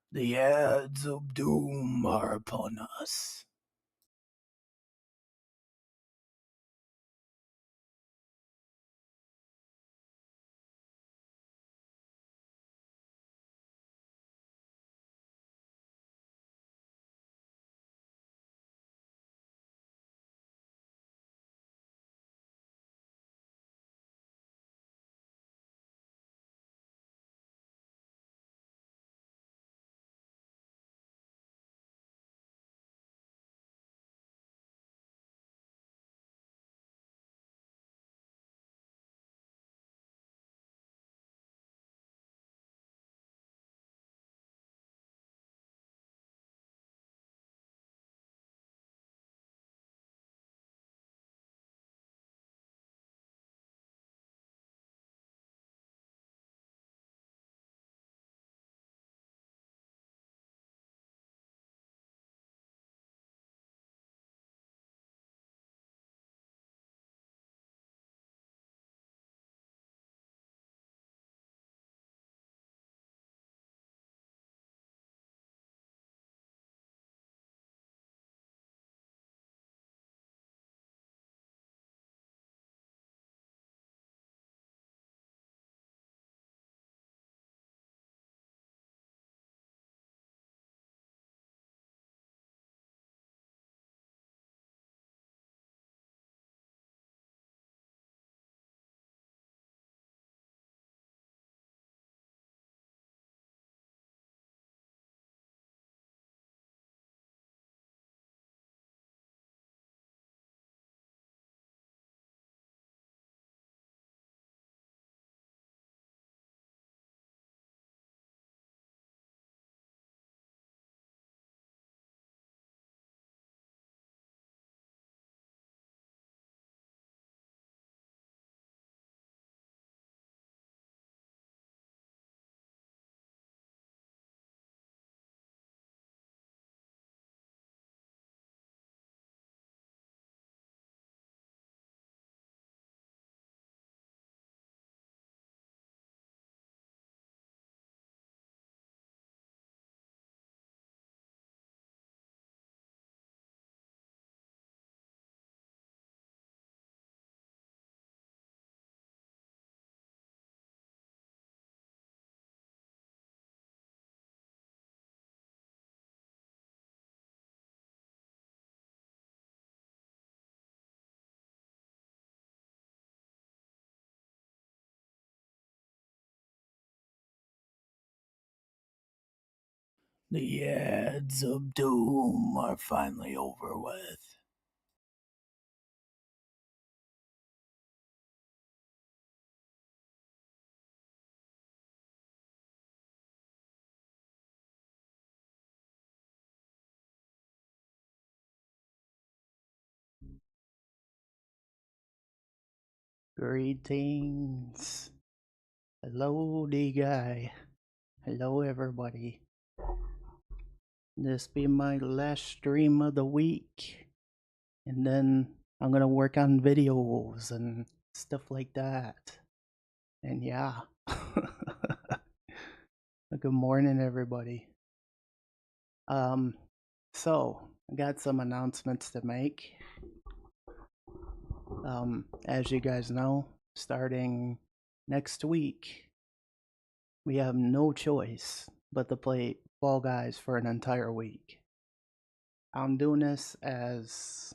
The ads of doom are upon us. The ads of doom are finally over with. Greetings. Hello, D guy. Hello, everybody. This be my last stream of the week, and then I'm gonna work on videos and stuff like that. And yeah. Good morning, everybody. So I got some announcements to make. As you guys know, starting next week, we have no choice but to play Fall Guys for an entire week. I'm doing this as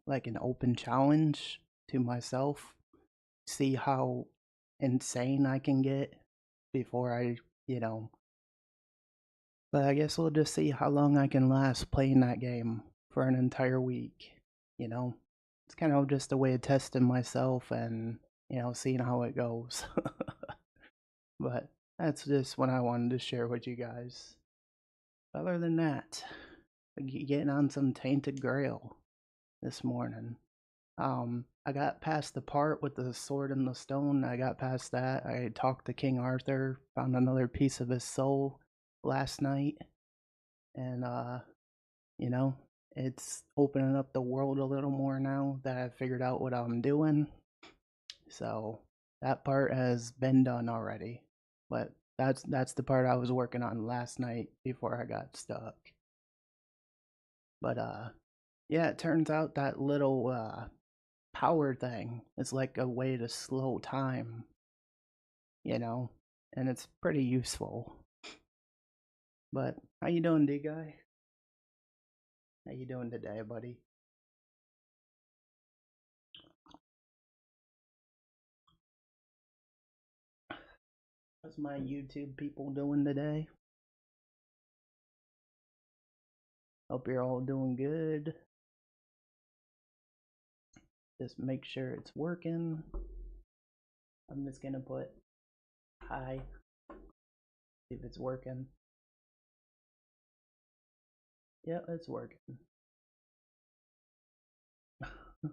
like an open challenge to myself, see how insane I can get before I. But I guess we'll just see how long I can last playing that game for an entire week, you know? It's kind of just a way of testing myself and, seeing how it goes. But that's just what I wanted to share with you guys. Other than that, getting on some Tainted Grail this morning. I got past the part with the sword and the stone. I got past that. I talked to King Arthur, found another piece of his soul last night, and you know, it's opening up the world a little more now that I've figured out what I'm doing. So that part has been done already. But That's the part I was working on last night before I got stuck. But yeah, it turns out that little power thing is like a way to slow time, you know, and it's pretty useful. But how you doing, D guy? How you doing today, buddy? How's my YouTube people doing today? Hope you're all doing good. Just make sure it's working. I'm just gonna put hi, see if it's working. Yeah, it's working.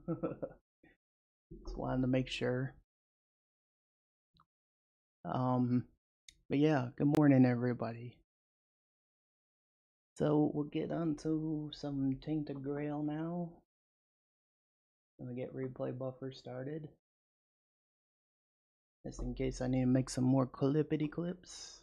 Just wanted to make sure. But yeah, good morning, everybody. So we'll get on to some Tainted Grail now. I'm gonna get replay buffer started. Just in case I need to make some more clippity clips.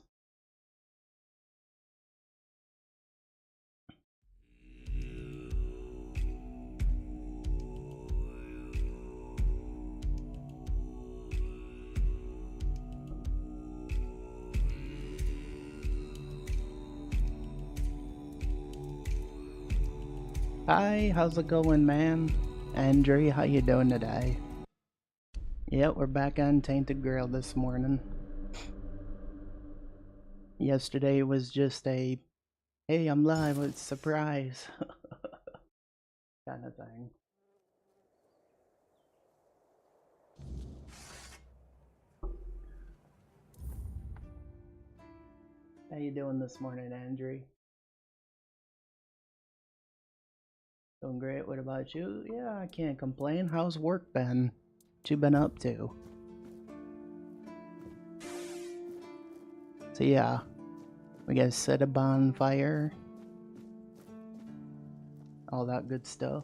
Hi, how's it going, man? Andre, how you doing today? Yep, we're back on Tainted Grail this morning. Yesterday was just a, hey, I'm live, it's surprise kind of thing. How you doing this morning, Andre? Doing great. What about you? Yeah, I can't complain. How's work been? What you been up to? So yeah, we gotta set a bonfire. All that good stuff.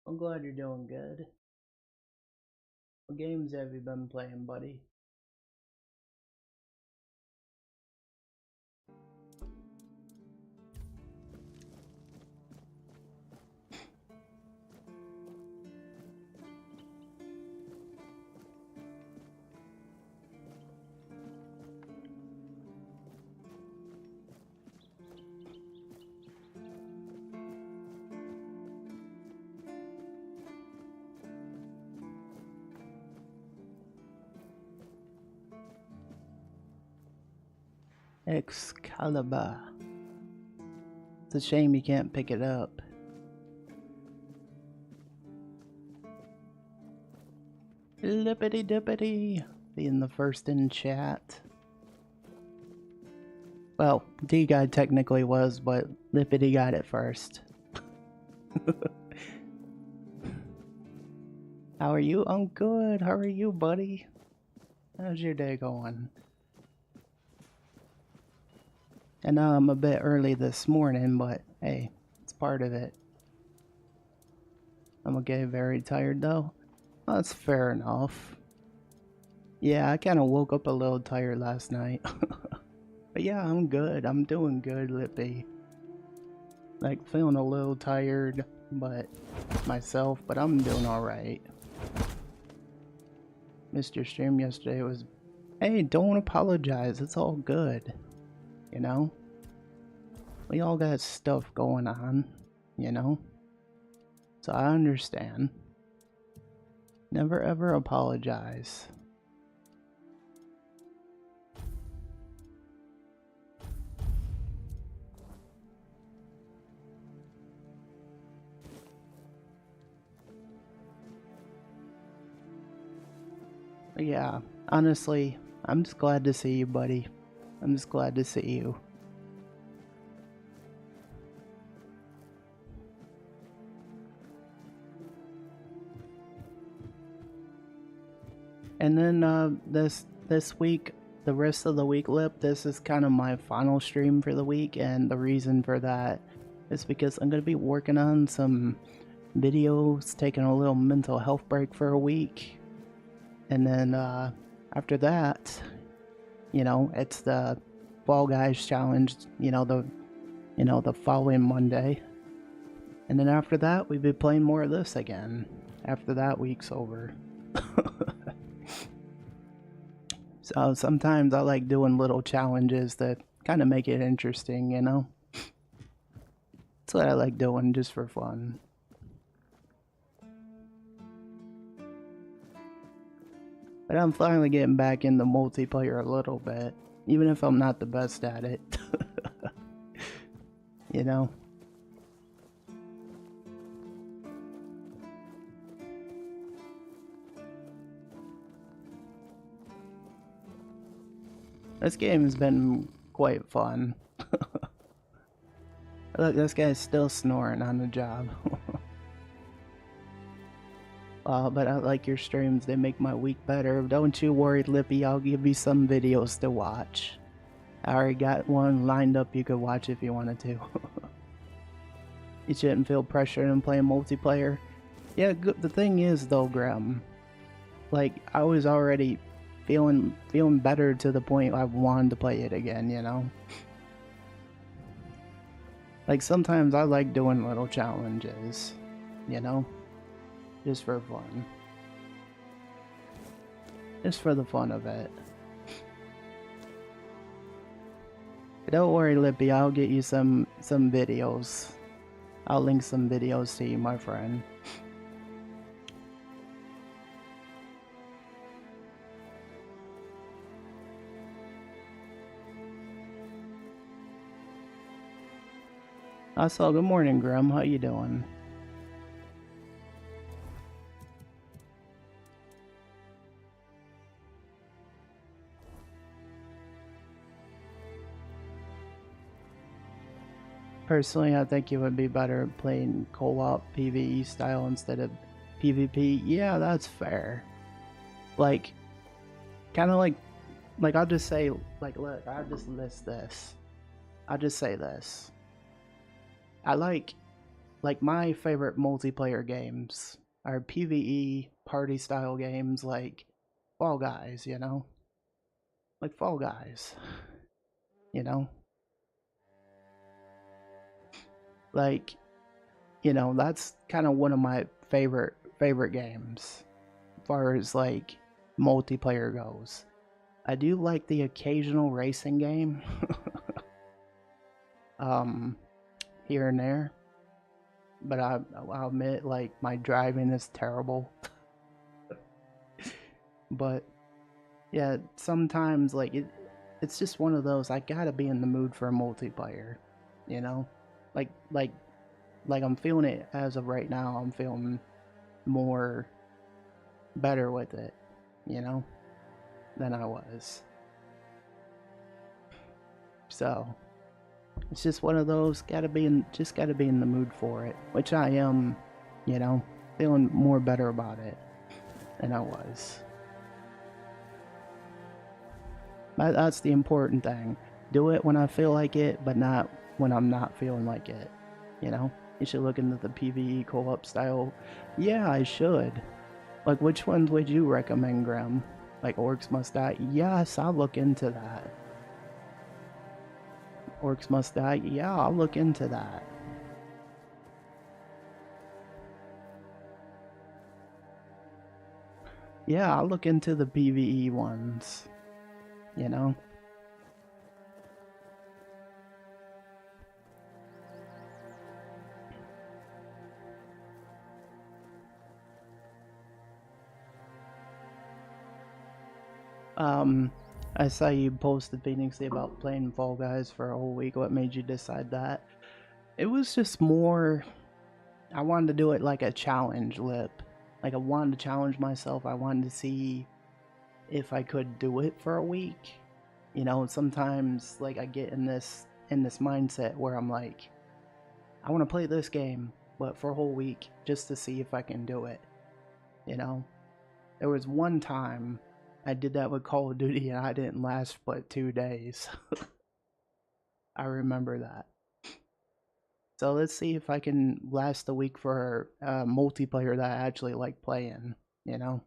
I'm glad you're doing good. What games have you been playing, buddy? Excalibur. It's a shame you can't pick it up. Lippity dippity. Being the first in chat. Well, D guy technically was, but Lippity got it first. How are you? I'm good. How are you, buddy? How's your day going? I know I'm a bit early this morning, but hey, it's part of it. I'm okay, very tired though. Well, that's fair enough. Yeah, I kind of woke up a little tired last night. But yeah, I'm good. I'm doing good, Lippy. Like, feeling a little tired, but myself, but I'm doing alright. Missed your stream yesterday. Was, hey, don't apologize. It's all good. You know? We all got stuff going on, you know? So I understand. Never ever apologize. But yeah, honestly, I'm just glad to see you, buddy. I'm just glad to see you. And then this week, the rest of the week, Lip, this is kind of my final stream for the week, and the reason for that is because I'm going to be working on some videos, taking a little mental health break for a week, and then after that, you know, it's the Fall Guys challenge, the following Monday, and then after that, we'll be playing more of this again. After that week's over. So sometimes I like doing little challenges that kind of make it interesting, you know? That's what I like doing just for fun. But I'm finally getting back into multiplayer a little bit, even if I'm not the best at it. You know? This game has been quite fun. Look, this guy's still snoring on the job. But I like your streams, they make my week better. Don't you worry, Lippy, I'll give you some videos to watch. I already got one lined up you could watch if you wanted to. You shouldn't feel pressure in playing multiplayer. Yeah, the thing is though, Graham, like, I was already feeling better to the point I wanted to play it again, you know? Like, sometimes I like doing little challenges, you know? Just for fun. Just for the fun of it. But don't worry, Lippy, I'll get you some videos. I'll link some videos to you, my friend. Also, good morning, Grim. How you doing? Personally, I think it would be better playing co-op PvE style instead of PvP. Yeah, that's fair. Like, kind of like I'll just say, like, look, I'll just list this. I'll just say this. I like my favorite multiplayer games are PvE party style games like Fall Guys, you know? Like Fall Guys, you know? Like, you know, that's kind of one of my favorite games as far as like multiplayer goes. I do like the occasional racing game. Here and there. But I'll admit, like, my driving is terrible. But yeah, sometimes like it's just one of those, I gotta be in the mood for a multiplayer, you know? Like I'm feeling it as of right now. I'm feeling more better with it, you know, than I was. So it's just one of those, gotta be in the mood for it, which I am, you know, feeling more better about it than I was. But that's the important thing. Do it when I feel like it, but not when I'm not feeling like it, you know? You should look into the PvE co-op style. Yeah, I should. Like, which ones would you recommend, Graham? Like Orcs Must Die? Yes, I'll look into that. Orcs Must Die? Yeah, I'll look into that. Yeah, I'll look into the PvE ones. You know? I saw you posted Phoenix about playing Fall Guys for a whole week. What made you decide that? It was just more, I wanted to do it like a challenge, Lip. Like, I wanted to challenge myself. I wanted to see if I could do it for a week. You know, sometimes like I get in this mindset where I'm like, I want to play this game, but for a whole week just to see if I can do it. You know, there was one time I did that with Call of Duty and I didn't last but 2 days. I remember that. So let's see if I can last a week for multiplayer that I actually like playing, you know?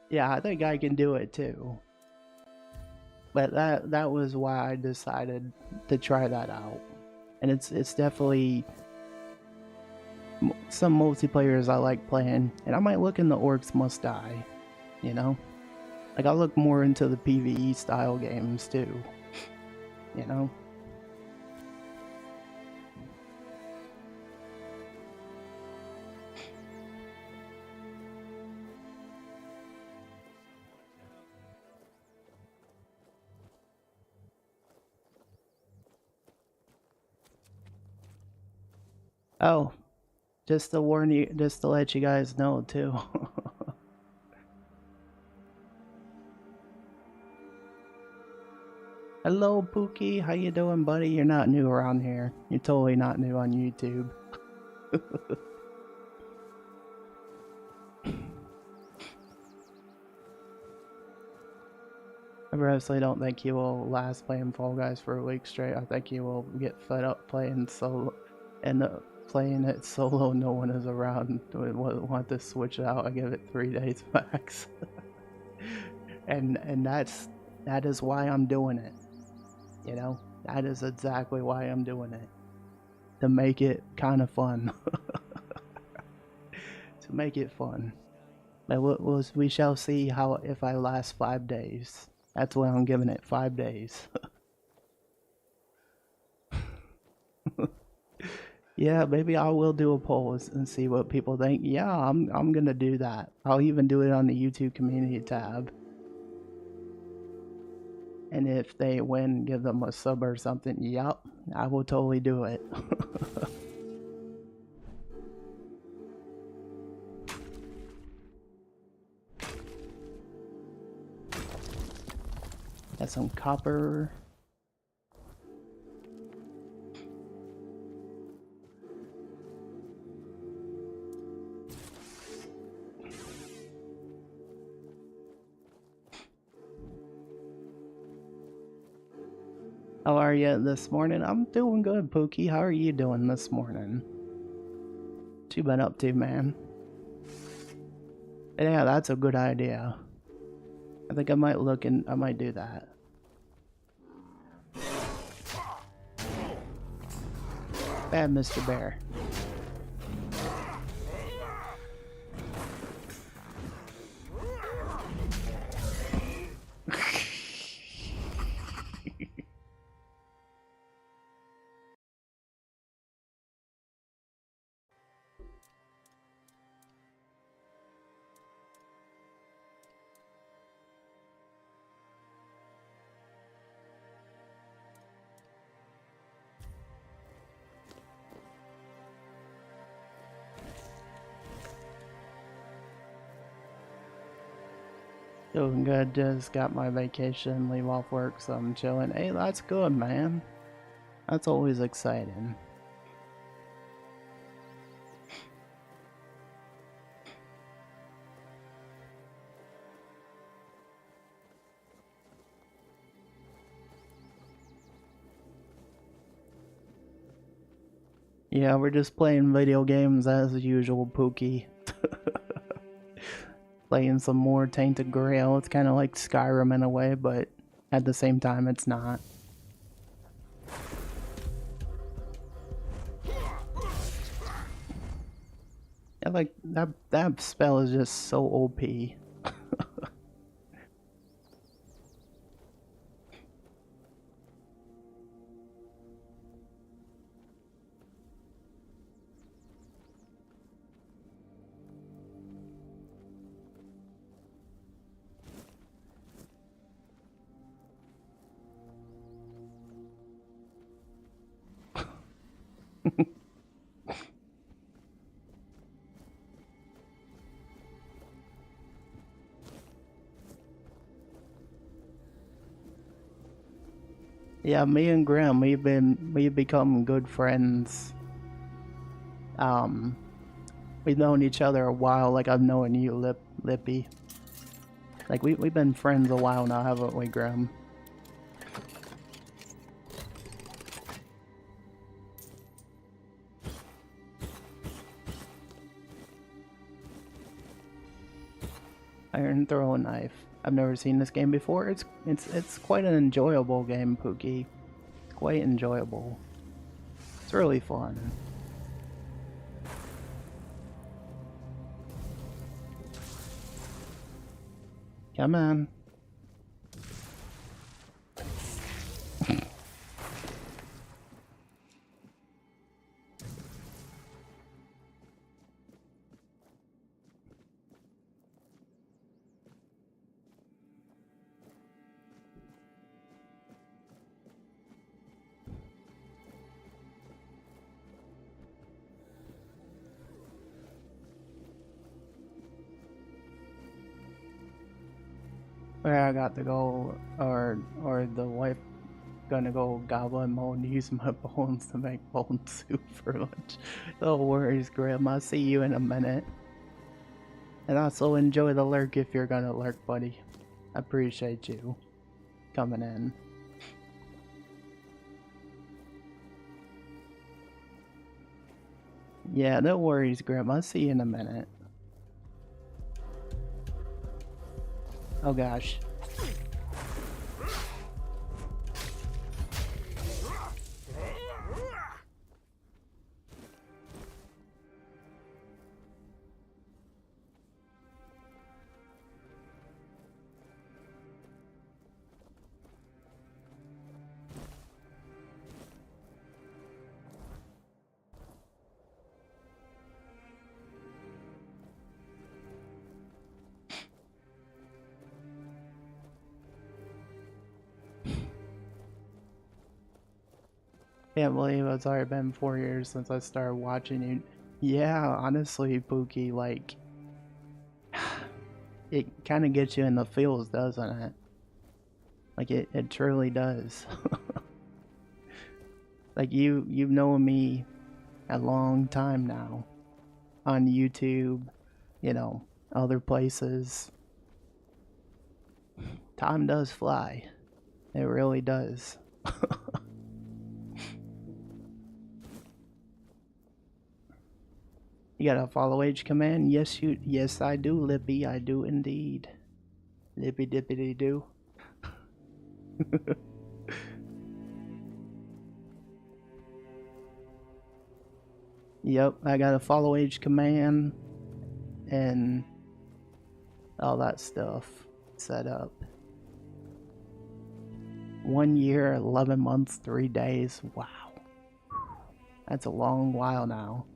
Yeah, I think I can do it too. But that was why I decided to try that out. And it's definitely some multiplayers I like playing, and I might look in the Orcs Must Die, you know? Like, I look more into the PvE style games too, you know? Oh, just to warn you, just to let you guys know too. Hello, Pookie. How you doing, buddy? You're not new around here. You're totally not new on YouTube. I personally don't think he will last playing Fall Guys for a week straight. I think he will get fed up playing solo, and playing it solo. No one is around. Want to switch it out. I give it 3 days max. and that is why I'm doing it. You know, that is exactly why I'm doing it. To make it kind of fun. To make it fun. But we shall see how if I last 5 days. That's why I'm giving it 5 days. Yeah, maybe I will do a poll and see what people think. Yeah, I'm gonna do that. I'll even do it on the YouTube community tab. And if they win, give them a sub or something. Yup, I will totally do it. Got some copper. How are you this morning? I'm doing good, Pookie. How are you doing this morning? What you been up to, man? Yeah, that's a good idea. I think I might look and I might do that. Bad Mr. Bear. Doing good, just got my vacation, leave off work, so I'm chilling. Hey, that's good, man. That's always exciting. Yeah, we're just playing video games as usual, Pookie. Playing some more Tainted Grail. It's kind of like Skyrim in a way, but at the same time, it's not. Yeah, like that spell is just so OP. Yeah, me and Graham, we've become good friends. We've known each other a while, like I've known you, Lippy. Like, we've been friends a while now, haven't we, Grim? Iron throwing knife. I've never seen this game before. It's quite an enjoyable game, Pookie. Quite enjoyable. It's really fun. Come on. Where I got to go, or the wife gonna go goblin mode and use my bones to make bone soup for lunch. No worries, Grim. I'll see you in a minute. And also enjoy the lurk if you're gonna lurk, buddy. I appreciate you coming in. Yeah, no worries, Grim. I'll see you in a minute. Oh gosh. Can't believe it's already been 4 years since I started watching you. Yeah, honestly, Pookie, like, it kind of gets you in the feels, doesn't it? Like, it truly does. Like, you've known me a long time now. On YouTube, you know, other places. Time does fly. It really does. You got a follow age command? Yes I do, Lippy. I do indeed. Lippy dippity do. Yep, I got a follow age command and all that stuff set up. 1 year, 11 months, 3 days. Wow. That's a long while now.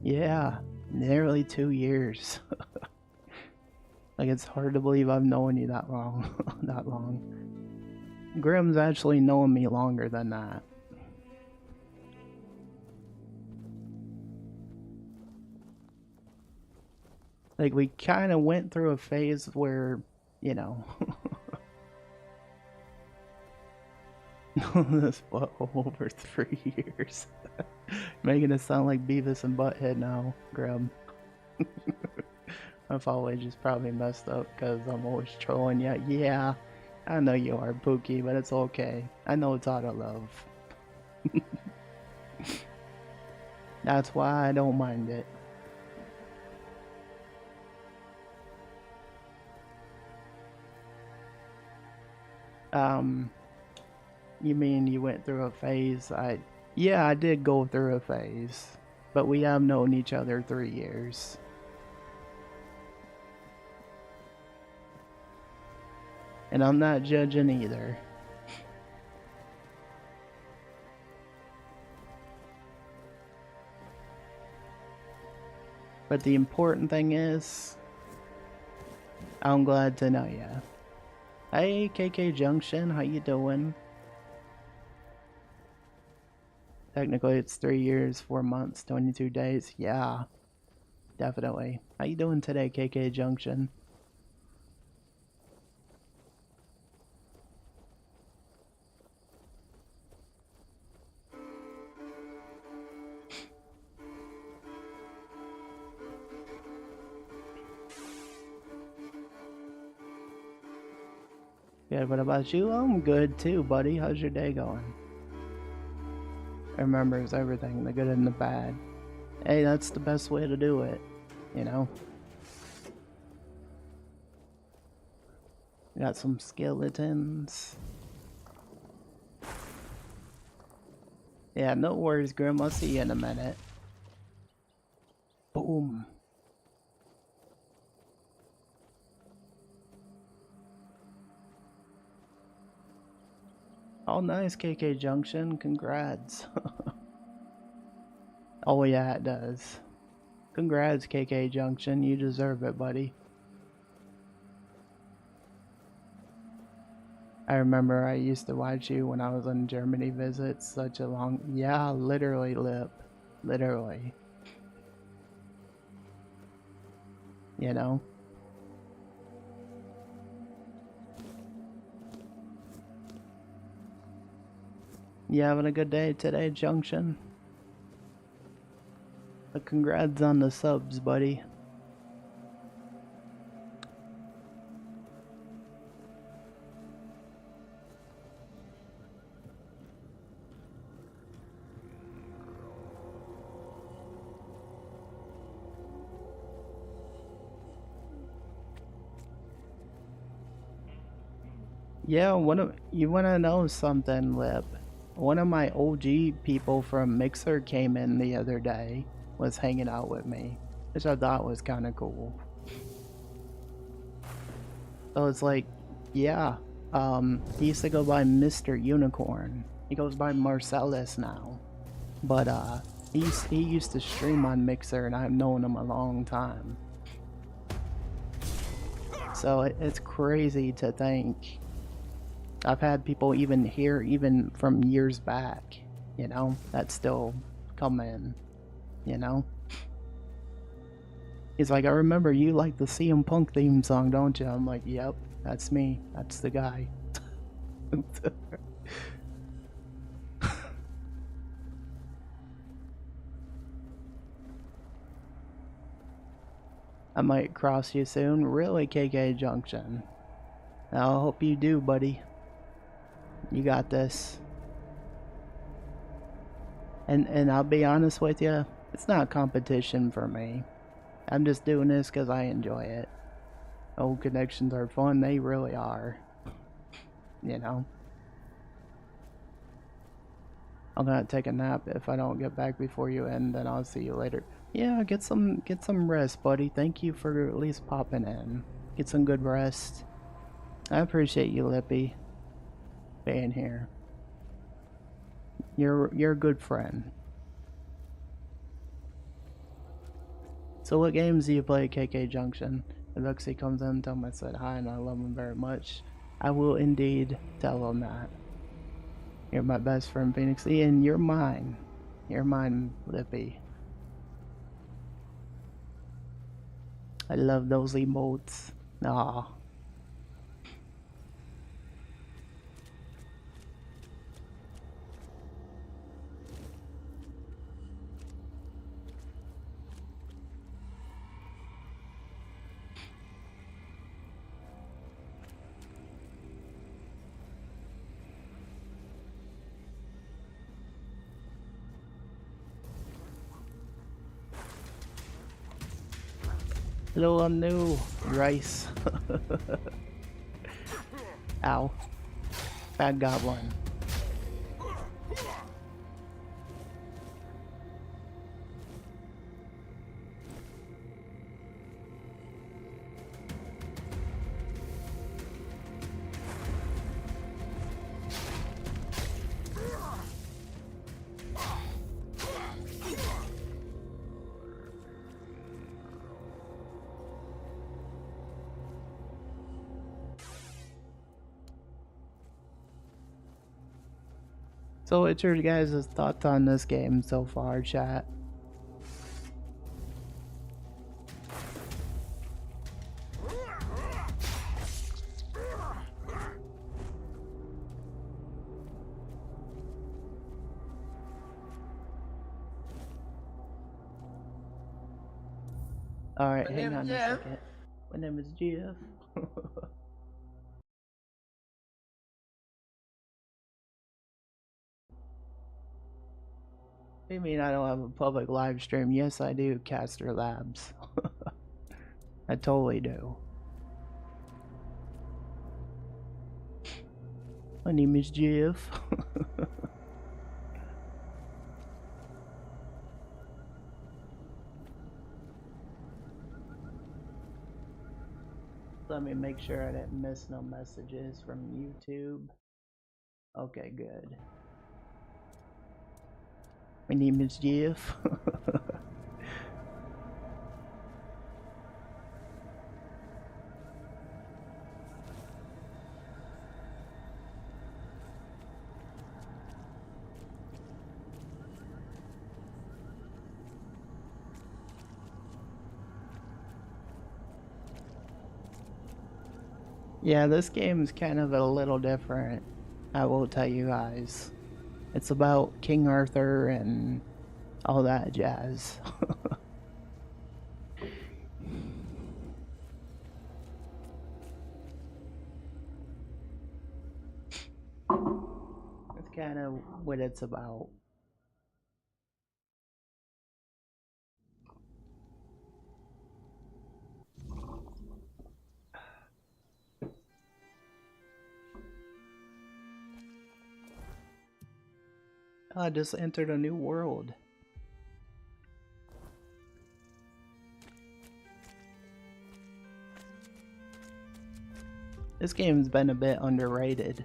Yeah, nearly 2 years. Like, it's hard to believe I've known you that long. That long. Grim's actually known me longer than that. Like, we kind of went through a phase where, you know... this butthole over 3 years. Making it sound like Beavis and Butthead now, Grim. My follow age is probably messed up because I'm always trolling you. Yeah, I know you are, Pookie, but it's okay. I know it's out of love. That's why I don't mind it. You mean you went through a phase? Yeah, I did go through a phase, but we have known each other 3 years. And I'm not judging either. But the important thing is, I'm glad to know ya. Hey, KK Junction, how you doing? Technically, it's 3 years, 4 months, 22 days. Yeah, definitely. How you doing today, KK Junction? good. What about you? I'm good too, buddy. How's your day going? Remembers everything, the good and the bad. Hey, that's the best way to do it, you know? Got some skeletons. Yeah, no worries, Grim. I'll see you in a minute. Boom. Oh, nice, KK Junction. Congrats. Oh, yeah, it does. Congrats, KK Junction. You deserve it, buddy. I remember I used to watch you when I was on Germany visits. Such a long... Yeah, literally, Lip. Literally. You know? You having a good day today, Junction? Congrats on the subs, buddy. Yeah, you wanna know something, Lip? One of my OG people from Mixer came in the other day, was hanging out with me, which I thought was kind of cool. So it's like, yeah, he used to go by Mr. Unicorn. He goes by Marcellus now, but he used to stream on Mixer, and I've known him a long time. So it's crazy to think. I've had people even here, even from years back, you know, that still come in, you know? He's like, I remember you like the CM Punk theme song, don't you? I'm like, yep, that's me. That's the guy. I might cross you soon. Really, KK Junction? I hope you do, buddy. You got this. And I'll be honest with you, it's not competition for me. I'm just doing this because I enjoy it. Old connections are fun, they really are. You know? I'm gonna take a nap if I don't get back before you end, then I'll see you later. Yeah, get some rest, buddy. Thank you for at least popping in. Get some good rest. I appreciate you, Lippy, being here. You're a good friend. So what games do you play at KK Junction? If Luxie comes in, tell him I said hi and I love him very much. I will indeed tell him that. You're my best friend, Phoenix E, and you're mine. You're mine, Lippy. I love those emotes. Aw. Hello, I'm new. Rice. Ow. Bad goblin. So what's your guys' thoughts on this game so far, chat? Alright, hang on a second. My name is GF. You mean I don't have a public live stream? Yes, I do, Caster Labs. I totally do. My name is Jeff. Let me make sure I didn't miss no messages from YouTube. Okay, good. My name is Jeff. Yeah, this game is kind of a little different, I will tell you guys. It's about King Arthur and all that jazz. That's kind of what it's about. I just entered a new world. This game's been a bit underrated.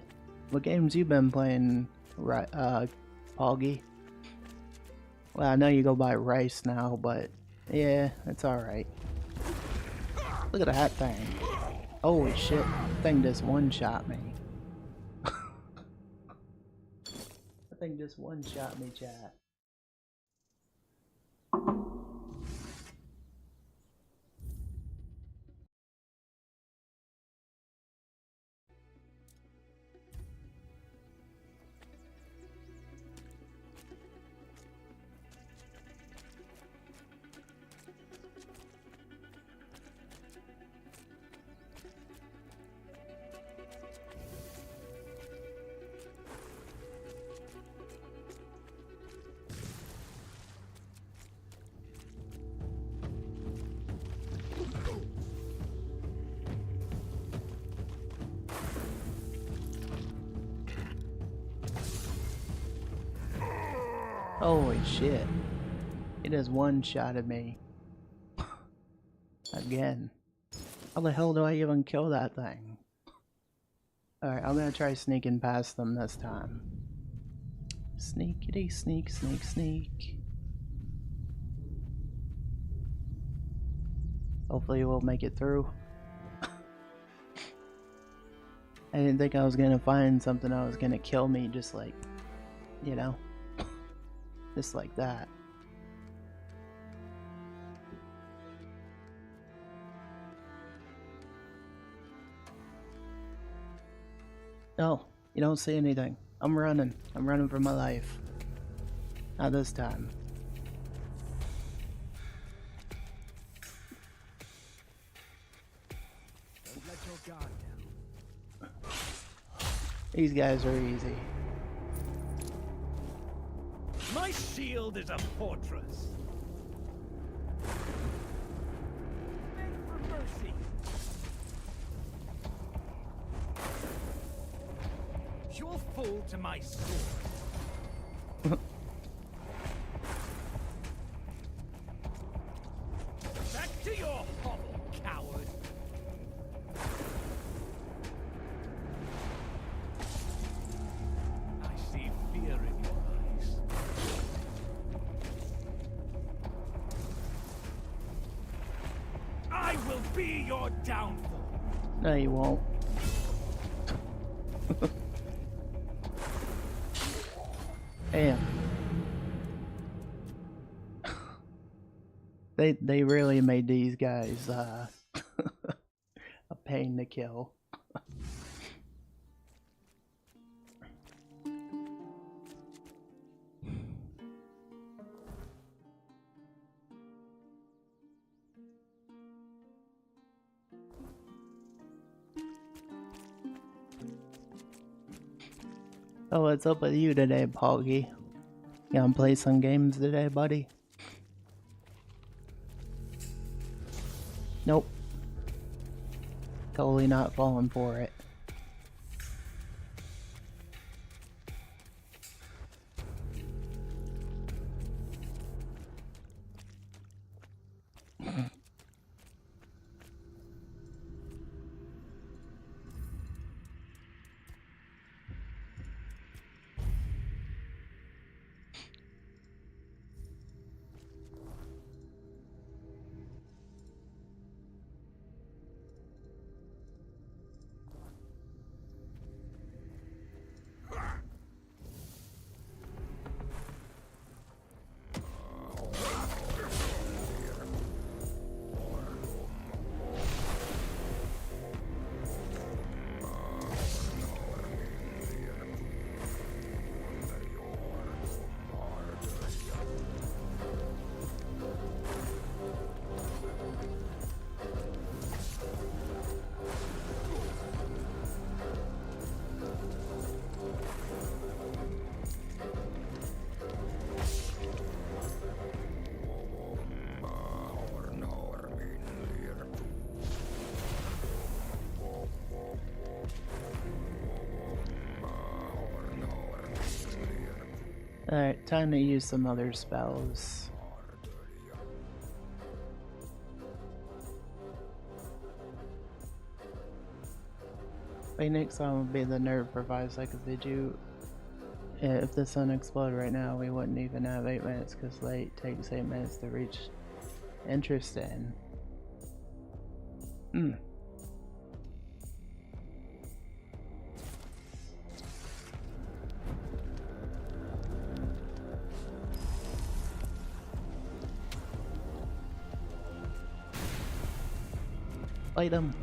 What games you been playing, right, Augie? Well, I know you go by Rice now, but yeah, it's alright. Look at that thing. Holy shit, that thing just one-shot me. That thing just one-shot me, chat. Holy shit. It has one-shotted me. Again. How the hell do I even kill that thing? Alright, I'm gonna try sneaking past them this time. Sneakity sneak, sneak, sneak. Hopefully we'll make it through. I didn't think I was gonna find something that was gonna kill me just like, you know, just like that. No, you don't see anything. I'm running. I'm running for my life. Not this time. Don't let your guard down. These guys are easy. My shield is a fortress. Beg for mercy. You'll fall to my sword. Back to your hovel, coward. I see fear in your eyes. I will be your downfall. No, you won't. Damn. They really made these guys a pain to kill. Oh, what's up with you today, Poggy? You gonna play some games today, buddy? Nope. Totally not falling for it. Alright, time to use some other spells. Phoenix would be the nerve provides, like if the sun exploded right now, we wouldn't even have 8 minutes because light takes 8 minutes to reach. Interesting. Fight him.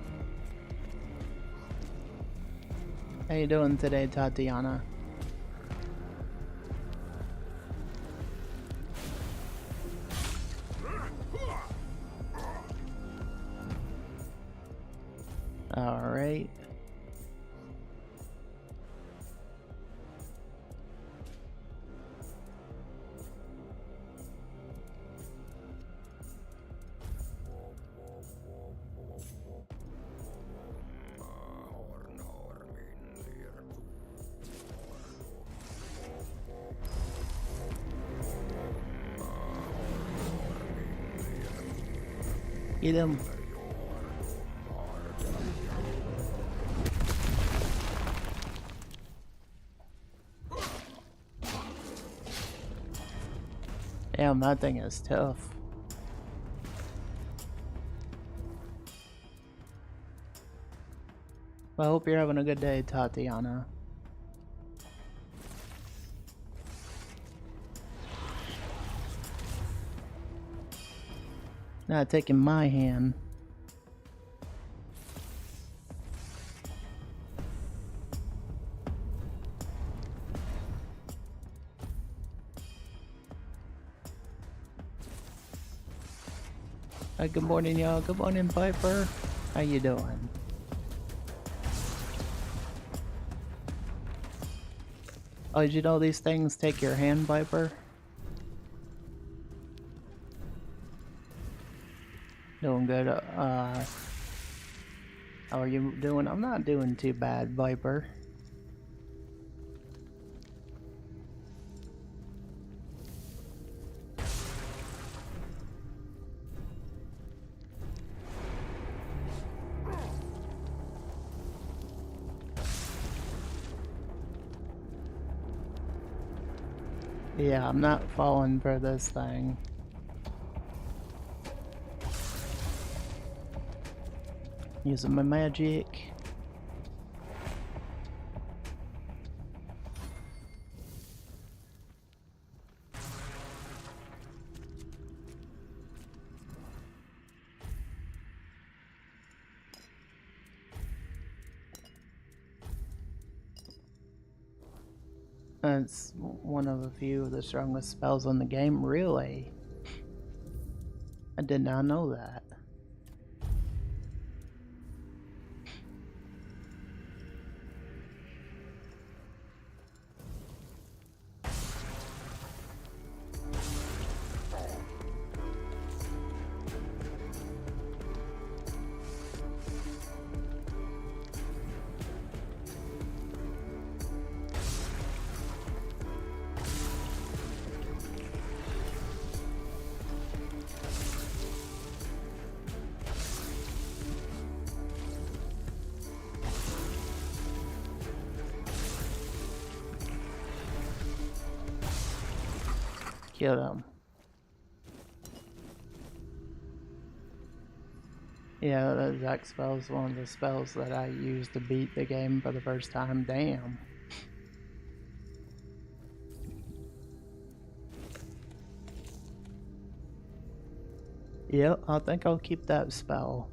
How you doing today, Tatiana? All right. Eat him. Damn, that thing is tough. Well, I hope you're having a good day, Tatiana. Not taking my hand. Hi, good morning, y'all. Good morning, Piper. How you doing? Oh, did you know these things take your hand, Piper? Doing good. How are you doing? I'm not doing too bad, Viper. Yeah, I'm not falling for this thing. Using my magic. It's one of a few of the strongest spells in the game, really. I did not know that. Get him. Yeah, the exact spell is one of the spells that I used to beat the game for the first time. Damn. Yep, I think I'll keep that spell.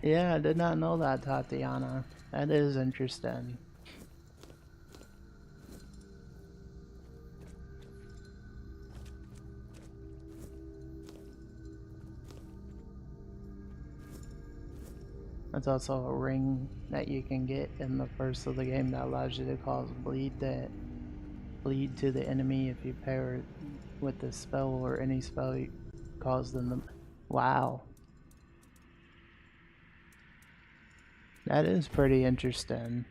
Yeah, I did not know that, Tatiana. That is interesting. That's also a ring that you can get in the first of the game that allows you to cause bleed to the enemy if you pair it with the spell or any spell you cause them to... Wow. That is pretty interesting.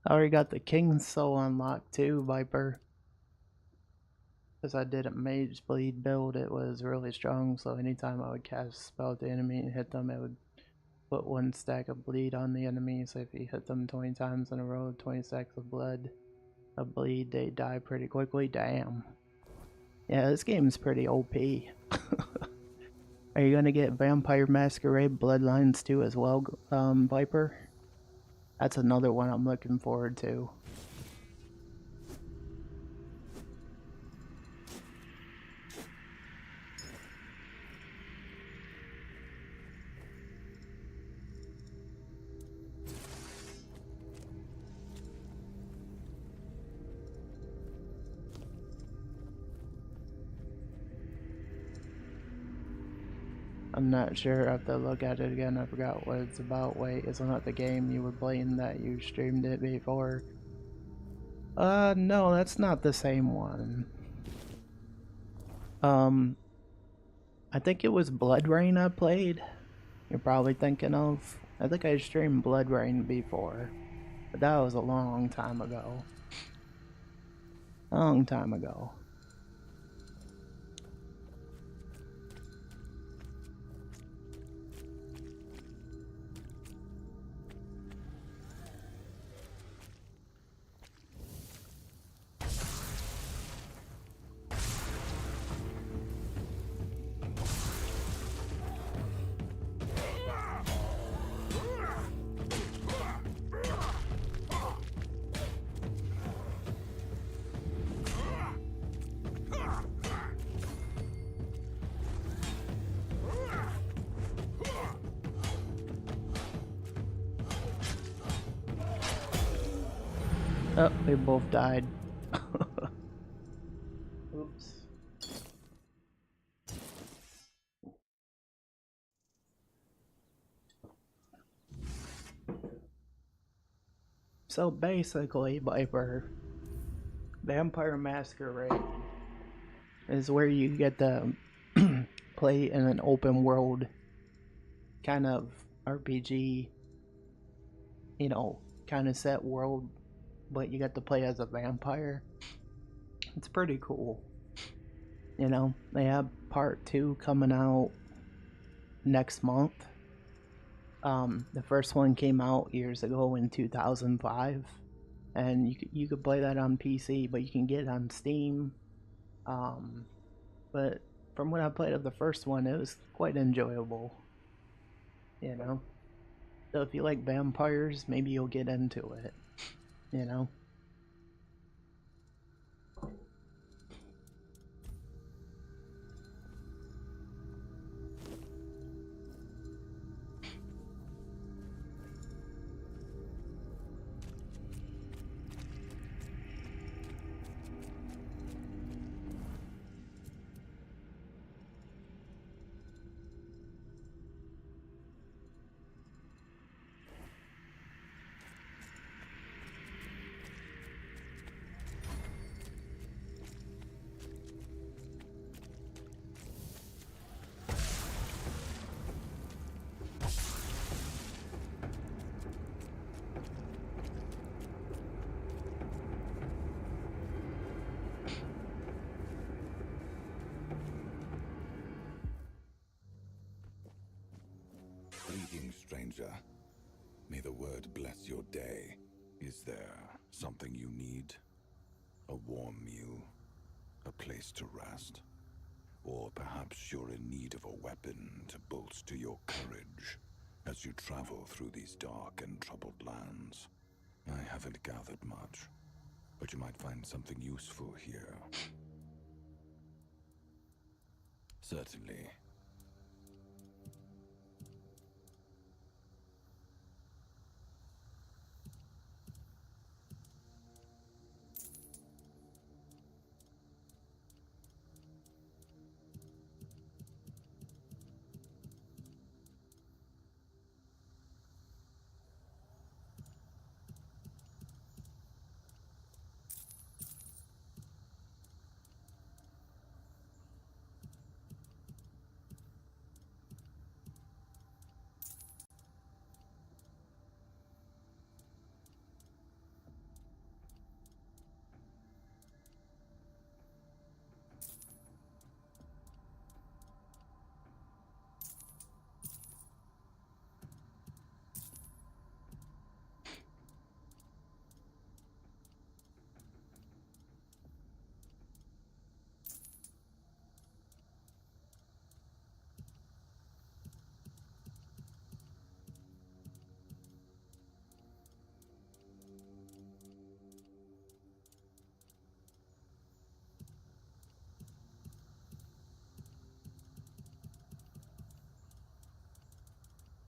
I already got the King's Soul unlocked too, Viper. Because I did a Mage Bleed build, it was really strong, so anytime I would cast a spell at the enemy and hit them, it would put 1 stack of bleed on the enemy, so if you hit them 20 times in a row, 20 stacks of bleed, they die pretty quickly. Damn. Yeah, this game's pretty OP. Are you gonna get Vampire Masquerade Bloodlines 2 as well, Viper? That's another one I'm looking forward to. I'm not sure. I have to look at it again. I forgot what it's about. Wait, isn't that the game you were playing that you streamed it before? No, that's not the same one. I think it was Blood Rain I played. You're probably thinking of. I think I streamed Blood Rain before, but that was a long time ago. Long time ago. Oh, we both died. Oops. So basically, Viper, Vampire Masquerade is where you get to play in an open world kind of RPG, you know, kind of set world, but you get to play as a vampire. It's pretty cool. You know, they have part 2 coming out next month. The first one came out years ago in 2005, and you could play that on PC, but you can get it on Steam. But from what I played of the first one, it was quite enjoyable. You know. So if you like vampires, maybe you'll get into it, you know? Greetings, stranger. May the word bless your day. Is there something you need? A warm meal? A place to rest? Or perhaps you're in need of a weapon to bolster your courage as you travel through these dark and troubled lands? I haven't gathered much, but you might find something useful here. Certainly.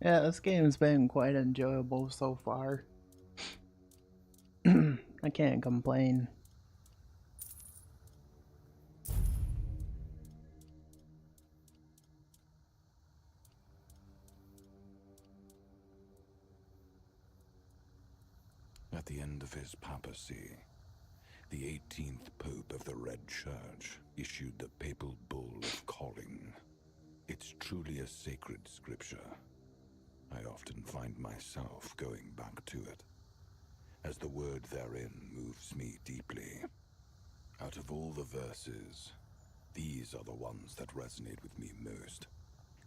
Yeah, this game's been quite enjoyable so far. I can't complain. At the end of his papacy, the 18th Pope of the Red Church issued the papal bull of calling. It's truly a sacred scripture. I often find myself going back to it, as the word therein moves me deeply. Out of all the verses, these are the ones that resonate with me most.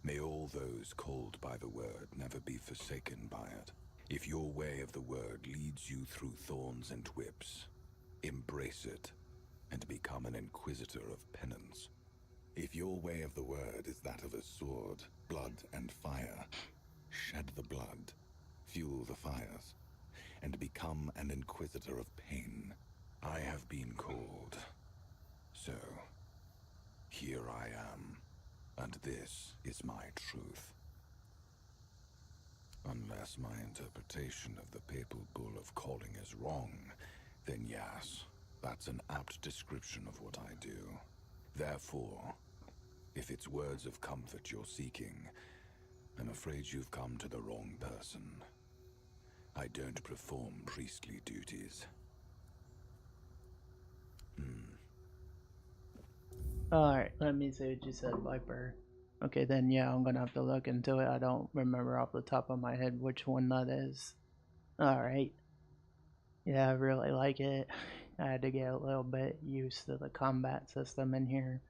May all those called by the word never be forsaken by it. If your way of the word leads you through thorns and whips, embrace it and become an inquisitor of penance. If your way of the word is that of a sword, blood and fire, shed the blood, fuel the fires, and become an inquisitor of pain. I have been called, so here I am, and this is my truth. Unless my interpretation of the papal bull of calling is wrong, then yes, that's an apt description of what I do. Therefore, if it's words of comfort you're seeking, I'm afraid you've come to the wrong person. I don't perform priestly duties. Alright, let me see what you said, Viper. Okay, then yeah, I'm gonna have to look into it. I don't remember off the top of my head which one that is. Alright. Yeah, I really like it. I had to get a little bit used to the combat system in here,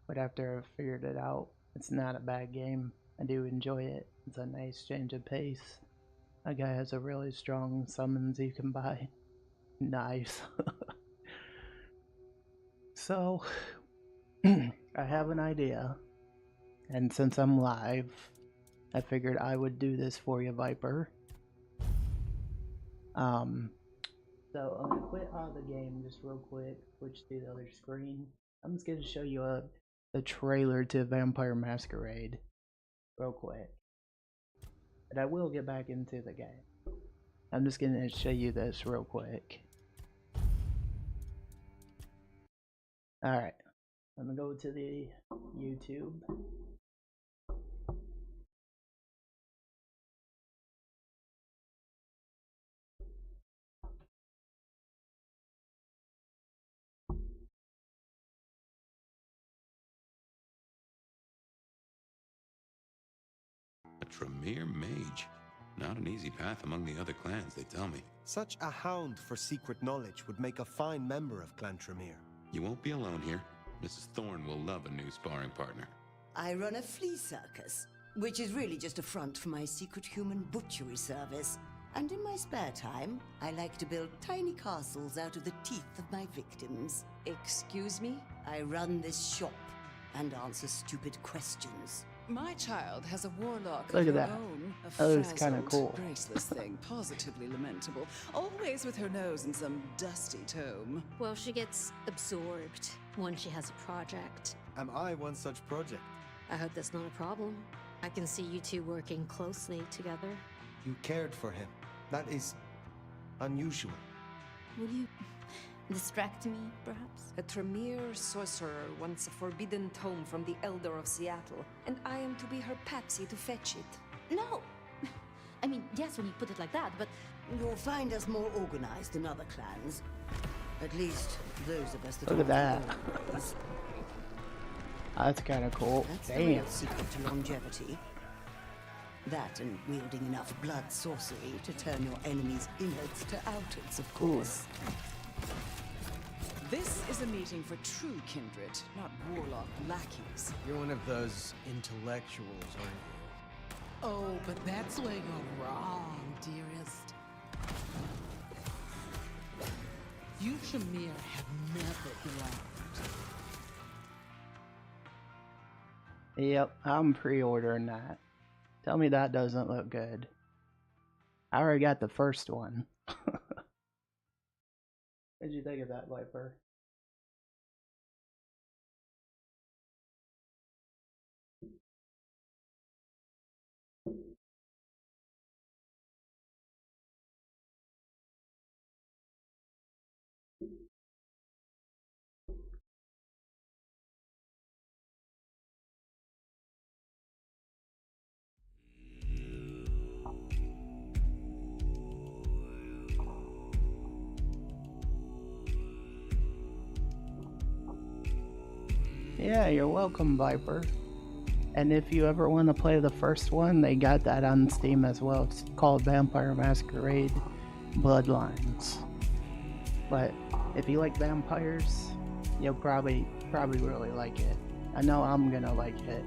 but after I figured it out, it's not a bad game. I do enjoy it. It's a nice change of pace. That guy has a really strong summons you can buy. Nice. So, I have an idea, and since I'm live, I figured I would do this for you, Viper. Um, so I'm gonna quit out of the game just real quick, switch to the other screen. I'm just gonna show you a trailer to Vampire Masquerade real quick. But I will get back into the game. I'm just gonna show you this real quick. Alright, I'm gonna go to the YouTube. A Tremere mage. Not an easy path among the other clans, they tell me. Such a hound for secret knowledge would make a fine member of Clan Tremere. You won't be alone here. Mrs. Thorne will love a new sparring partner. I run a flea circus, which is really just a front for my secret human butchery service. And in my spare time, I like to build tiny castles out of the teeth of my victims. Excuse me? I run this shop and answer stupid questions. My child has a warlock Look of at her that. own. A That looks kinda frazzled, cool. graceless thing, positively lamentable. Always with her nose in some dusty tome. Well, she gets absorbed when she has a project. Am I one such project? I hope that's not a problem. I can see you two working closely together. You cared for him. That is unusual. Will you distract me, perhaps? A Tremere sorcerer wants a forbidden tome from the Elder of Seattle, and I am to be her patsy to fetch it. No! I mean, yes, when you put it like that, but You'll find us more organized than other clans. At least those of us that Look at aren't that. always. That's kinda cool. That's the Damn. real secret to longevity. That and wielding enough blood sorcery to turn your enemies' innards to outards, of course. This is a meeting for true kindred, not warlock lackeys. You're one of those intellectuals, aren't you? Oh, but that's where you're wrong, dearest. You, Shamir, have never belonged. Yep, I'm pre-ordering that. Tell me that doesn't look good. I already got the first one. What'd you think of that, Viper? Yeah, you're welcome, Viper. And if you ever want to play the first one, they got that on Steam as well. It's called Vampire Masquerade Bloodlines. But if you like vampires, you'll probably really like it. I know I'm gonna like it.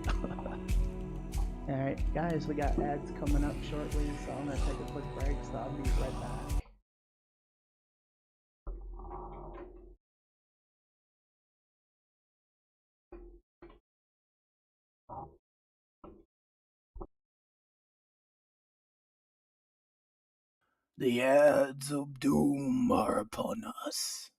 Alright, guys, we got ads coming up shortly, so I'm gonna take a quick break, so I'll be right back. The ads of doom are upon us.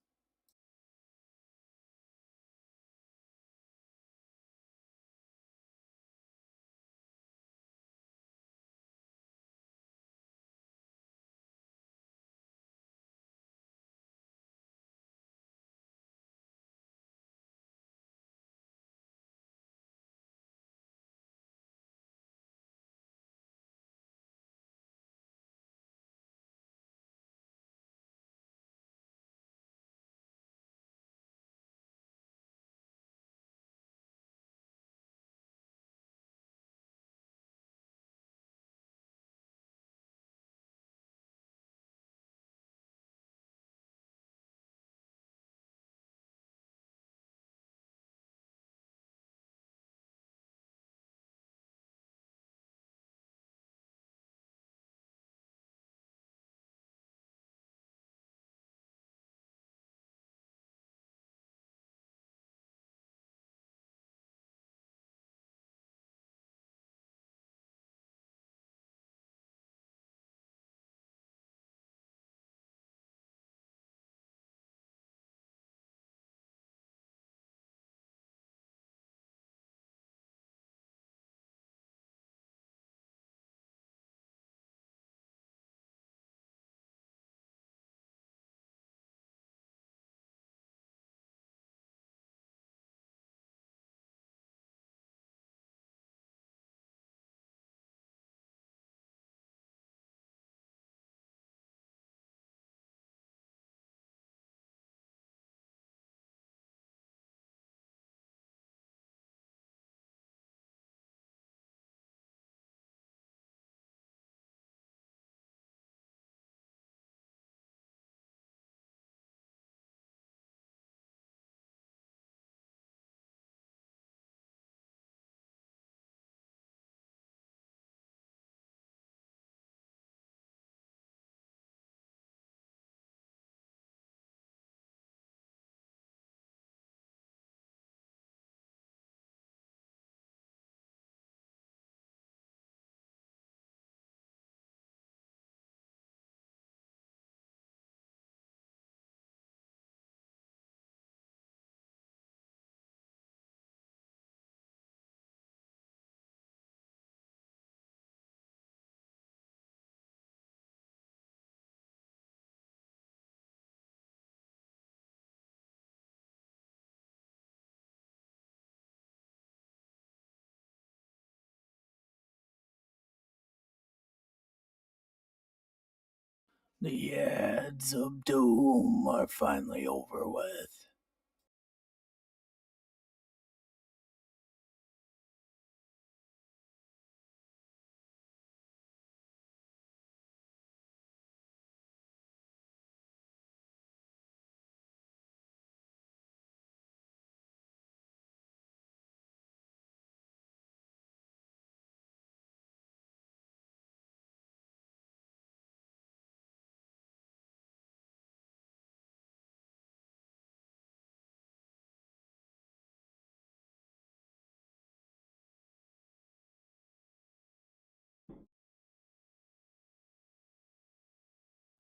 The ads of doom are finally over with.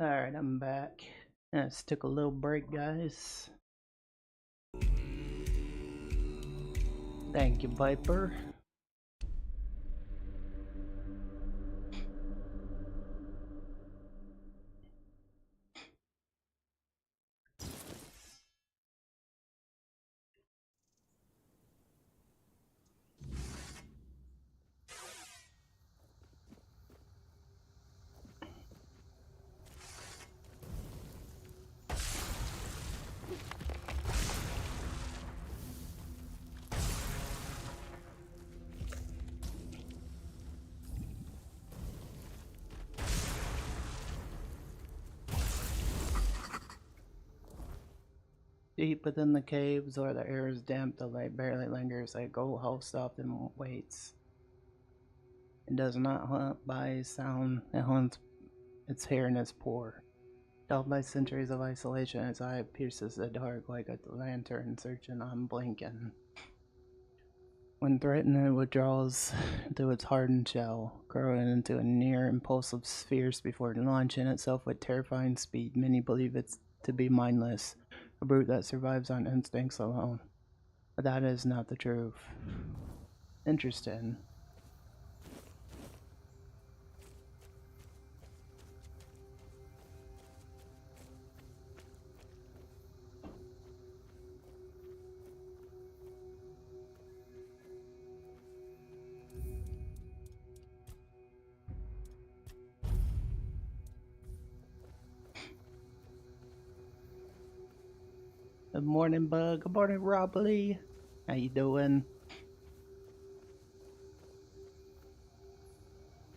Alright, I'm back. Let's took a little break, guys. Thank you, Viper. Deep within the caves, where the air is damp, the light barely lingers. A ghost house often waits. It does not hunt by sound, it hunts its hair and its pore. Dulled by centuries of isolation, its eye pierces the dark like a lantern searching unblinking. When threatened, it withdraws through its hardened shell, growing into a near impulsive sphere before launching itself with terrifying speed. Many believe it to be mindless, a brute that survives on instincts alone. But that is not the truth. Interesting. Good morning, Bug. Good morning, Rob Lee. How you doing?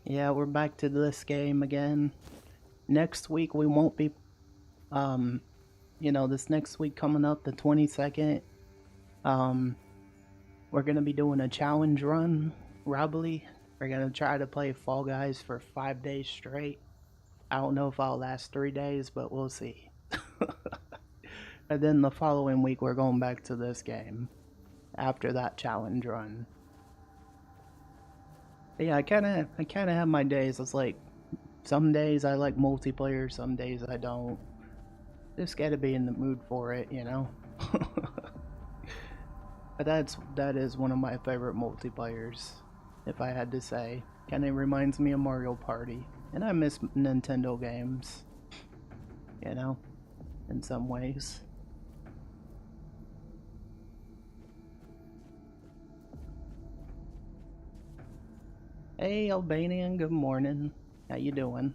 Yeah, we're back to this game again. Next week we won't be, this next week coming up, the 22nd, we're gonna be doing a challenge run, Rob Lee. We're gonna try to play Fall Guys for 5 days straight. I don't know if I'll last 3 days, but we'll see. And then the following week we're going back to this game after that challenge run. But yeah, I kind of have my days. It's like some days I like multiplayer, some days I don't. Just gotta be in the mood for it, you know. But that is one of my favorite multiplayers, if I had to say. Kind of reminds me of Mario Party, and I miss Nintendo games, you know, in some ways. Hey, Albanian, good morning. How you doing?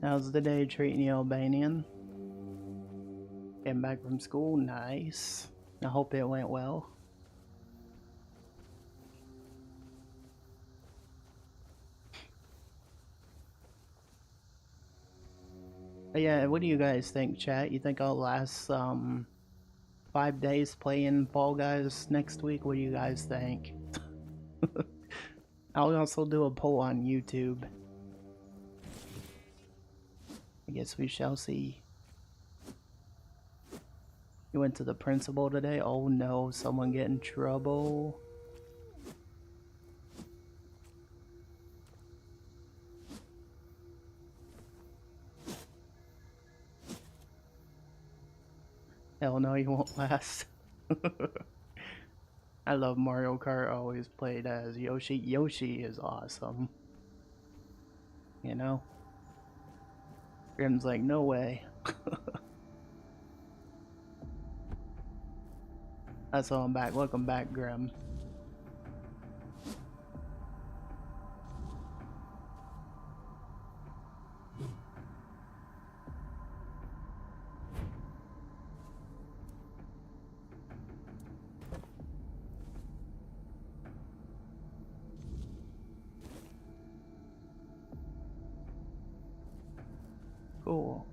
How's the day treating you, Albanian? Getting back from school? Nice. I hope it went well. But yeah, what do you guys think, chat? You think I'll last 5 days playing Fall Guys next week? What do you guys think? I'll also do a poll on YouTube. I guess we shall see. You went to the principal today? Oh no, someone get in trouble. Hell no, you won't last. I love Mario Kart. I always played as Yoshi. Yoshi is awesome. You know? Grim's like, no way. That's all, I'm back. Welcome back, Grim. Cool.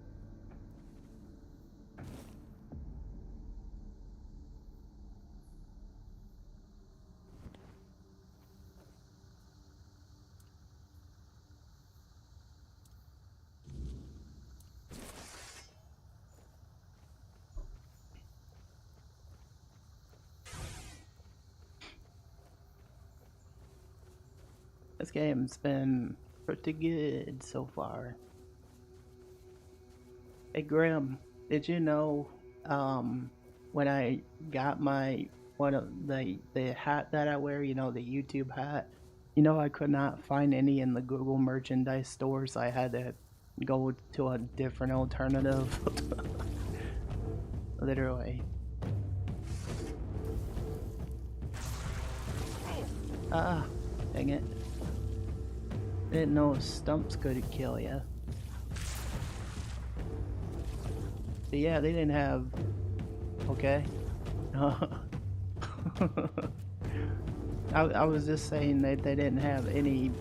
This game's been pretty good so far. Hey Grim, did you know when I got my one of the hat that I wear, you know, the YouTube hat, you know, I could not find any in the Google merchandise store, so I had to go to a different alternative. Literally. Ah, dang it. Didn't know stumps could kill you. But yeah, they didn't have... Okay. I was just saying that they didn't have any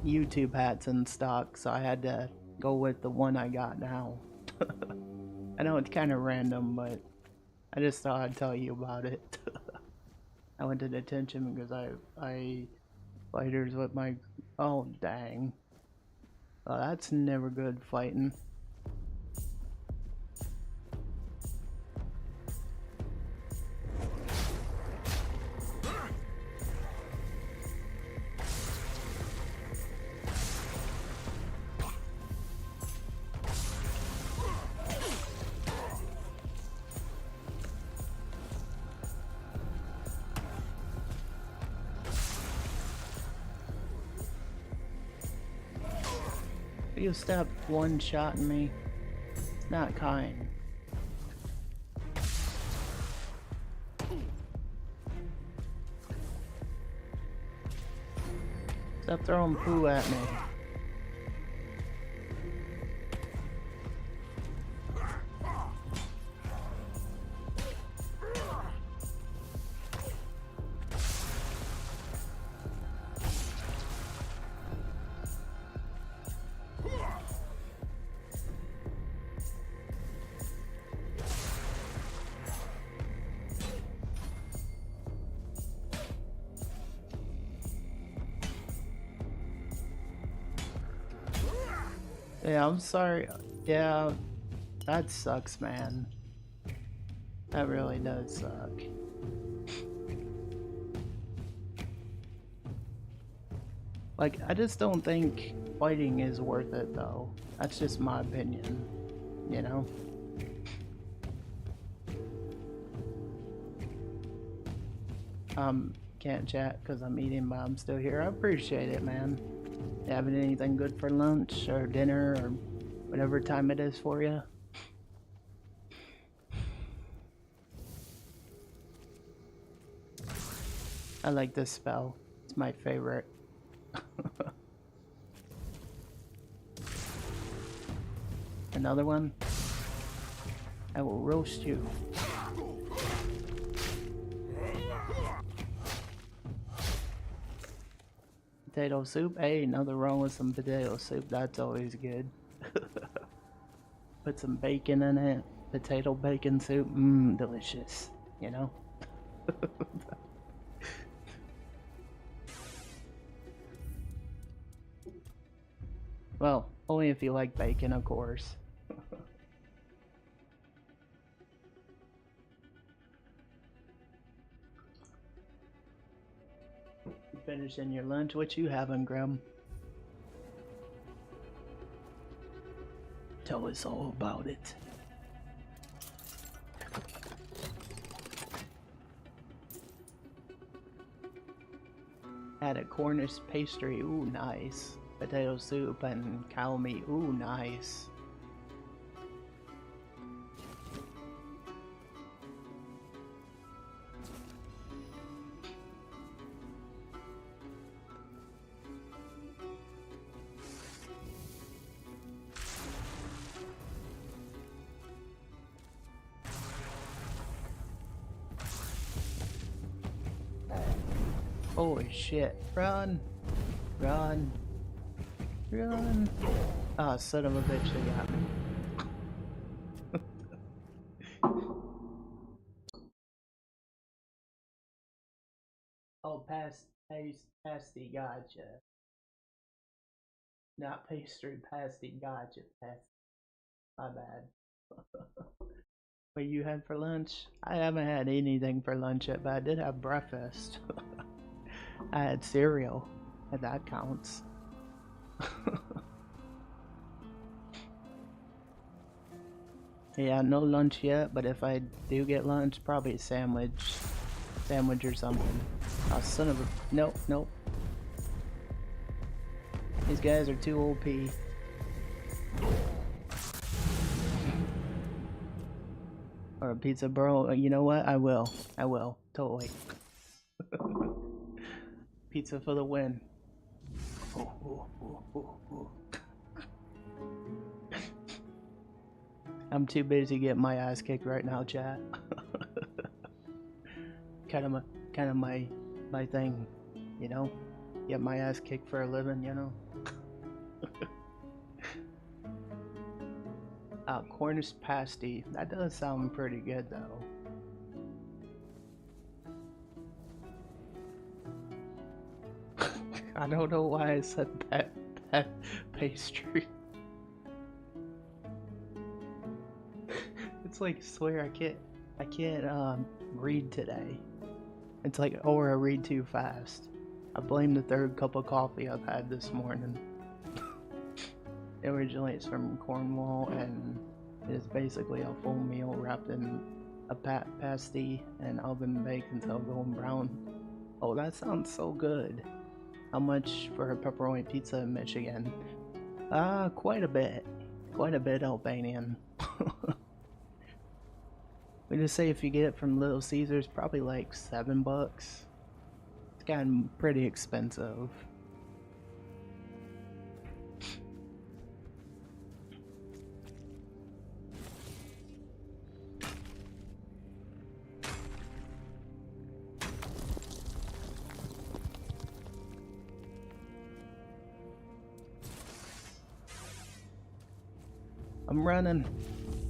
YouTube hats in stock, so I had to go with the one I got now. I know it's kind of random, but I just thought I'd tell you about it. I went to detention because I fighters with my... Oh, dang. Oh, that's never good fighting. You stop one-shotting me. It's not kind. Stop throwing poo at me. Yeah, I'm sorry. Yeah, that sucks, man. That really does suck. Like, I just don't think fighting is worth it, though. That's just my opinion, you know? Can't chat because I'm eating, but I'm still here. I appreciate it, man. You having anything good for lunch or dinner or whatever time it is for you? I like this spell. It's my favorite. Another one? I will roast you. Potato soup? Hey, nothing wrong with some potato soup. That's always good. Put some bacon in it. Potato bacon soup. Mmm, delicious. You know? Well, only if you like bacon, of course. Finishing your lunch? What you having, Grim? Tell us all about it. Had a Cornish pastry. Ooh, nice. Potato soup and cow meat. Ooh, nice. Holy shit. Run! Run! Run! Ah, oh, son of a bitch, they got me. Oh, pasty, gotcha. Not pastry, pasty, gotcha. My bad. What you had for lunch? I haven't had anything for lunch yet, but I did have breakfast. I had cereal, and that counts. Yeah, no lunch yet, but if I do get lunch, probably a sandwich or something. Oh, son of a... Nope, nope. These guys are too OP. Or a pizza bro. You know what? I will. Totally. Pizza for the win. I'm too busy getting my ass kicked right now, chat. kind of my thing, you know? Get my ass kicked for a living, you know? Cornish pasty. That does sound pretty good, though. I don't know why I said pastry. It's like, I swear I can't read today. It's like, or I read too fast. I blame the third cup of coffee I've had this morning. Originally it's from Cornwall, and it is basically a full meal wrapped in a pasty and oven baked until golden brown. Oh, that sounds so good. How much for a pepperoni pizza in Michigan? Quite a bit. Quite a bit, Albanian. We just say if you get it from Little Caesars, probably like $7. It's gotten pretty expensive. I'm running.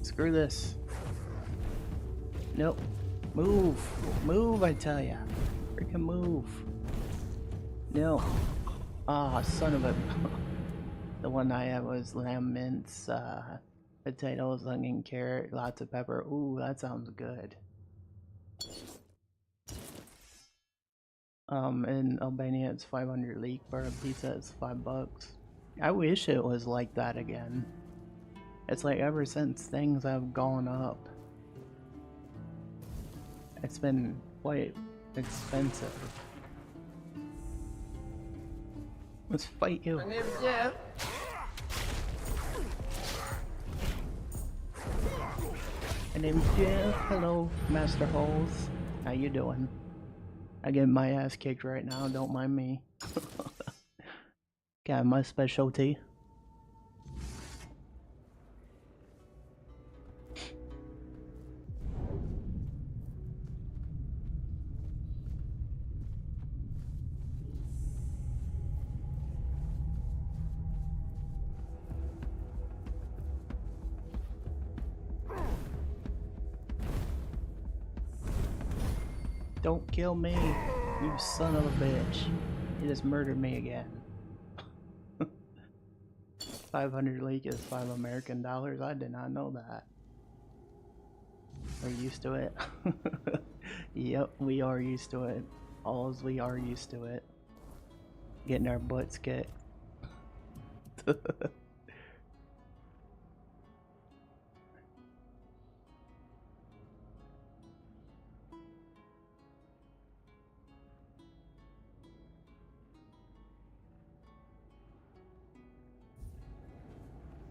Screw this. Nope. Move. Move, I tell ya. Freaking move. No. Ah, son of a... The one I had was lamb mince, potatoes, onion, carrot, lots of pepper. Ooh, that sounds good. In Albania it's 500 leek for a pizza, it's $5. I wish it was like that again. It's like ever since things have gone up, it's been quite expensive. Let's fight you. My name's Jeff. My name's Jeff. Hello, Master Holes. How you doing? I get my ass kicked right now, don't mind me. Got my specialty. Don't kill me, you son of a bitch. You just murdered me again. 500 leek is $5 American. I did not know that. We're used to it. Yep, we are used to it. Alls we are used to it. Getting our butts kicked.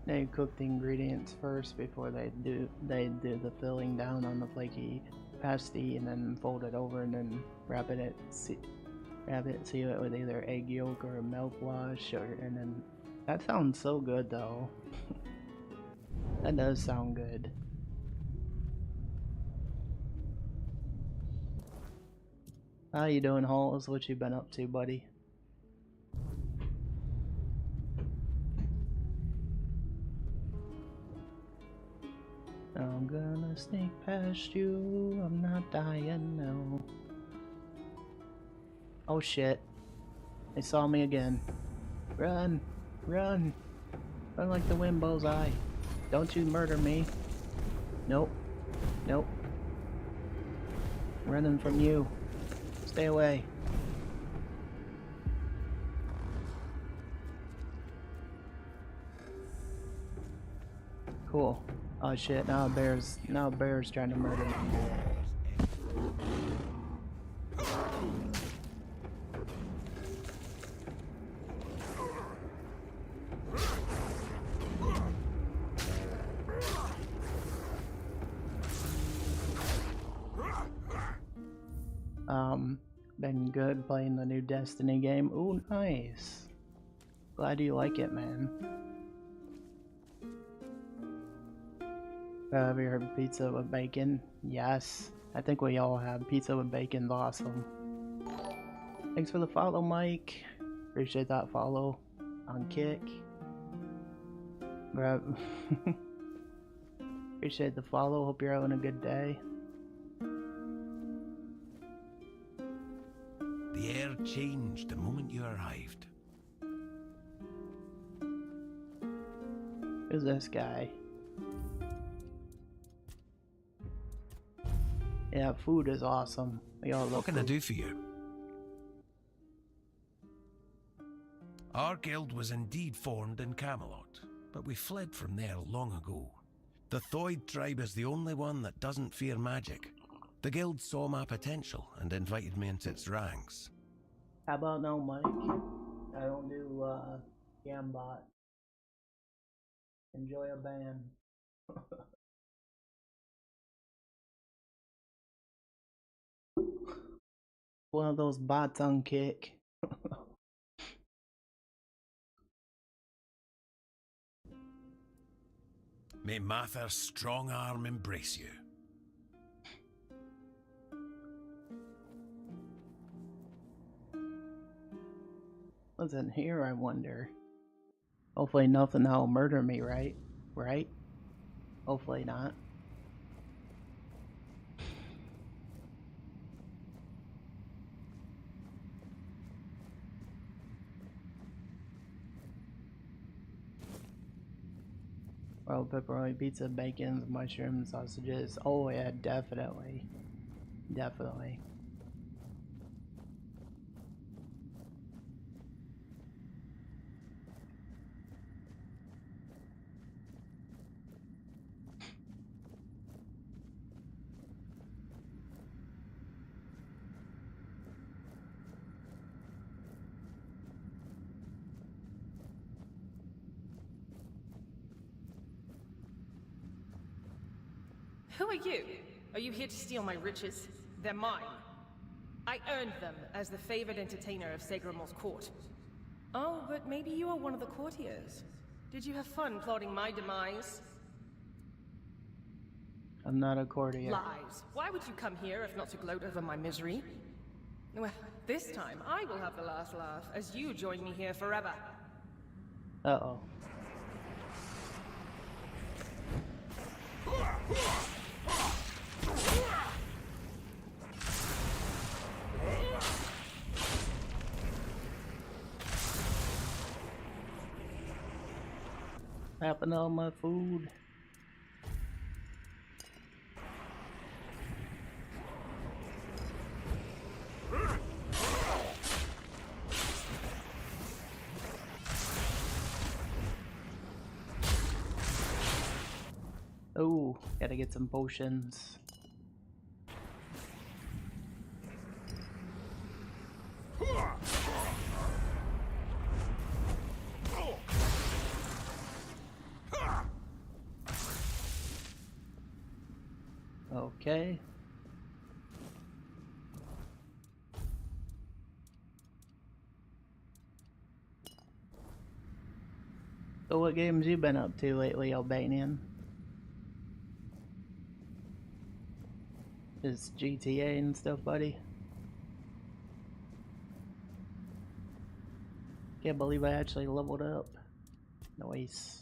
They cook the ingredients first before they do the filling down on the flaky pasty, and then fold it over and then seal it with either egg yolk or milk wash, and then that sounds so good though. That does sound good. How you doing, Halls? What you been up to, buddy? I'm gonna sneak past you. I'm not dying now. Oh shit. They saw me again. Run! Run! Run like the wind, Bullseye. Don't you murder me. Nope. Nope. I'm running from you. Stay away. Cool. Oh shit, now a bear's trying to murder me. Been good playing the new Destiny game. Ooh, nice. Glad you like it, man. Have you heard pizza with bacon? Yes. I think we all have. Pizza with bacon's awesome. Thanks for the follow, Mike. Appreciate that follow on Kick. Grab. Appreciate the follow. Hope you're having a good day. The air changed the moment you arrived. Who's this guy? Yeah, food is awesome. We all love What can I food. do for you? Our guild was indeed formed in Camelot, but we fled from there long ago. The Thoid tribe is the only one that doesn't fear magic. The guild saw my potential and invited me into its ranks. How about no, Mike? I don't do Gambot. Enjoy a band. One of those bots on Kick. May Mather's strong arm embrace you. What's in here, I wonder? Hopefully nothing that'll murder me, right? Right? Hopefully not. Well, pepperoni pizza, bacon, mushrooms, sausages. Oh yeah, definitely. Definitely. Who are you? Are you here to steal my riches? They're mine. I earned them as the favored entertainer of Segramor's court. Oh, but maybe you are one of the courtiers. Did you have fun plotting my demise? I'm not a courtier. Lies. Why would you come here if not to gloat over my misery? Well, this time I will have the last laugh as you join me here forever. Uh-oh. Happened to all my food. Oh, gotta get some potions. Okay. So what games you been up to lately, Albanian? Just GTA and stuff, buddy? Can't believe I actually leveled up. Nice.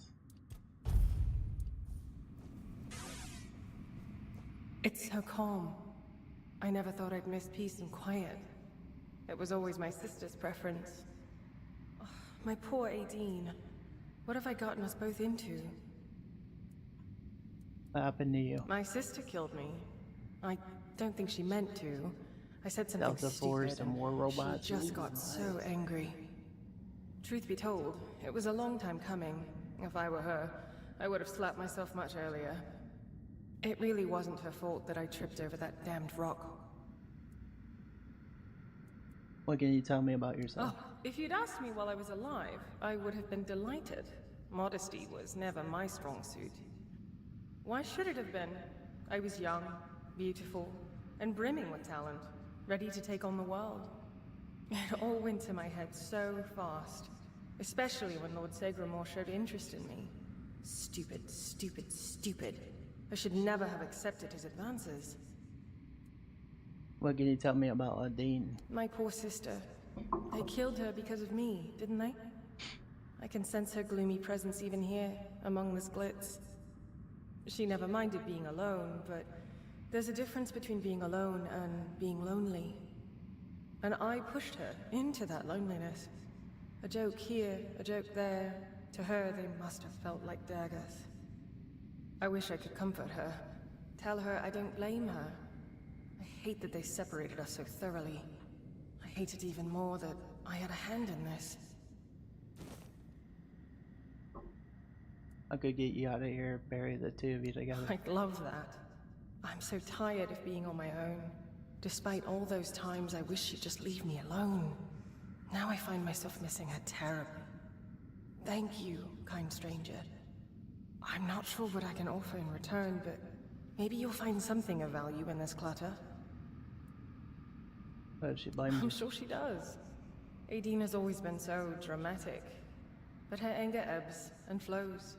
It's so calm. I never thought I'd miss peace and quiet. It was always my sister's preference. Oh, my poor Aideen. What have I gotten us both into? What happened to you? My sister killed me. I don't think she meant to. I said something stupid, and war robots. She just got so angry. Truth be told, it was a long time coming. If I were her, I would have slapped myself much earlier. It really wasn't her fault that I tripped over that damned rock. What can you tell me about yourself? Oh, if you'd asked me while I was alive, I would have been delighted. Modesty was never my strong suit. Why should it have been? I was young, beautiful, and brimming with talent, ready to take on the world. It all went to my head so fast, especially when Lord Segramore showed interest in me. Stupid, stupid, stupid. I should never have accepted his advances. What can you tell me about Aideen? My poor sister. They killed her because of me, didn't they? I can sense her gloomy presence even here, among this glitz. She never minded being alone, but there's a difference between being alone and being lonely. And I pushed her into that loneliness. A joke here, a joke there. To her, they must have felt like daggers. I wish I could comfort her. Tell her I don't blame her. I hate that they separated us so thoroughly. I hate it even more that I had a hand in this. I could get you out of here, bury the two of you together. I'd love that. I'm so tired of being on my own. Despite all those times I wish she'd just leave me alone. Now I find myself missing her terribly. Thank you, kind stranger. I'm not sure what I can offer in return, but maybe you'll find something of value in this clutter. But she blames you. I'm sure she does. Aideen has always been so dramatic. But her anger ebbs and flows,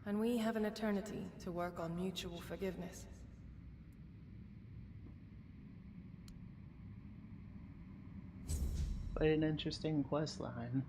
and we have an eternity to work on mutual forgiveness. Quite an interesting quest line.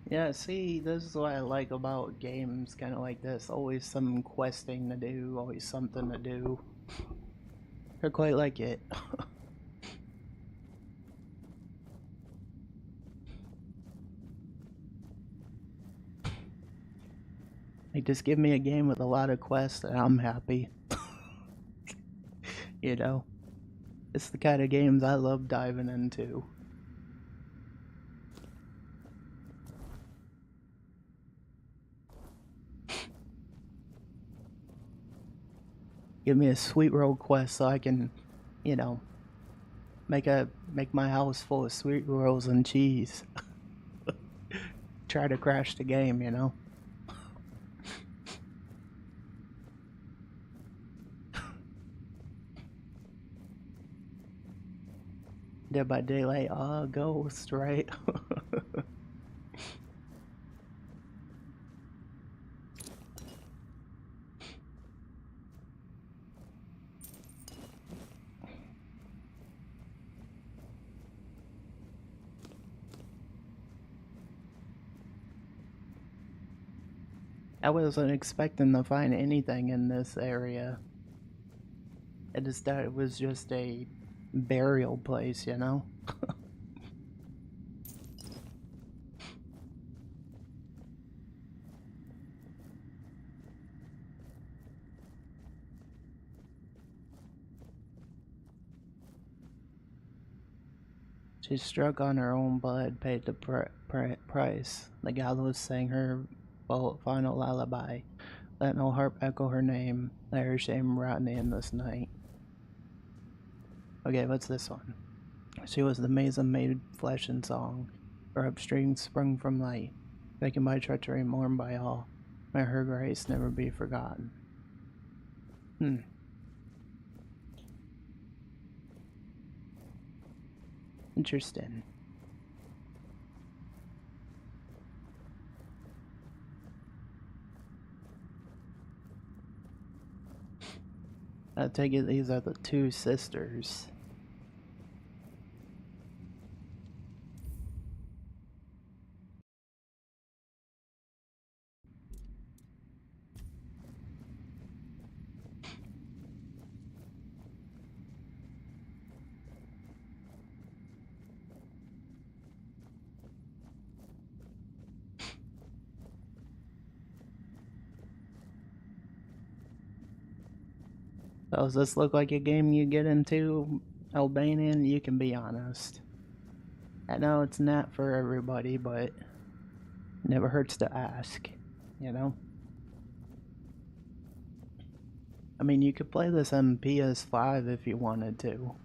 Yeah, see, this is what I like about games kind of like this. Always some questing to do, always something to do. I quite like it. Like, just give me a game with a lot of quests and I'm happy. You know? It's the kind of games I love diving into. Give me a sweet roll quest so I can, you know, make my house full of sweet rolls and cheese. Try to crash the game, you know. Dead by Daylight, Ghost, right? I wasn't expecting to find anything in this area. I just thought it was just a burial place, you know? She struck on her own blood, paid the price. The gallows sang her final lullaby. Let no harp echo her name. Let her shame rot me in this night. Okay, what's this one? She was the maiden made flesh and song. Her upstream sprung from light. Vacant by treachery, mourned by all. May her grace never be forgotten. Interesting. I take it these are the two sisters. So does this look like a game you get into, Albanian? You can be honest. I know it's not for everybody, but it never hurts to ask, you know? I mean, you could play this on PS5 if you wanted to.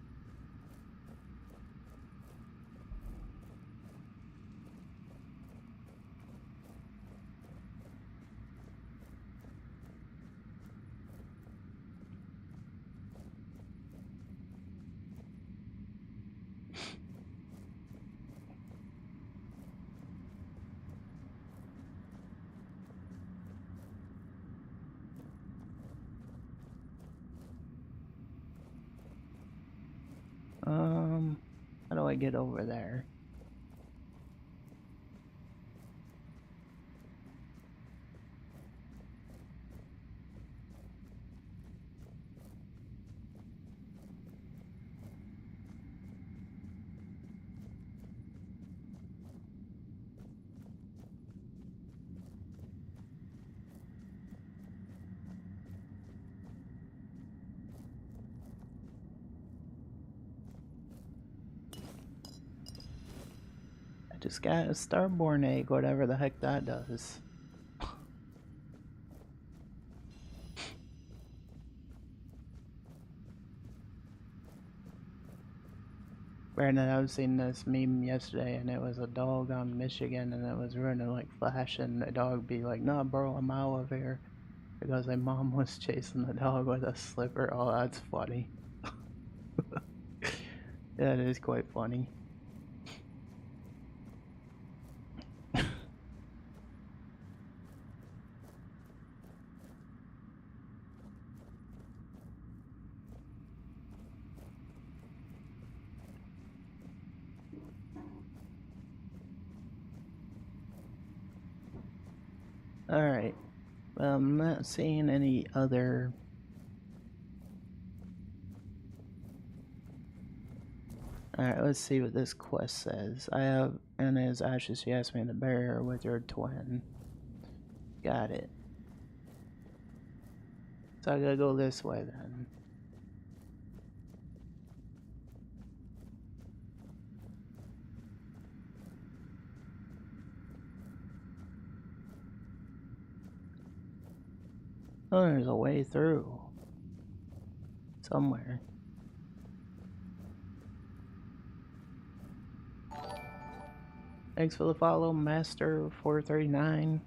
How do I get over there? I just got a starborn egg, whatever the heck that does. Granted, I was seeing this meme yesterday, and it was a dog on Michigan, and it was running like Flash, and the dog be like, "Nah, bro, I'm out of here," because my mom was chasing the dog with a slipper. Oh, that's funny. That is quite funny. Alright, well, I'm not seeing any other... Alright, let's see what this quest says. I have Anna's ashes. She asked me to bury her with her twin. Got it. So I gotta go this way then. Oh, there's a way through. Somewhere. Thanks for the follow, Master439.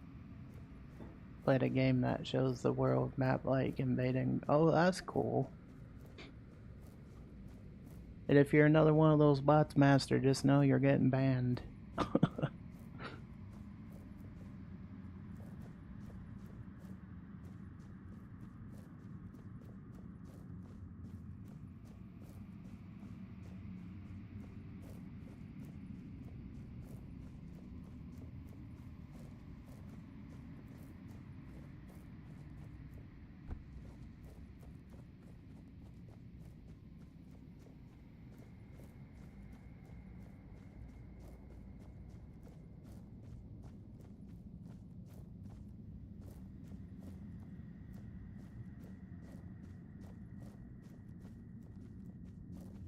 Played a game that shows the world map like invading. Oh, that's cool. And if you're another one of those bots, Master, just know you're getting banned.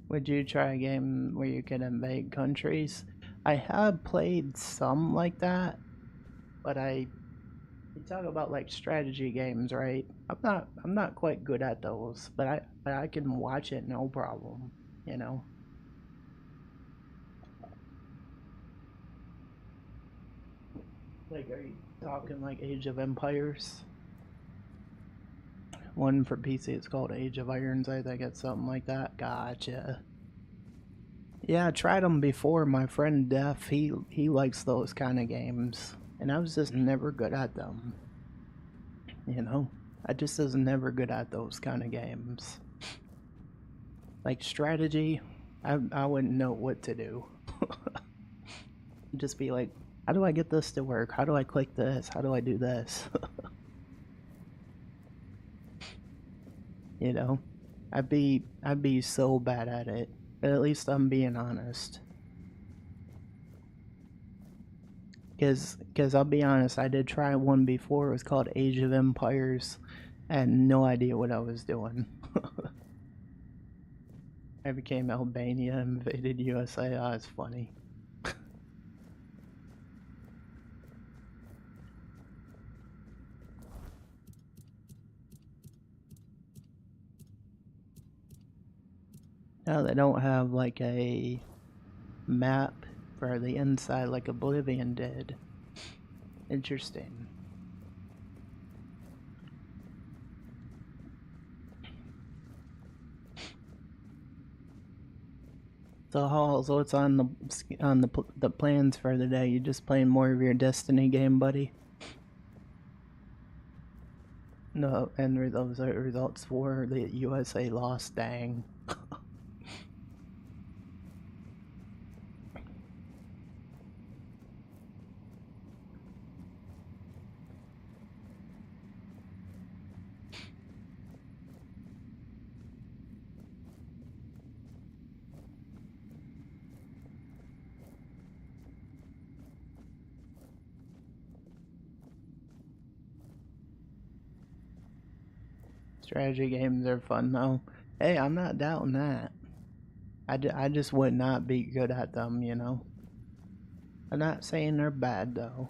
Would you try a game where you can invade countries? I have played some like that, but you talk about like strategy games, right? I'm not quite good at those, but I can watch it no problem, you know. Like, are you talking like Age of Empires? One for PC, it's called Age of Irons, I think it's something like that. Gotcha. Yeah, I tried them before. My friend Def, he likes those kind of games, and I was just never good at them. You know, I just was never good at those kind of games. Like strategy, I wouldn't know what to do. Just be like, how do I get this to work? How do I click this? How do I do this? You know, I'd be so bad at it. But at least I'm being honest. Cause I'll be honest, I did try one before. It was called Age of Empires. I had no idea what I was doing. I became Albania, invaded USA. Oh, it's funny. No, they don't have like a map for the inside like Oblivion did. Interesting. So Halls, what's on the plans for the day? You just playing more of your Destiny game, buddy? No, and those results for the USA lost. Dang. Strategy games are fun though. Hey, I'm not doubting that. I just would not be good at them, you know. I'm not saying they're bad though.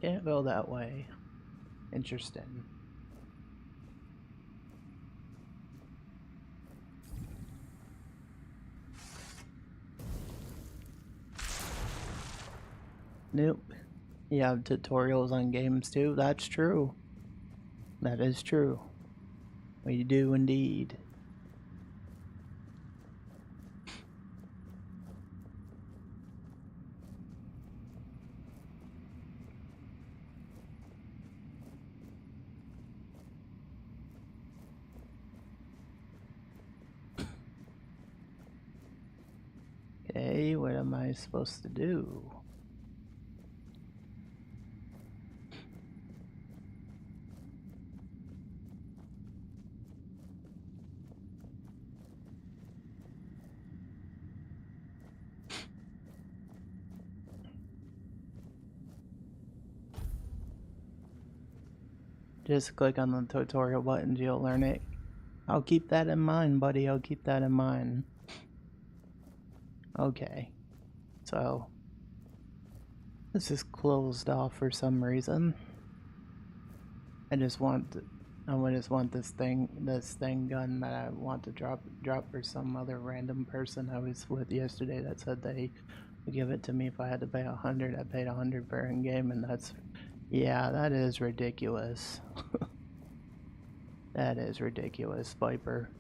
Can't go that way. Interesting. Nope. You have tutorials on games too? That's true. That is true. We do indeed. Okay, what am I supposed to do? Just click on the tutorial buttons, you'll learn it. I'll keep that in mind, buddy. I'll keep that in mind. Okay. So this is closed off for some reason. I just want this thing gun that I want to drop for some other random person I was with yesterday that said they would give it to me if I had to pay 100. I paid 100 for in game, and that's, yeah, that is ridiculous. That is ridiculous, Viper.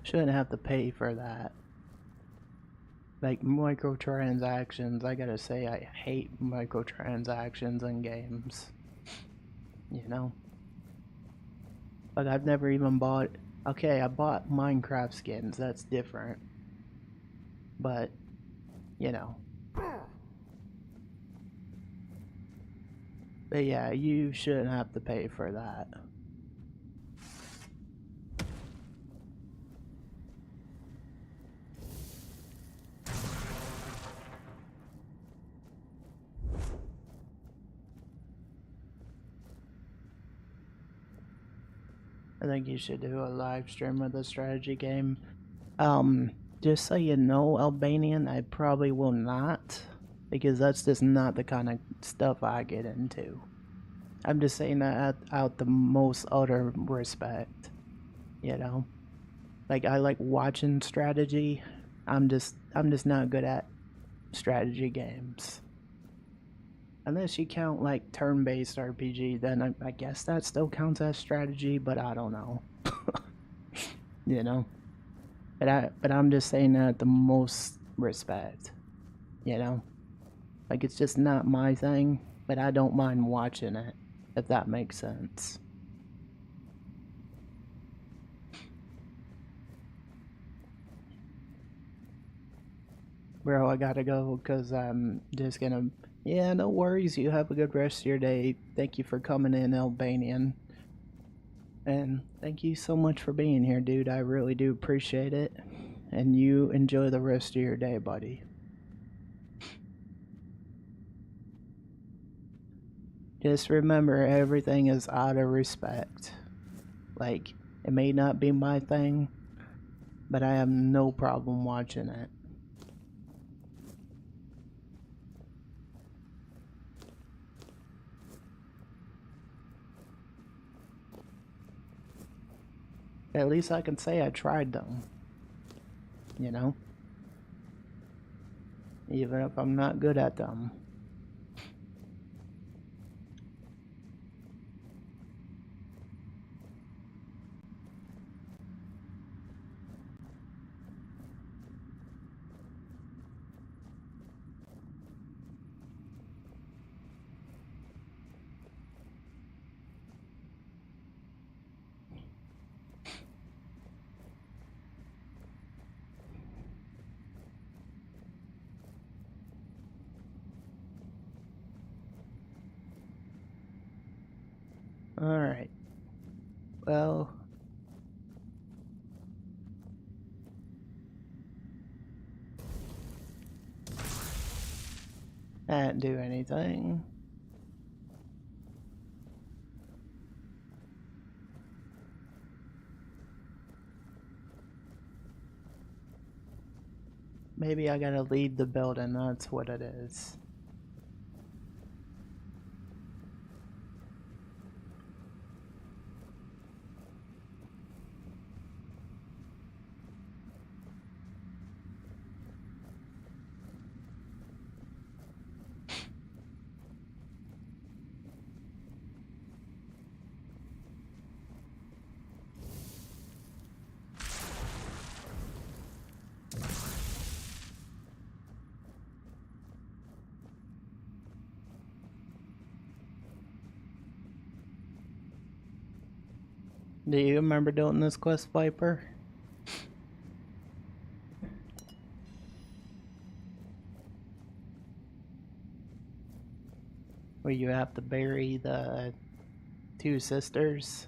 Shouldn't have to pay for that. Like microtransactions, I gotta say I hate microtransactions in games. You know? Like I've never even bought, okay, I bought Minecraft skins, that's different. But, you know. But yeah, you shouldn't have to pay for that. I think you should do a live stream of the strategy game. Just so you know, Albanian, I probably will not, because that's just not the kind of stuff I get into. I'm just saying that out the most utter respect, you know. Like I like watching strategy. I'm just not good at strategy games. Unless you count like turn-based RPG, then I guess that still counts as strategy, but I don't know. You know? But I'm just saying that the most respect. you know? Like, it's just not my thing, but I don't mind watching it, if that makes sense. Bro, I gotta go because I'm just gonna... Yeah, no worries. You have a good rest of your day. Thank you for coming in, Albanian. And thank you so much for being here, dude. I really do appreciate it. And you enjoy the rest of your day, buddy. Just remember, everything is out of respect. Like, it may not be my thing, but I have no problem watching it. At least I can say I tried them. You know? Even if I'm not good at them. Alright. Well... I didn't do anything. Maybe I gotta leave the building, that's what it is. Do you remember doing this quest, Viper? Where you have to bury the two sisters?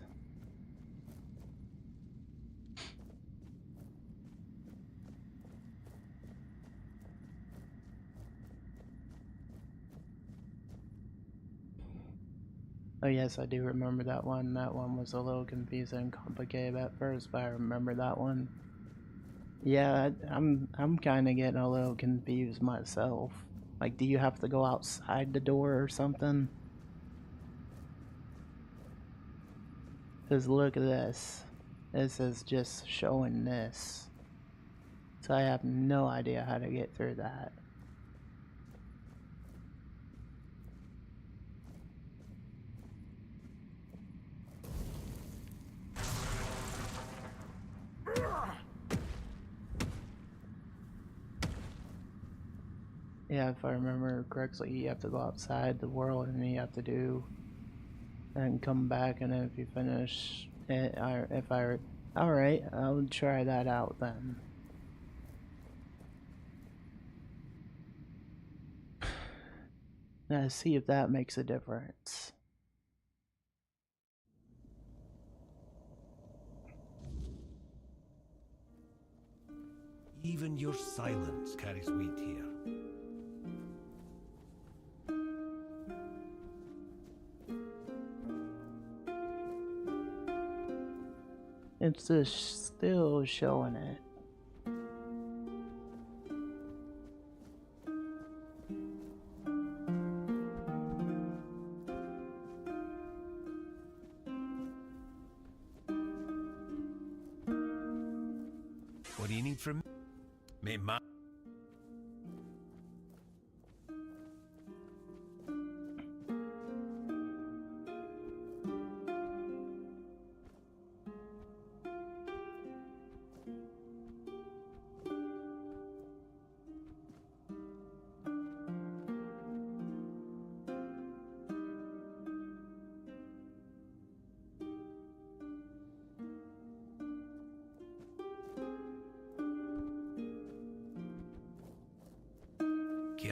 Oh yes, I do remember that one. That one was a little confusing and complicated at first, but I remember that one. Yeah, I'm kind of getting a little confused myself. Like, do you have to go outside the door or something? Because look at this. This is just showing this. So I have no idea how to get through that. Yeah, if I remember correctly, you have to go outside the world and you have to do and come back, and if you finish it, alright, I'll try that out then. Now see if that makes a difference. Even your silence carries weight here. It's just still showing it. What do you need from me?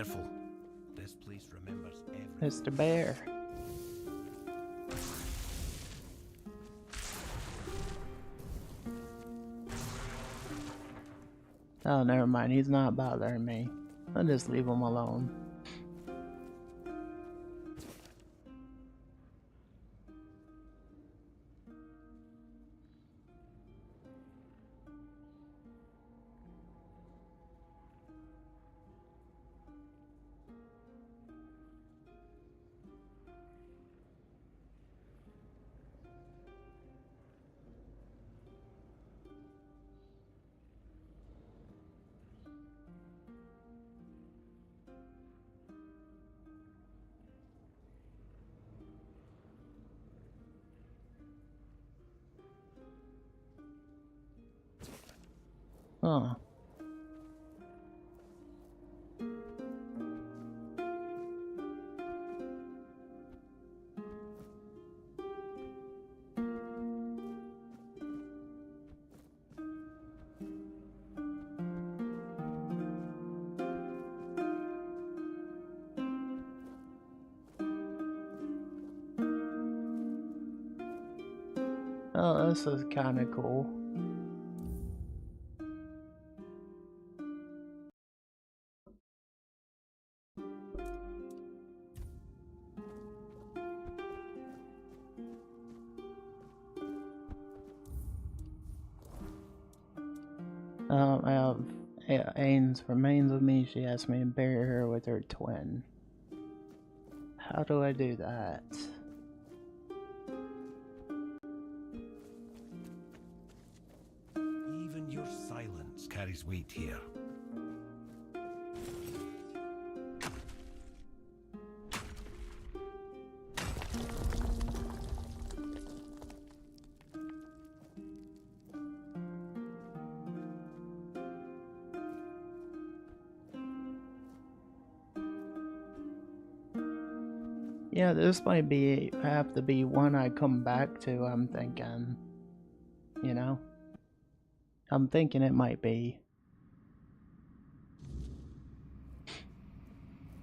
careful. This place remembers everything. Mr. Bear. Oh, never mind. He's not bothering me. I'll just leave him alone. Huh. Oh, this is kind of cool. I have Ains remains with me. She asked me to bury her with her twin. How do I do that? Even your silence carries weight here. Yeah, this might have to be one I come back to, I'm thinking. You know? I'm thinking it might be.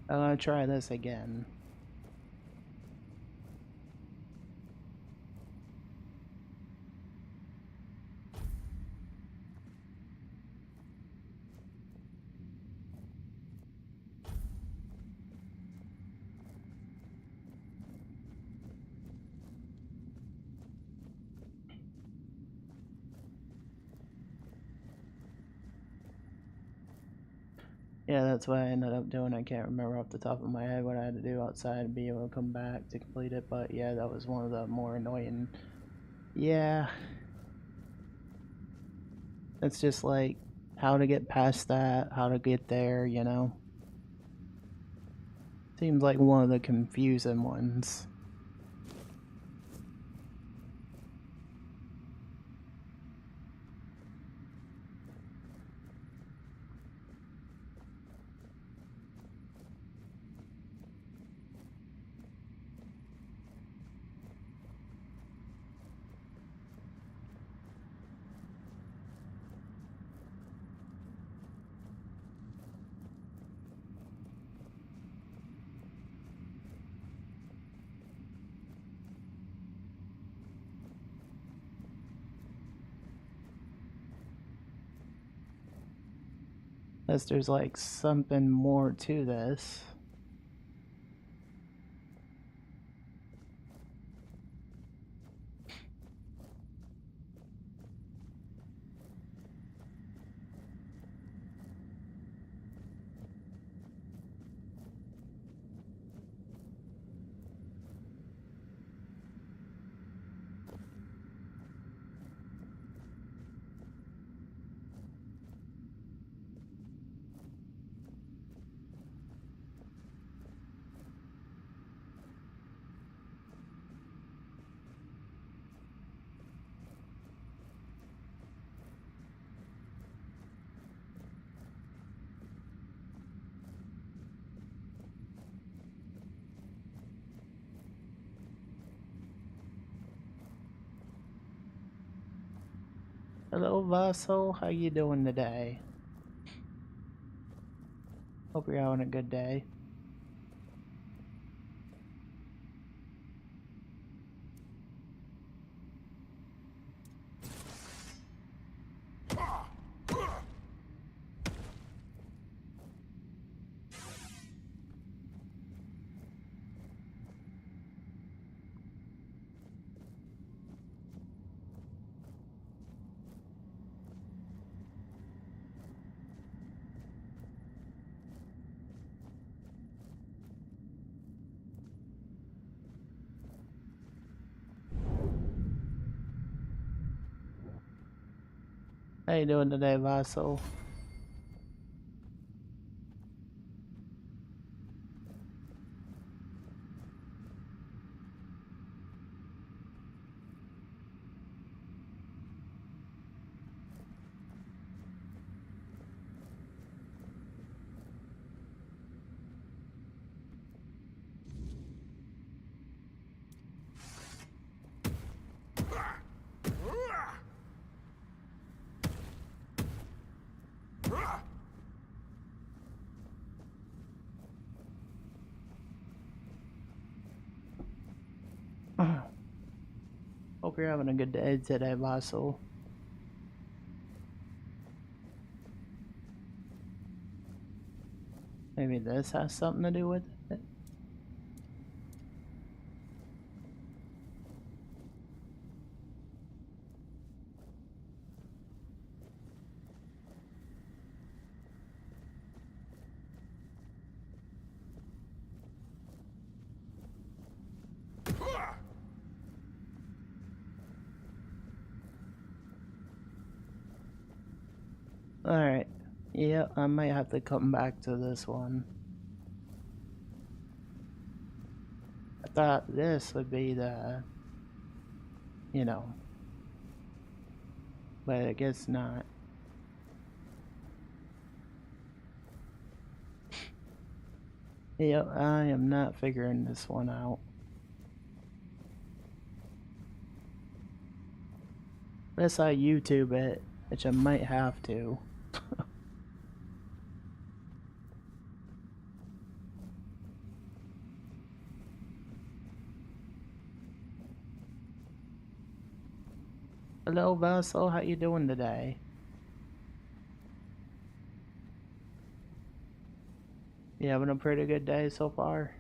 I'm gonna try this again. Yeah, that's what I ended up doing. I can't remember off the top of my head what I had to do outside to be able to come back to complete it, but yeah, that was one of the more annoying. Yeah. It's just like how to get past that, how to get there, you know? Seems like one of the confusing ones. Unless there's like something more to this. Hello Vaso, how you doing today? Hope you're having a good day. How you doing today, Vassal? Hope you're having a good day today, Vassal. Maybe this has something to do with it. Alright. Yeah, I might have to come back to this one. I thought this would be the, you know, but I guess not. Yep, I am not figuring this one out. Unless I YouTube it, which I might have to. Hello, Vassal, how you doing today? You having a pretty good day so far?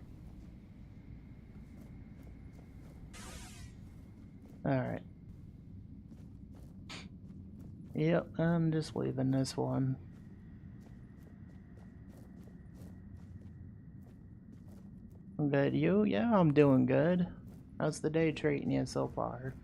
Alright. Yep, I'm just leaving this one. I'm good. You? Yeah, I'm doing good. How's the day treating you so far?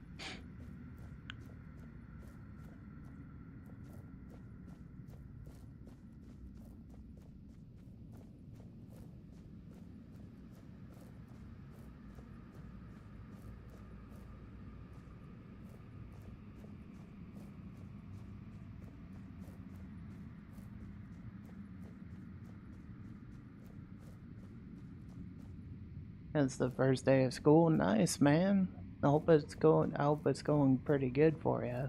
It's the first day of school. Nice, man. I hope it's going pretty good for you.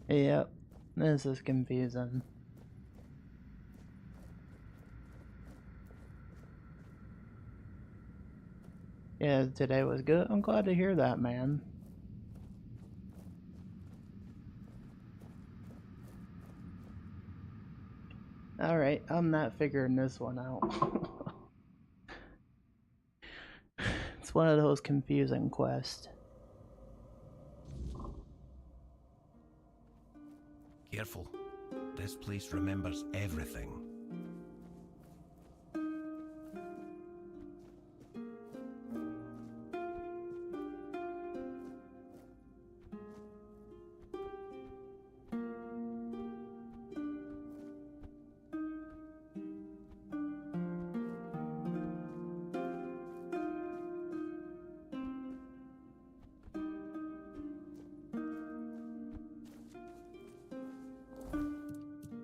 Yep, this is confusing. Yeah, today was good. I'm glad to hear that, man. Alright, I'm not figuring this one out. It's one of those confusing quests. Careful. This place remembers everything.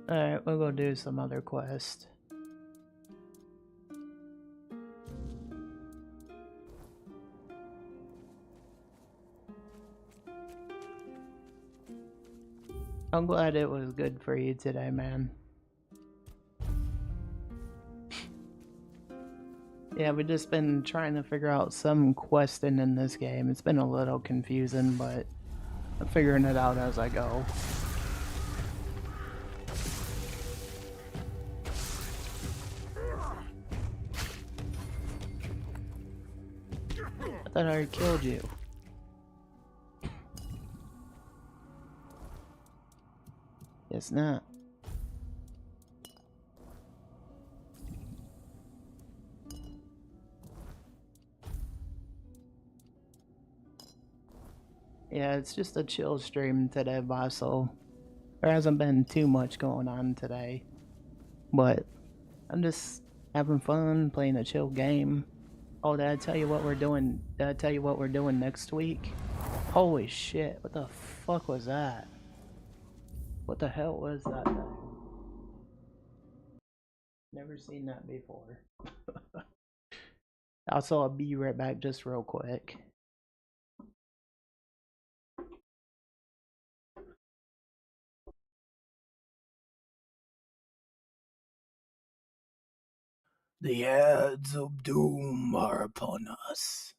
Alright, we'll go do some other quest. I'm glad it was good for you today, man. Yeah, we've just been trying to figure out some questing in this game. It's been a little confusing, but I'm figuring it out as I go. I thought I already killed you. Guess not. Yeah, it's just a chill stream today, boss, so there hasn't been too much going on today. But I'm just having fun, playing a chill game. Oh, did I tell you what we're doing? Did I tell you what we're doing next week? Holy shit, what the fuck was that? What the hell was that thing? Never seen that before. Also, I'll be right back just real quick. The ads of doom are upon us.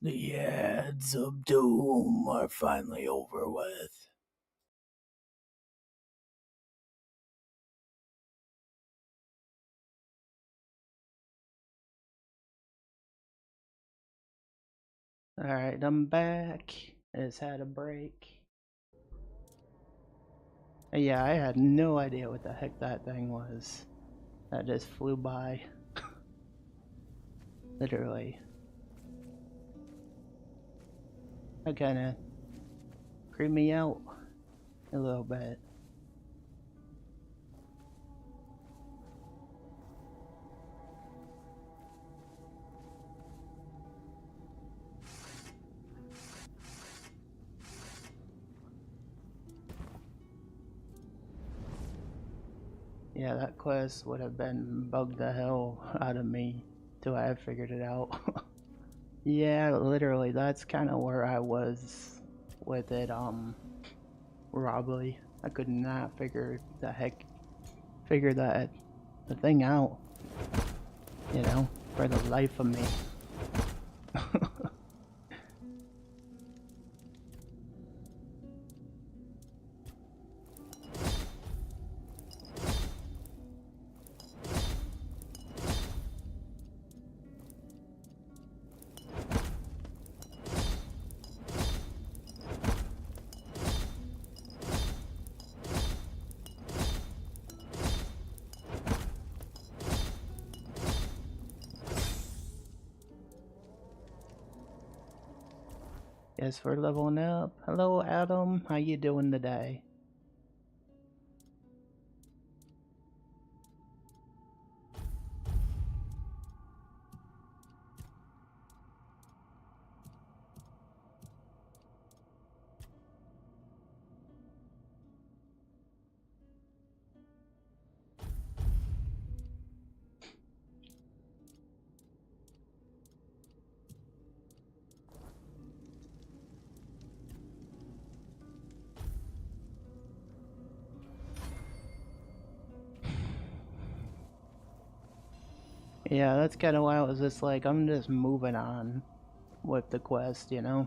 The ads of doom are finally over with. Alright, I'm back. I just had a break. Yeah, I had no idea what the heck that thing was. That just flew by. Literally. That kinda creeped me out a little bit. Yeah, that quest would have been bugged the hell out of me till I had figured it out. Yeah, literally, that's kind of where I was with it, probably. I could not figure that the thing out, you know, for the life of me. Yes, we're leveling up. Hello, Adam. How you doing today? Yeah, that's kind of why I was just like, I'm just moving on with the quest, you know?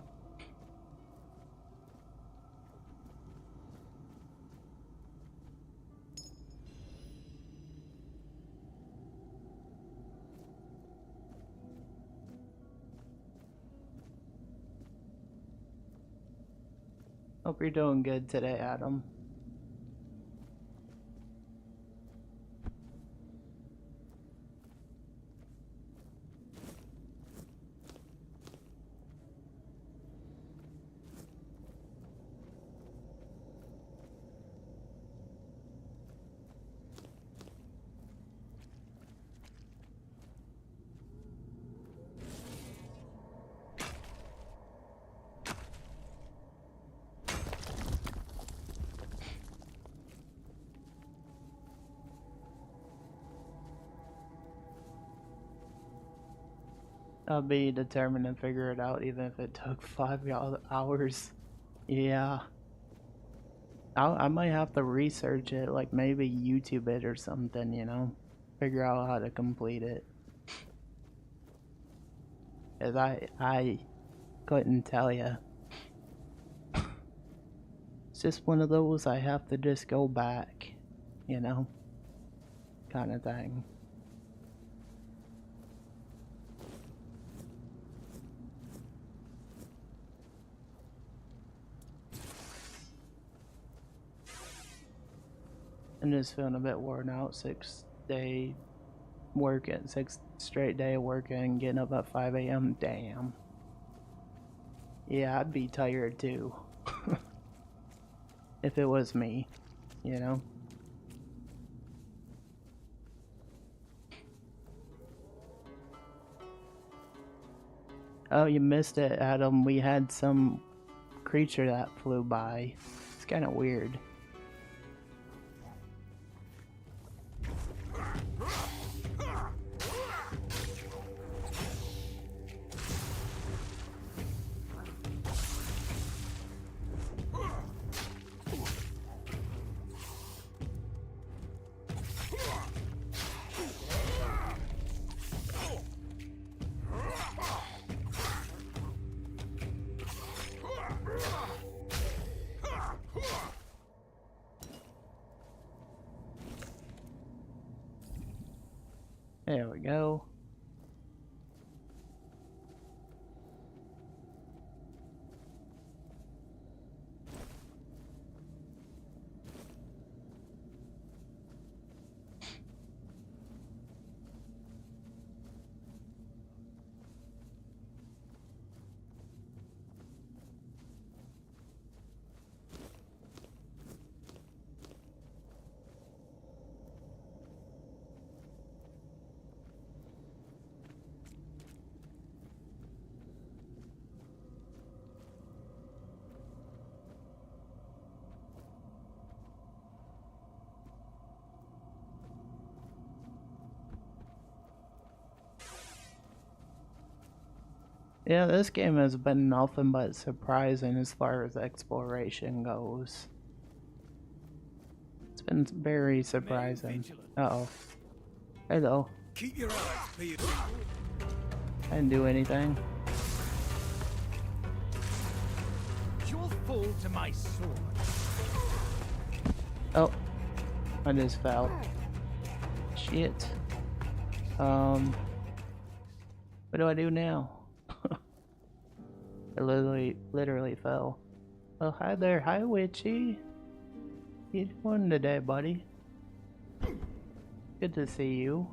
Hope you're doing good today, Adam. I'll be determined to figure it out even if it took 5 hours. Yeah. I might have to research it, like maybe YouTube it or something, you know? Figure out how to complete it. 'Cause I couldn't tell you. It's just one of those I have to just go back, you know? Kind of thing. I'm just feeling a bit worn out. 6 straight day of working, getting up at 5 a.m. Damn. Yeah, I'd be tired too. If it was me, you know? Oh, you missed it, Adam. We had some creature that flew by. It's kind of weird. There we go. Yeah, this game has been nothing but surprising as far as exploration goes. It's been very surprising. Uh-oh. Hello. Keep your eyes peeled. I didn't do anything. You'll fall to my sword. Oh. I just fell. Shit. What do I do now? I literally fell. Oh, hi there. Hi, Witchy. How you doing today, buddy? Good to see you.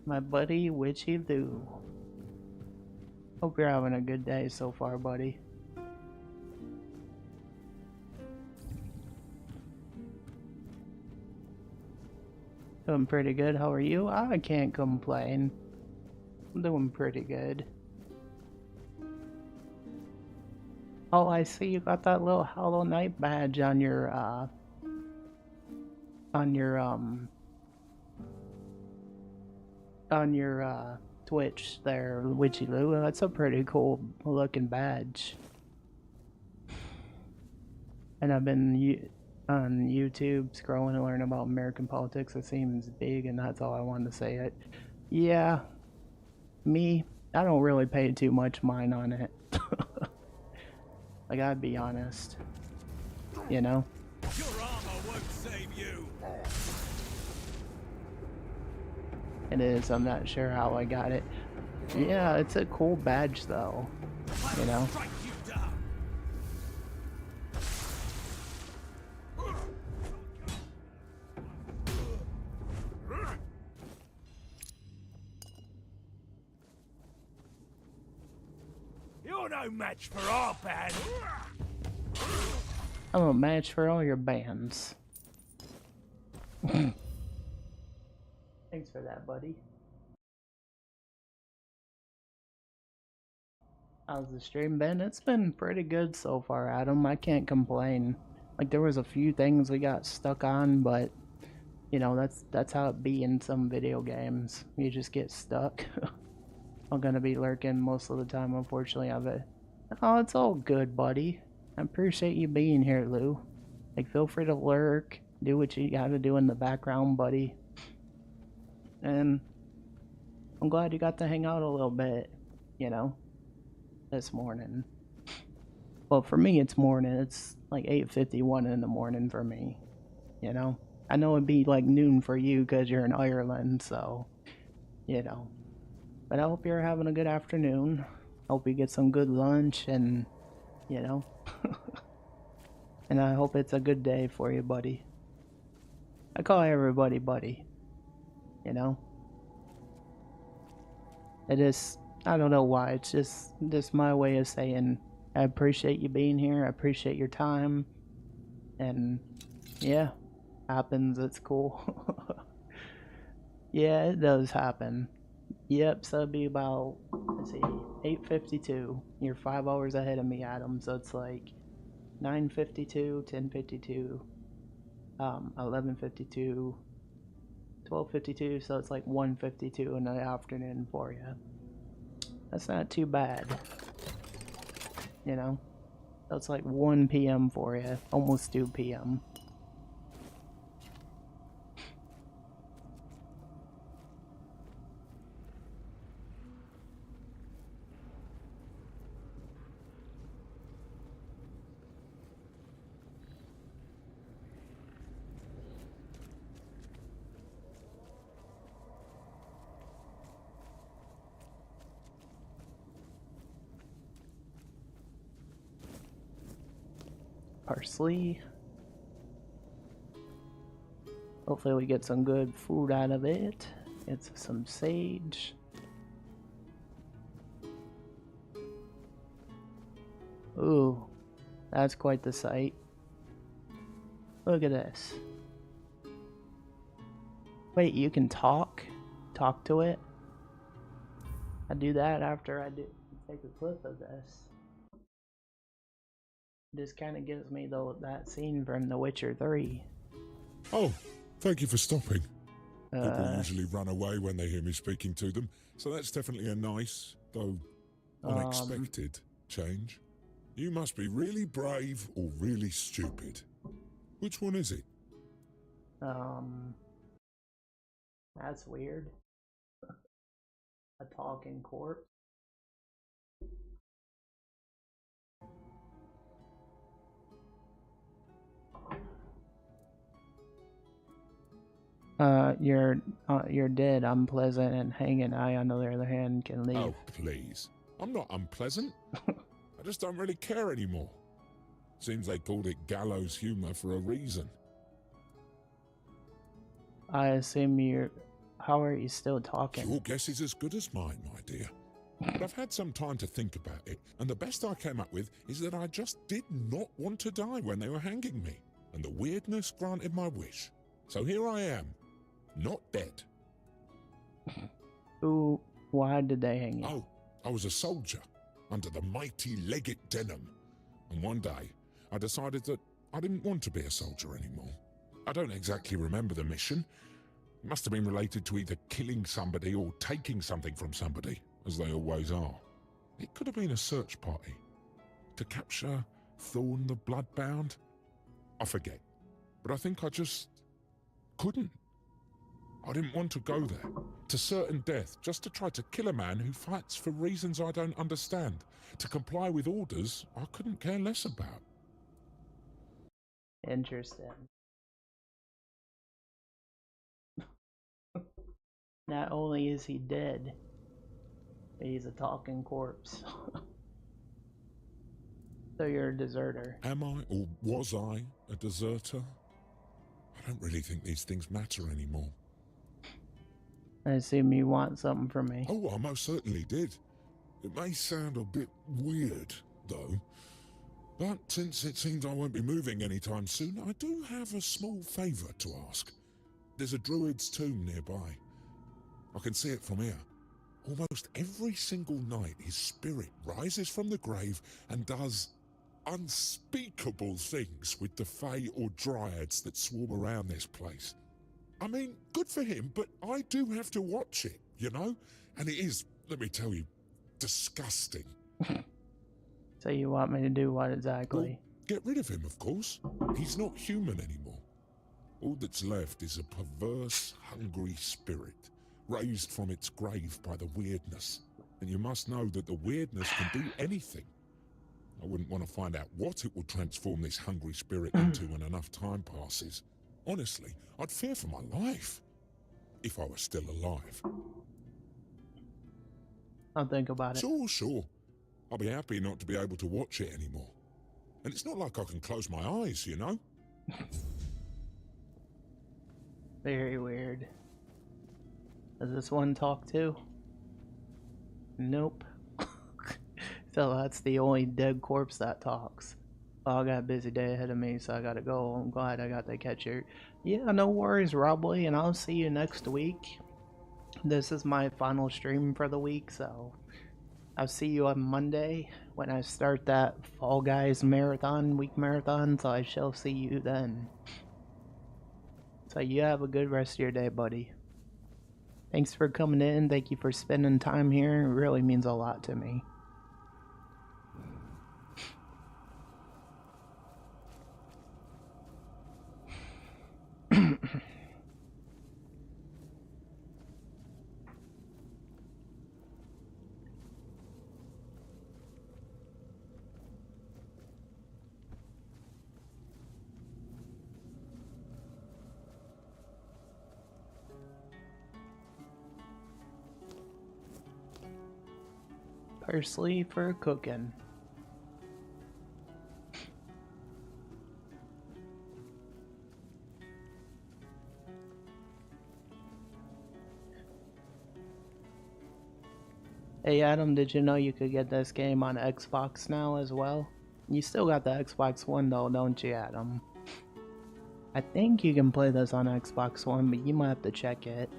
My buddy, Witchy Lou. Hope you're having a good day so far, buddy. Doing pretty good. How are you? I can't complain. I'm doing pretty good. Oh, I see you got that little Hollow Knight badge on your Twitch there, Witchy Lou. That's a pretty cool looking badge. And I've been on YouTube scrolling and learning about American politics. It seems big, and that's all I wanted to say. Yeah, me, I don't really pay too much mind on it. I gotta be honest, you know? Your armor won't save you. It is, I'm not sure how I got it. Yeah, it's a cool badge though, you know? You're no match for our band. I'm a match for all your bands. Thanks for that, buddy. How's the stream been? It's been pretty good so far, Adam. I can't complain. Like, there was a few things we got stuck on, but you know, that's how it be in some video games. You just get stuck. I'm gonna be lurking most of the time, unfortunately. Oh, it's all good, buddy. I appreciate you being here, Lou. Like, feel free to lurk, do what you gotta do in the background, buddy. And I'm glad you got to hang out a little bit, you know, this morning. Well, for me, it's morning. It's like 8:51 in the morning for me, you know. I know it'd be like noon for you because you're in Ireland, so, you know. But I hope you're having a good afternoon. Hope you get some good lunch and, you know. And I hope it's a good day for you, buddy. I call everybody buddy, you know. It is, I don't know why, it's just my way of saying I appreciate you being here, I appreciate your time, and yeah, happens, it's cool. Yeah, it does happen. Yep, so it'd be about, let's see, 8:52. You're 5 hours ahead of me, Adam, so it's like 9:52, 10:52, 11:52, 12:52, so it's like 1:52 in the afternoon for you. That's not too bad, you know? So it's like 1 p.m. for you, almost 2 p.m. Parsley. Hopefully we get some good food out of it. Get some sage. Ooh, that's quite the sight. Look at this. Wait, you can talk to it? I do that after I take a clip of this. This kind of gives me that scene from The Witcher 3. Oh, thank you for stopping. People usually run away when they hear me speaking to them, so that's definitely a nice, though unexpected, change. You must be really brave or really stupid. Which one is it? That's weird. A talking corpse. You're dead, unpleasant, and hanging. I, on the other hand, can leave. Oh, please. I'm not unpleasant. I just don't really care anymore. Seems they called it gallows humor for a reason. I assume you're... How are you still talking? Your guess is as good as mine, my dear. But I've had some time to think about it, and the best I came up with is that I just did not want to die when they were hanging me, and the weirdness granted my wish. So here I am, not dead. Ooh, why did they hang you? Oh, I was a soldier, under the mighty Legate Denham, and one day I decided that I didn't want to be a soldier anymore. I don't exactly remember the mission. It must have been related to either killing somebody or taking something from somebody, as they always are. It could have been a search party. To capture Thorn the Bloodbound? I forget. But I think I just couldn't. I didn't want to go there, to certain death, just to try to kill a man who fights for reasons I don't understand, to comply with orders I couldn't care less about. Interesting. Not only is he dead, but he's a talking corpse. So you're a deserter. Am I, or was I, a deserter? I don't really think these things matter anymore. I assume you want something from me. Oh, I most certainly did. It may sound a bit weird, though. But since it seems I won't be moving anytime soon, I do have a small favour to ask. There's a druid's tomb nearby. I can see it from here. Almost every single night his spirit rises from the grave and does unspeakable things with the fae or dryads that swarm around this place. I mean, good for him, but I do have to watch it, you know? And it is, let me tell you, disgusting. So you want me to do what exactly? Well, get rid of him, of course. He's not human anymore. All that's left is a perverse, hungry spirit, raised from its grave by the weirdness. And you must know that the weirdness can do anything. I wouldn't want to find out what it will transform this hungry spirit into when enough time passes. Honestly, I'd fear for my life. If I were still alive. I'll think about it. Sure. I'll be happy not to be able to watch it anymore. And it's not like I can close my eyes, you know? Very weird. Does this one talk too? Nope. So that's the only dead corpse that talks. Oh, I got a busy day ahead of me, so I gotta go. I'm glad I got to catch you. Yeah, no worries, Robley, and I'll see you next week. This is my final stream for the week, so I'll see you on Monday when I start that Fall Guys marathon, week marathon, so I shall see you then. So you have a good rest of your day, buddy. Thanks for coming in. Thank you for spending time here. It really means a lot to me. Parsley for cooking. Hey Adam, did you know you could get this game on Xbox now as well? You still got the Xbox One though, don't you, Adam? I think you can play this on Xbox One, but you might have to check it.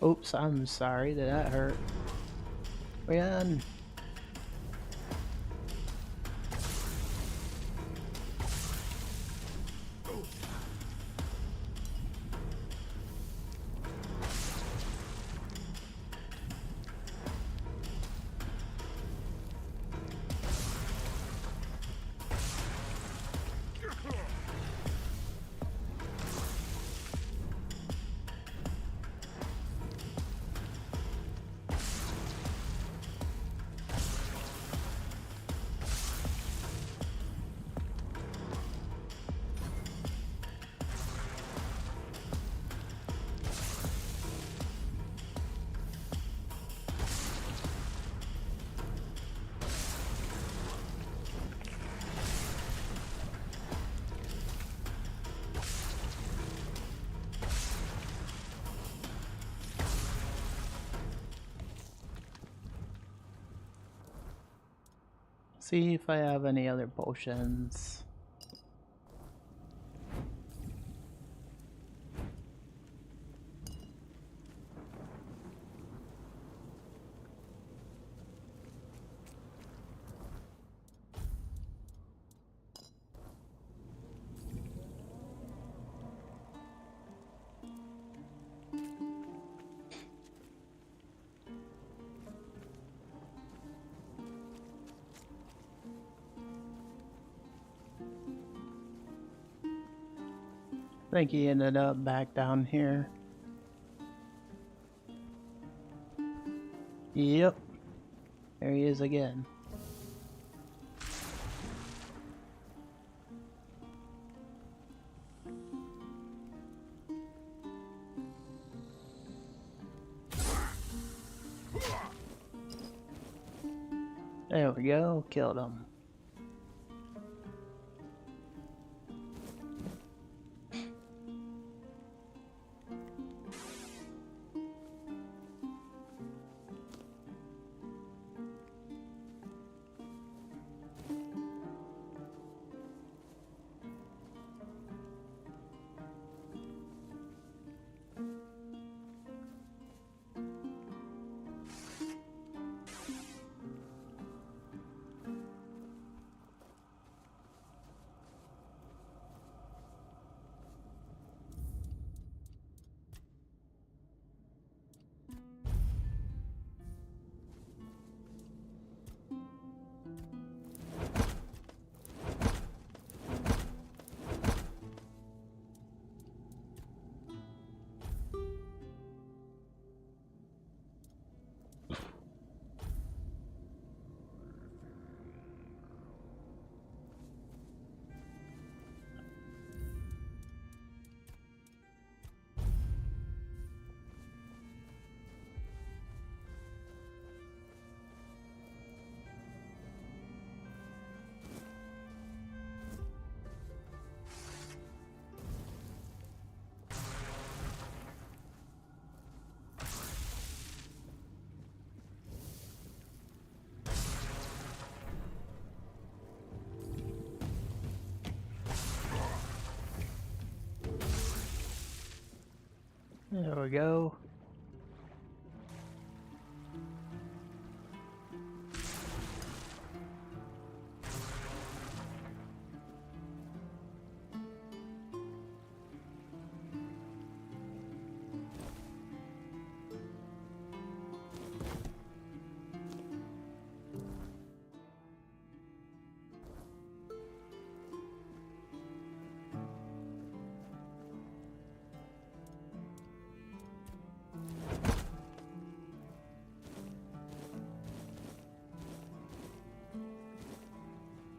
Oops, I'm sorry. Did that hurt? Run. See if I have any other potions. I think he ended up back down here. Yep. There he is again. There we go. Killed him. There we go.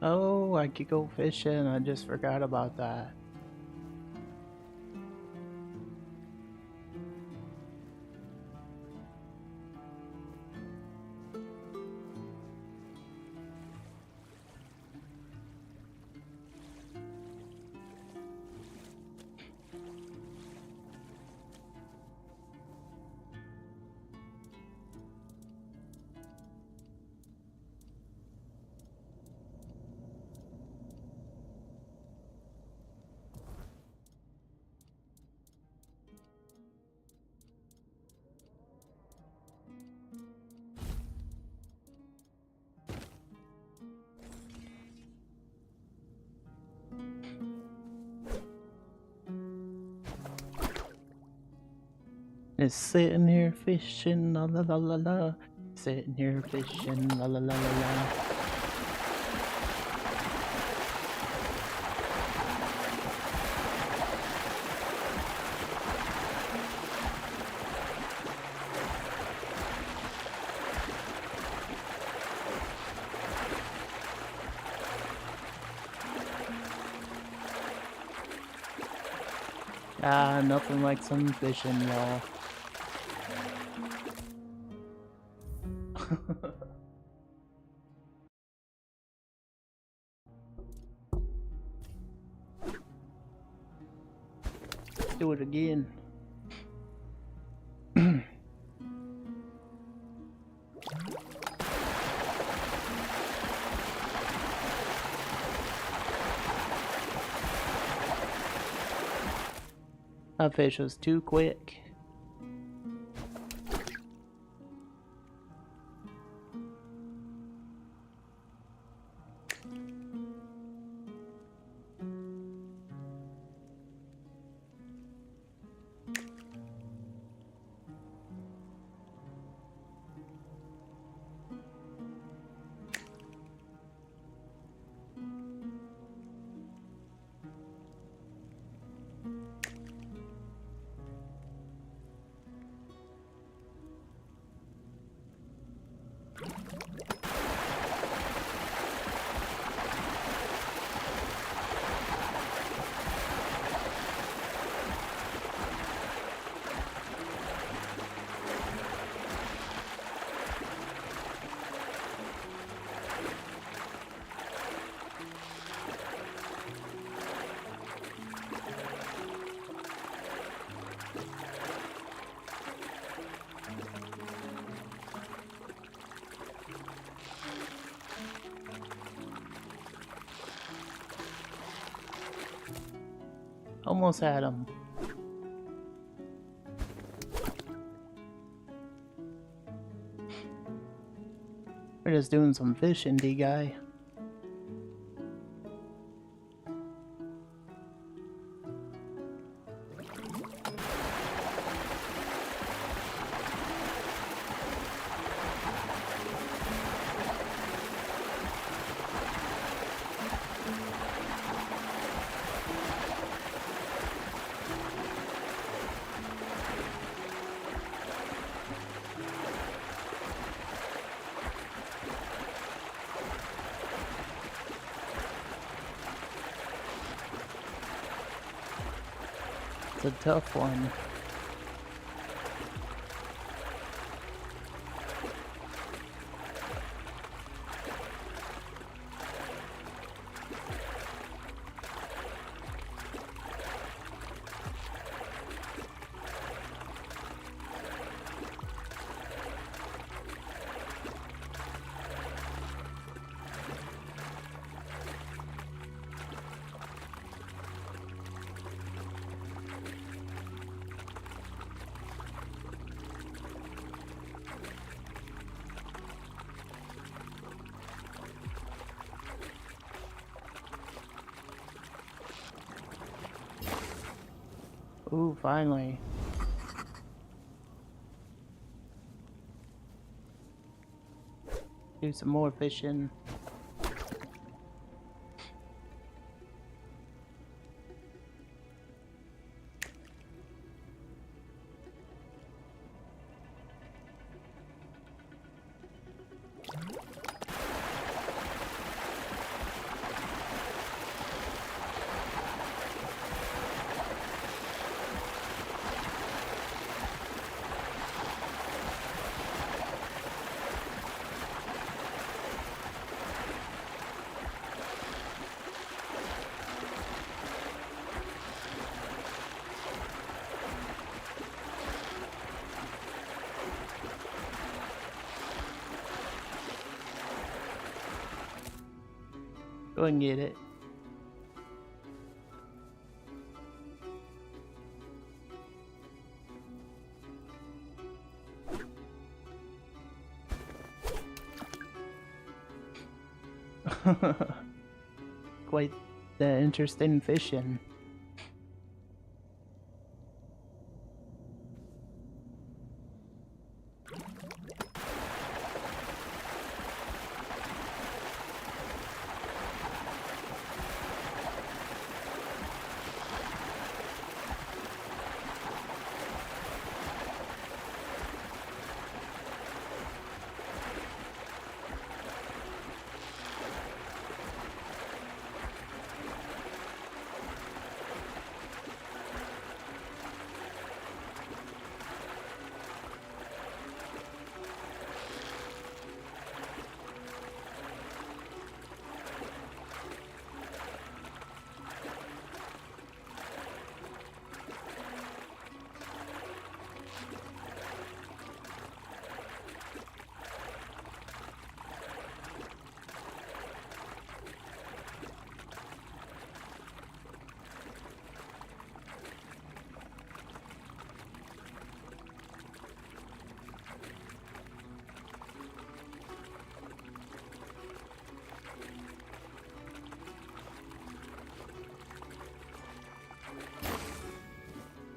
Oh, I could go fishing. I just forgot about that. It's sitting here fishing, la la la la la. Sitting here fishing, la la la la la. Ah, nothing like some fishing, y'all. Do it again. That fish was too quick. Almost had him. We're just doing some fishing, D-guy. It's a tough one. Ooh, finally. Do some more fishing. Go and get it. Quite the interesting fishing.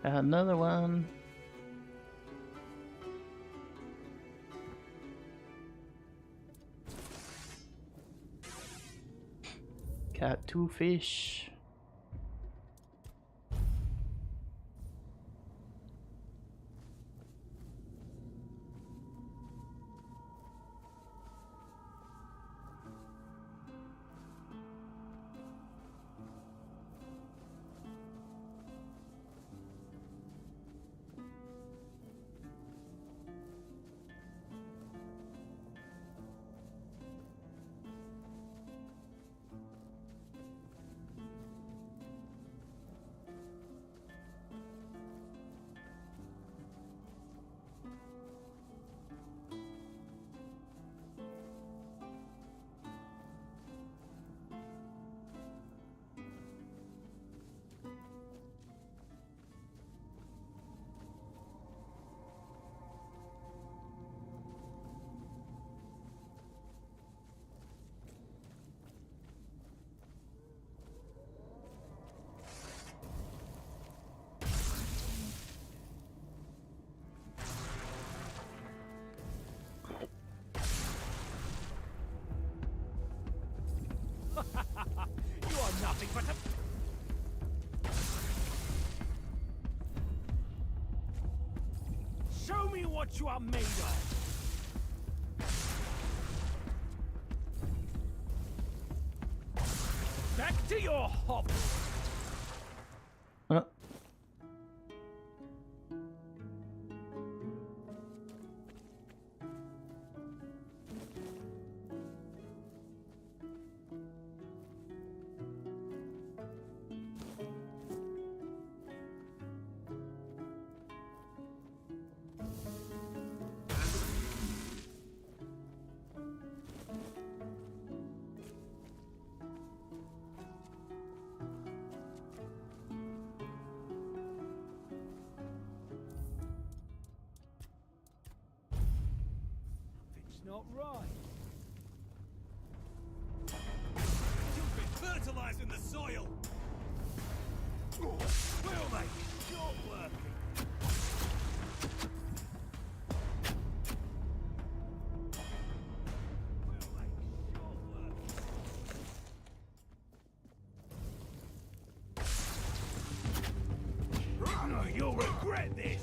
Another one. Got 2 fish. You are nothing but a... Show me what you are made of! Back to your hovel! Not right. You've been fertilizing the soil. Well, mate, it's not working. You'll regret this.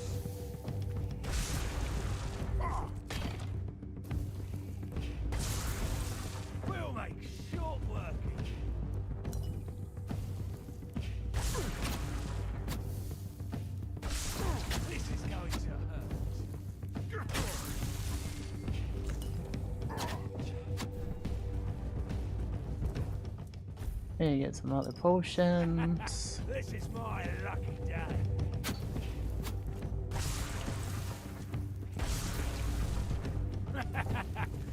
Here you get some other potions. This is my lucky day.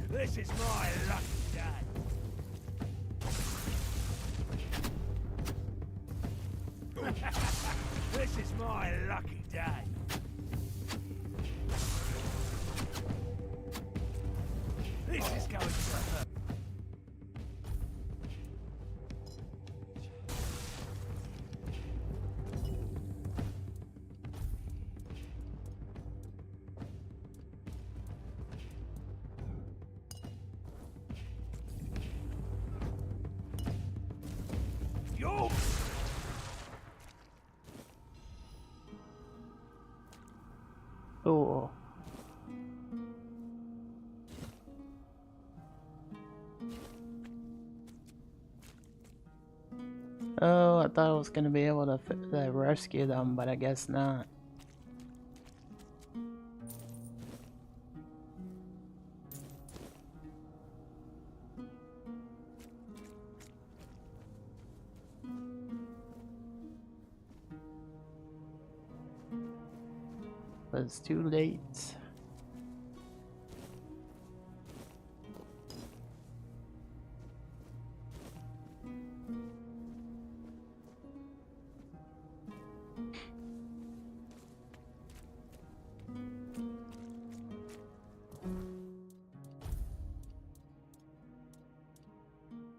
This is my lucky day. This is my lucky day. This is going to hurt. Oh. Oh, I thought I was gonna be able to rescue them, but I guess not. But it's too late.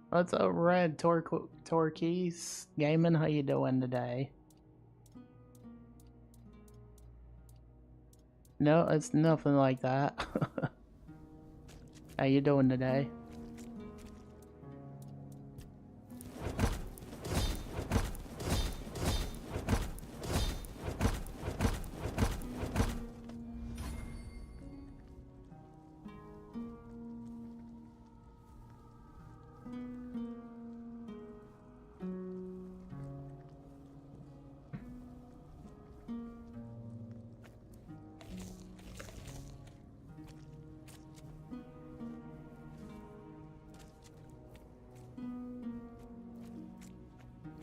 What's up, Red Torquise Gaming? How you doing today? No, it's nothing like that. How you doing today?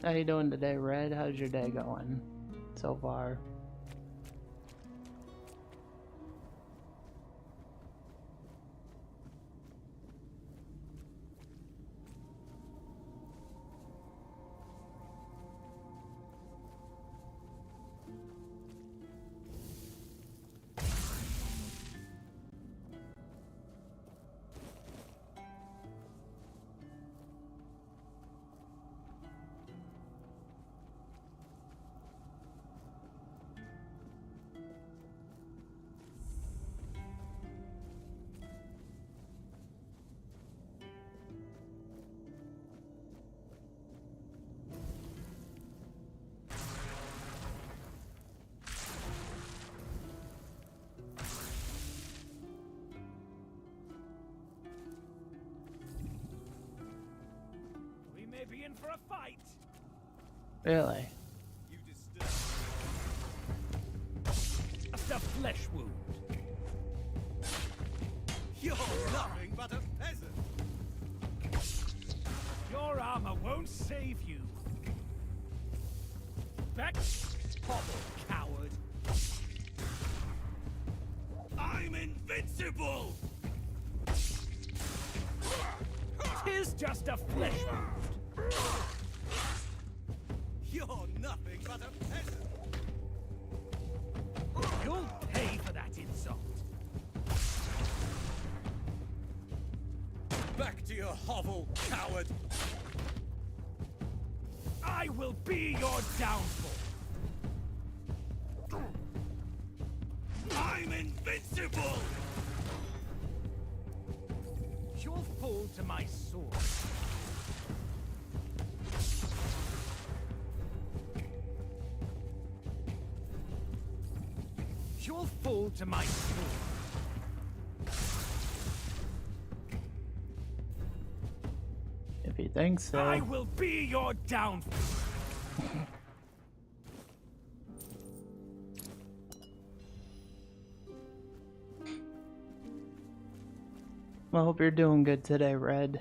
How you doing today, Red? How's your day going so far? We may be in for a fight. Really? You disturb. Just a flesh wound. You're nothing but a peasant. Your armor won't save you. Back, hobble, coward. I'm invincible. Tis just a flesh wound. You're nothing but a peasant. You'll pay for that insult. Back to your hovel, coward. I will be your downfall. I'm invincible. You'll fall to my sword. You'll fall to my sword. If you think so. I will be your downfall. I hope you're doing good today, Red.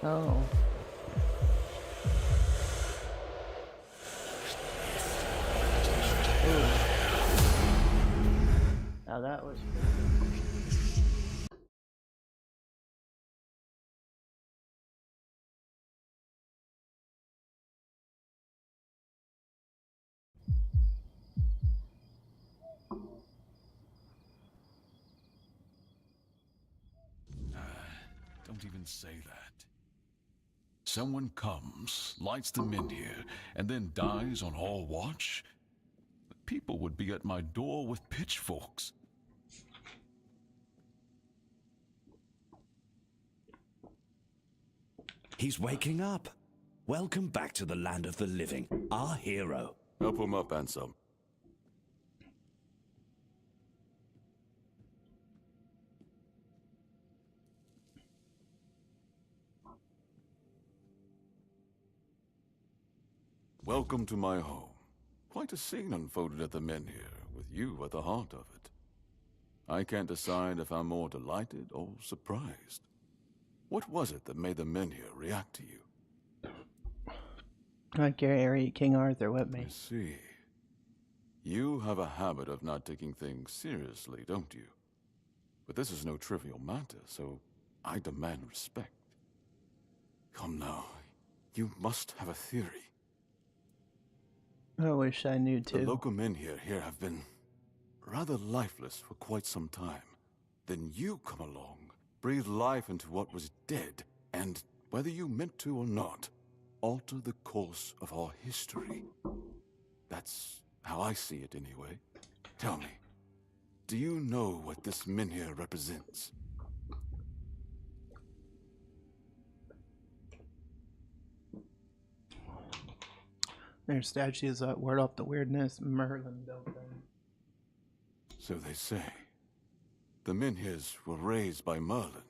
Oh. Ooh. Now that was... Don't even say that. Someone comes, lights them in here, and then dies on all watch? People would be at my door with pitchforks. He's waking up. Welcome back to the land of the living, our hero. Help him up, Ansem. Welcome to my home. Quite a scene unfolded at the Menhir, with you at the heart of it. I can't decide if I'm more delighted or surprised. What was it that made the Menhir react to you? I carry King Arthur with me. I see. You have a habit of not taking things seriously, don't you? But this is no trivial matter, so I demand respect. Come now, you must have a theory. I wish I knew too. The local Menhir here have been rather lifeless for quite some time. Then you come along, breathe life into what was dead, and, whether you meant to or not, alter the course of our history. That's how I see it anyway. Tell me, do you know what this Menhir represents? There's statues that ward off the weirdness Merlin built them. So they say. The Menhirs were raised by Merlin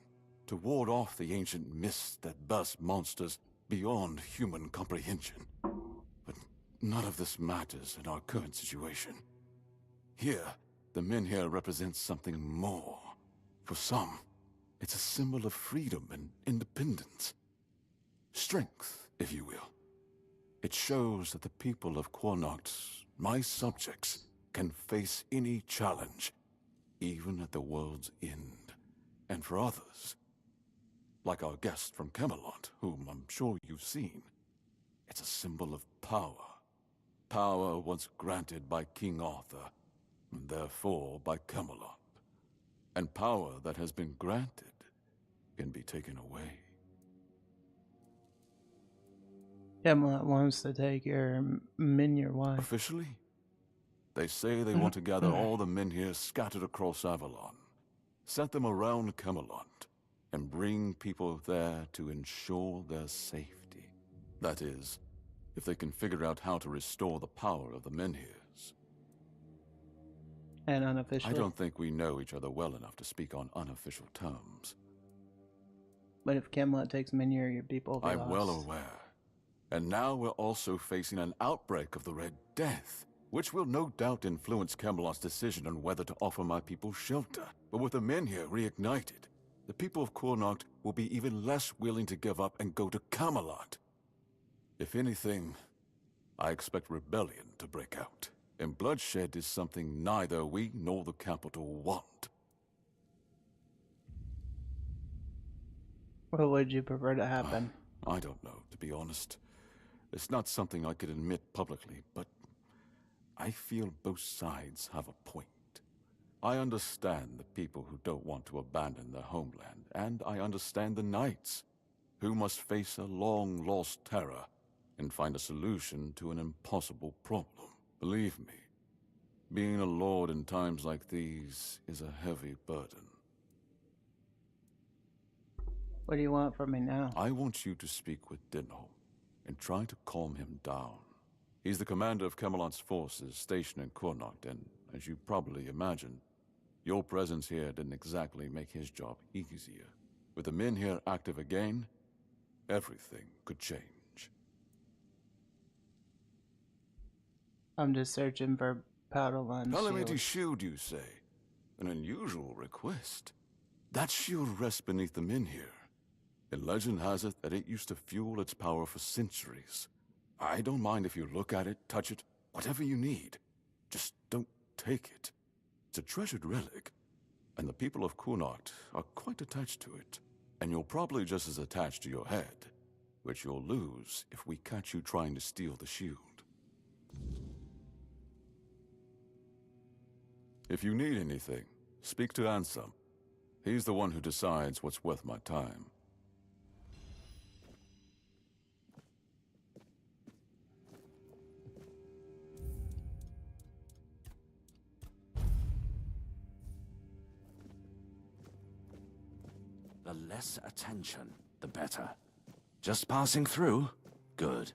to ward off the ancient mists that burst monsters beyond human comprehension. But none of this matters in our current situation. Here, the Menhir represents something more. For some, it's a symbol of freedom and independence. Strength, if you will. It shows that the people of Connacht, my subjects, can face any challenge, even at the world's end. And for others, like our guest from Camelot, whom I'm sure you've seen, it's a symbol of power. Power once granted by King Arthur, and therefore by Camelot. And power that has been granted can be taken away. Camelot wants to take your Menhir wife. Officially? They say they want to gather all the Menhir scattered across Avalon, set them around Camelot, and bring people there to ensure their safety. That is, if they can figure out how to restore the power of the Menhirs. And unofficially? I don't think we know each other well enough to speak on unofficial terms. But if Camelot takes Menhir, your people will be I'm lost. well aware. And now we're also facing an outbreak of the Red Death, which will no doubt influence Camelot's decision on whether to offer my people shelter. But with the Menhir reignited, the people of Connacht will be even less willing to give up and go to Camelot. If anything, I expect rebellion to break out. And bloodshed is something neither we nor the capital want. What would you prefer to happen? I don't know, to be honest. It's not something I could admit publicly, but I feel both sides have a point. I understand the people who don't want to abandon their homeland, and I understand the knights, who must face a long-lost terror and find a solution to an impossible problem. Believe me, being a lord in times like these is a heavy burden. What do you want from me now? I want you to speak with Dinho and try to calm him down. He's the commander of Camelot's forces stationed in Connacht, and as you probably imagine, your presence here didn't exactly make his job easier. With the Menhir active again, everything could change. I'm just searching for Avalon Calamity shield. Shield, you say? An unusual request. That shield rests beneath the Menhir. And legend has it that it used to fuel its power for centuries. I don't mind if you look at it, touch it, whatever you need. Just don't take it. It's a treasured relic, and the people of Connacht are quite attached to it. And you're probably just as attached to your head, which you'll lose if we catch you trying to steal the shield. If you need anything, speak to Ansem. He's the one who decides what's worth my time. The less attention, the better. Just passing through. Good.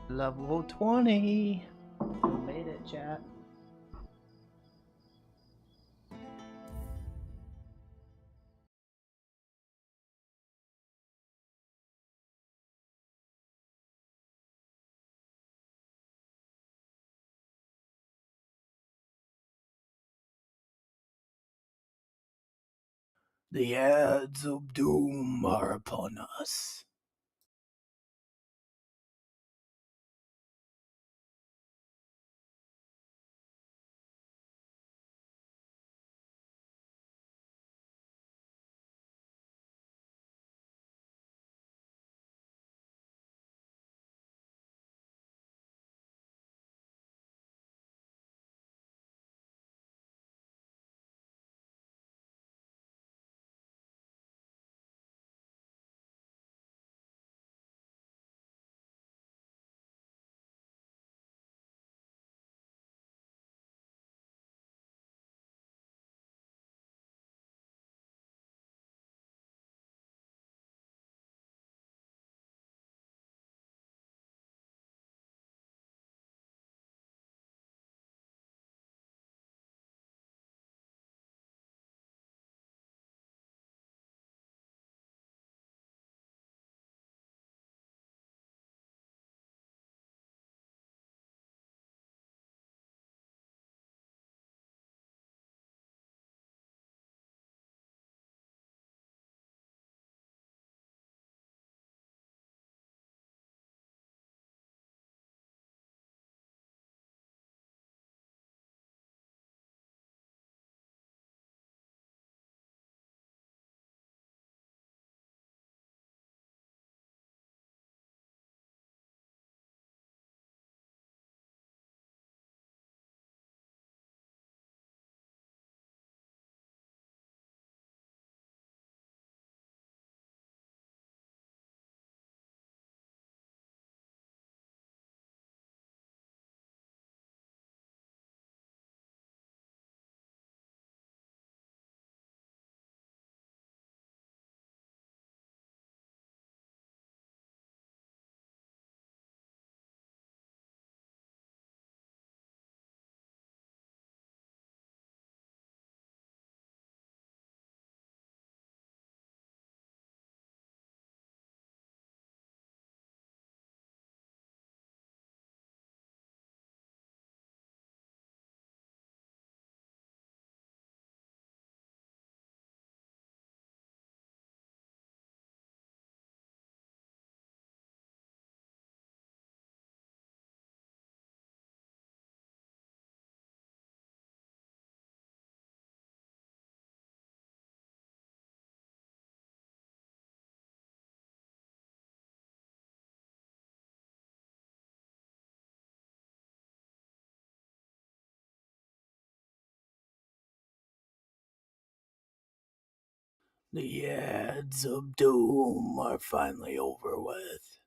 Level 20. Made it, chat. The ads of doom are upon us. The ads of doom are finally over with.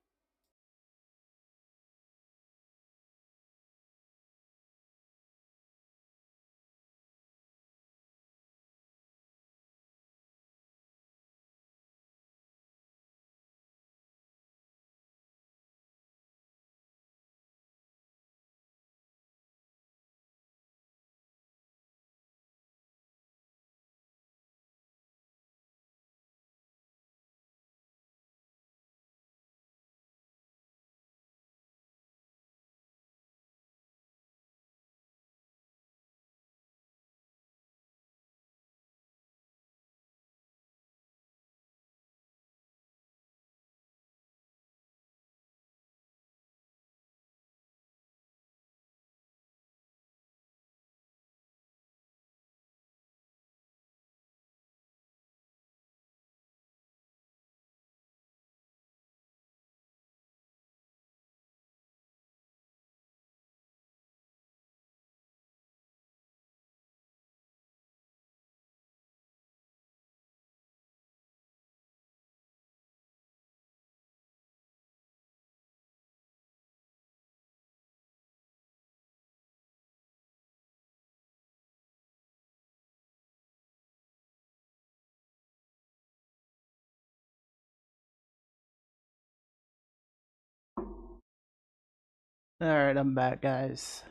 Alright, I'm back, guys.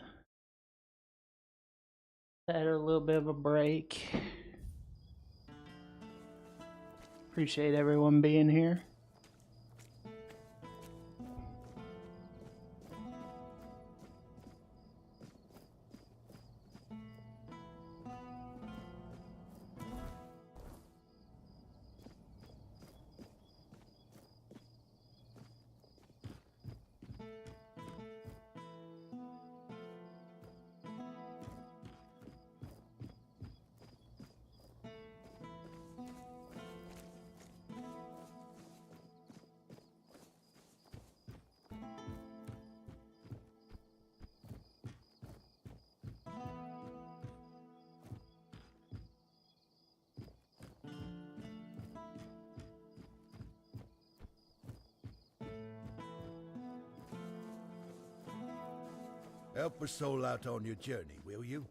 Had a little bit of a break. Appreciate everyone being here. Help a soul out on your journey, will you?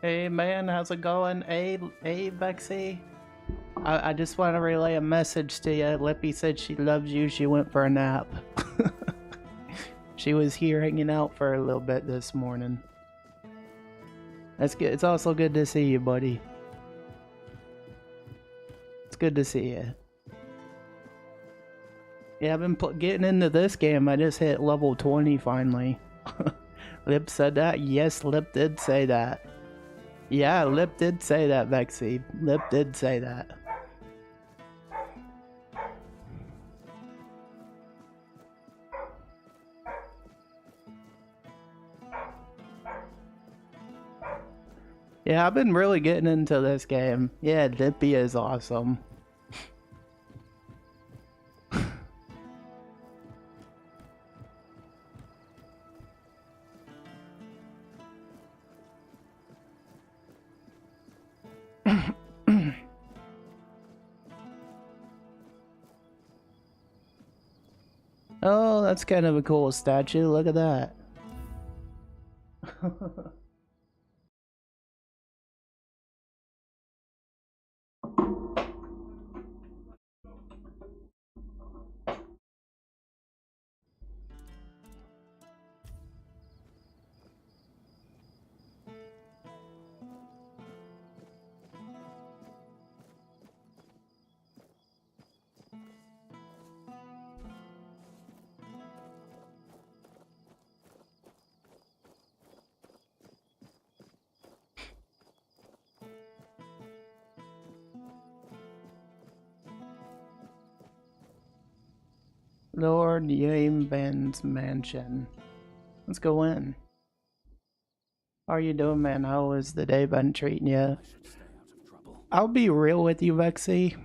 Hey man, how's it going? Hey Bexy. I just want to relay a message to you. Lippy said she loves you. She went for a nap. She was here hanging out for a little bit this morning. That's good. It's also good to see you, buddy. It's good to see you. Yeah, I've been getting into this game. I just hit level 20 finally. Lip said that? Yes, Lip did say that. Yeah, Lip did say that, Vexy. Lip did say that. Yeah, I've been really getting into this game. Yeah, Lippy is awesome. Oh, that's kind of a cool statue. Look at that. Lord Yamban's mansion. Let's go in. How are you doing, man? How has the day been treating you? I'll be real with you, Vexy.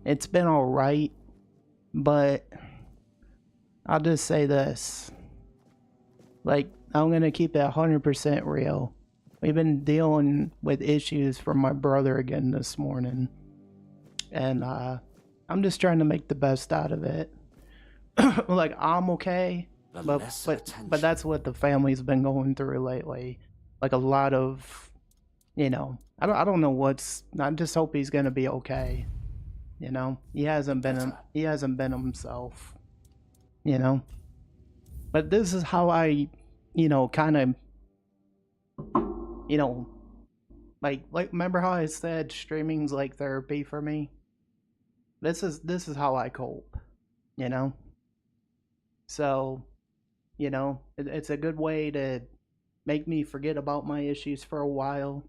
It's been alright, but I'll just say this. Like, I'm gonna keep it 100% real. We've been dealing with issues from my brother again this morning. And, I'm just trying to make the best out of it. Like, I'm okay, but that's what the family's been going through lately. Like a lot of, you know, I don't know what's. I just hope he's gonna be okay. You know, he hasn't been himself. You know, but this is how I, you know, kind of, you know, like remember how I said streaming's like therapy for me. This is how I cope. You know. So, you know, it's a good way to make me forget about my issues for a while,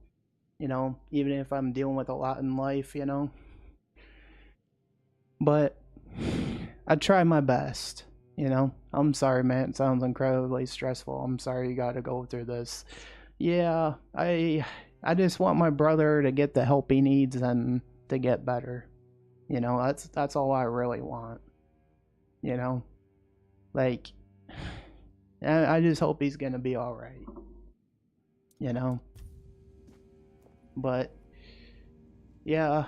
you know, even if I'm dealing with a lot in life, you know. But I try my best, you know. I'm sorry, man. It sounds incredibly stressful. I'm sorry you got to go through this. Yeah, I just want my brother to get the help he needs and to get better. You know, that's all I really want. You know, like, I just hope he's gonna be all right. You know, but yeah,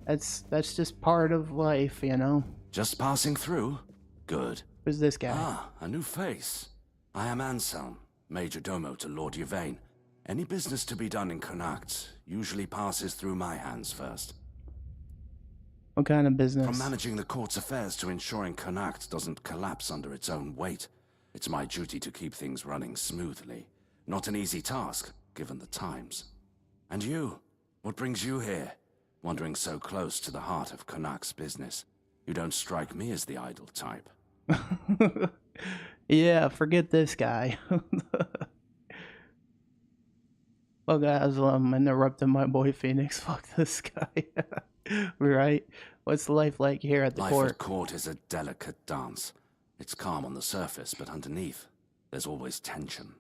that's just part of life. You know. Just passing through? Good. Who's this guy? Ah, a new face. I am Anselm, Major Domo to Lord Yvain. Any business to be done in Connacht usually passes through my hands first. What kind of business? From managing the court's affairs to ensuring Connacht doesn't collapse under its own weight, it's my duty to keep things running smoothly. Not an easy task, given the times. And you? What brings you here? Wandering so close to the heart of Connacht's business. You don't strike me as the idle type. Yeah, forget this guy. Well, guys, I'm interrupting my boy Phoenix. Fuck this guy. Right? What's life like here at the court? Life at court is a delicate dance. It's calm on the surface, but underneath, there's always tension.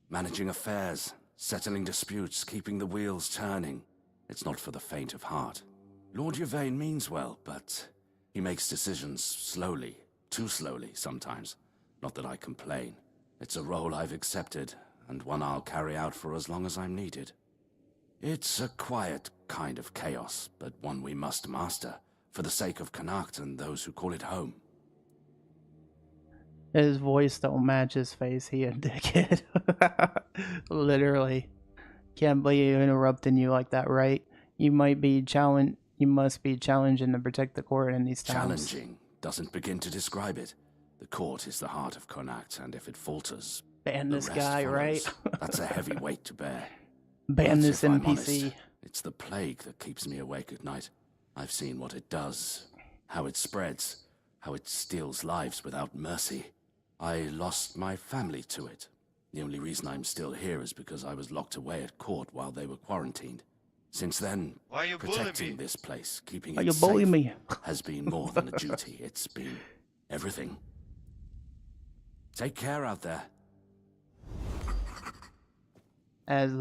Managing affairs, settling disputes, keeping the wheels turning. It's not for the faint of heart. Lord Yvain means well, but he makes decisions slowly, too slowly sometimes. Not that I complain. It's a role I've accepted, and one I'll carry out for as long as I'm needed. It's a quiet kind of chaos, but one we must master, for the sake of Connacht and those who call it home. His voice don't match his face, he a dickhead. Literally. Can't believe interrupting you like that, right? You must be challenging to protect the court in these times. Challenging doesn't begin to describe it. The court is the heart of Connacht, and if it falters, ban this guy, follows. right? That's a heavy weight to bear. Ban But this if I'm NPC. honest, it's the plague that keeps me awake at night. I've seen what it does, how it spreads, how it steals lives without mercy. I lost my family to it. The only reason I'm still here is because I was locked away at court while they were quarantined. Since then, protecting this place, keeping it safe, has been more than a duty. It's been everything. Take care out there. As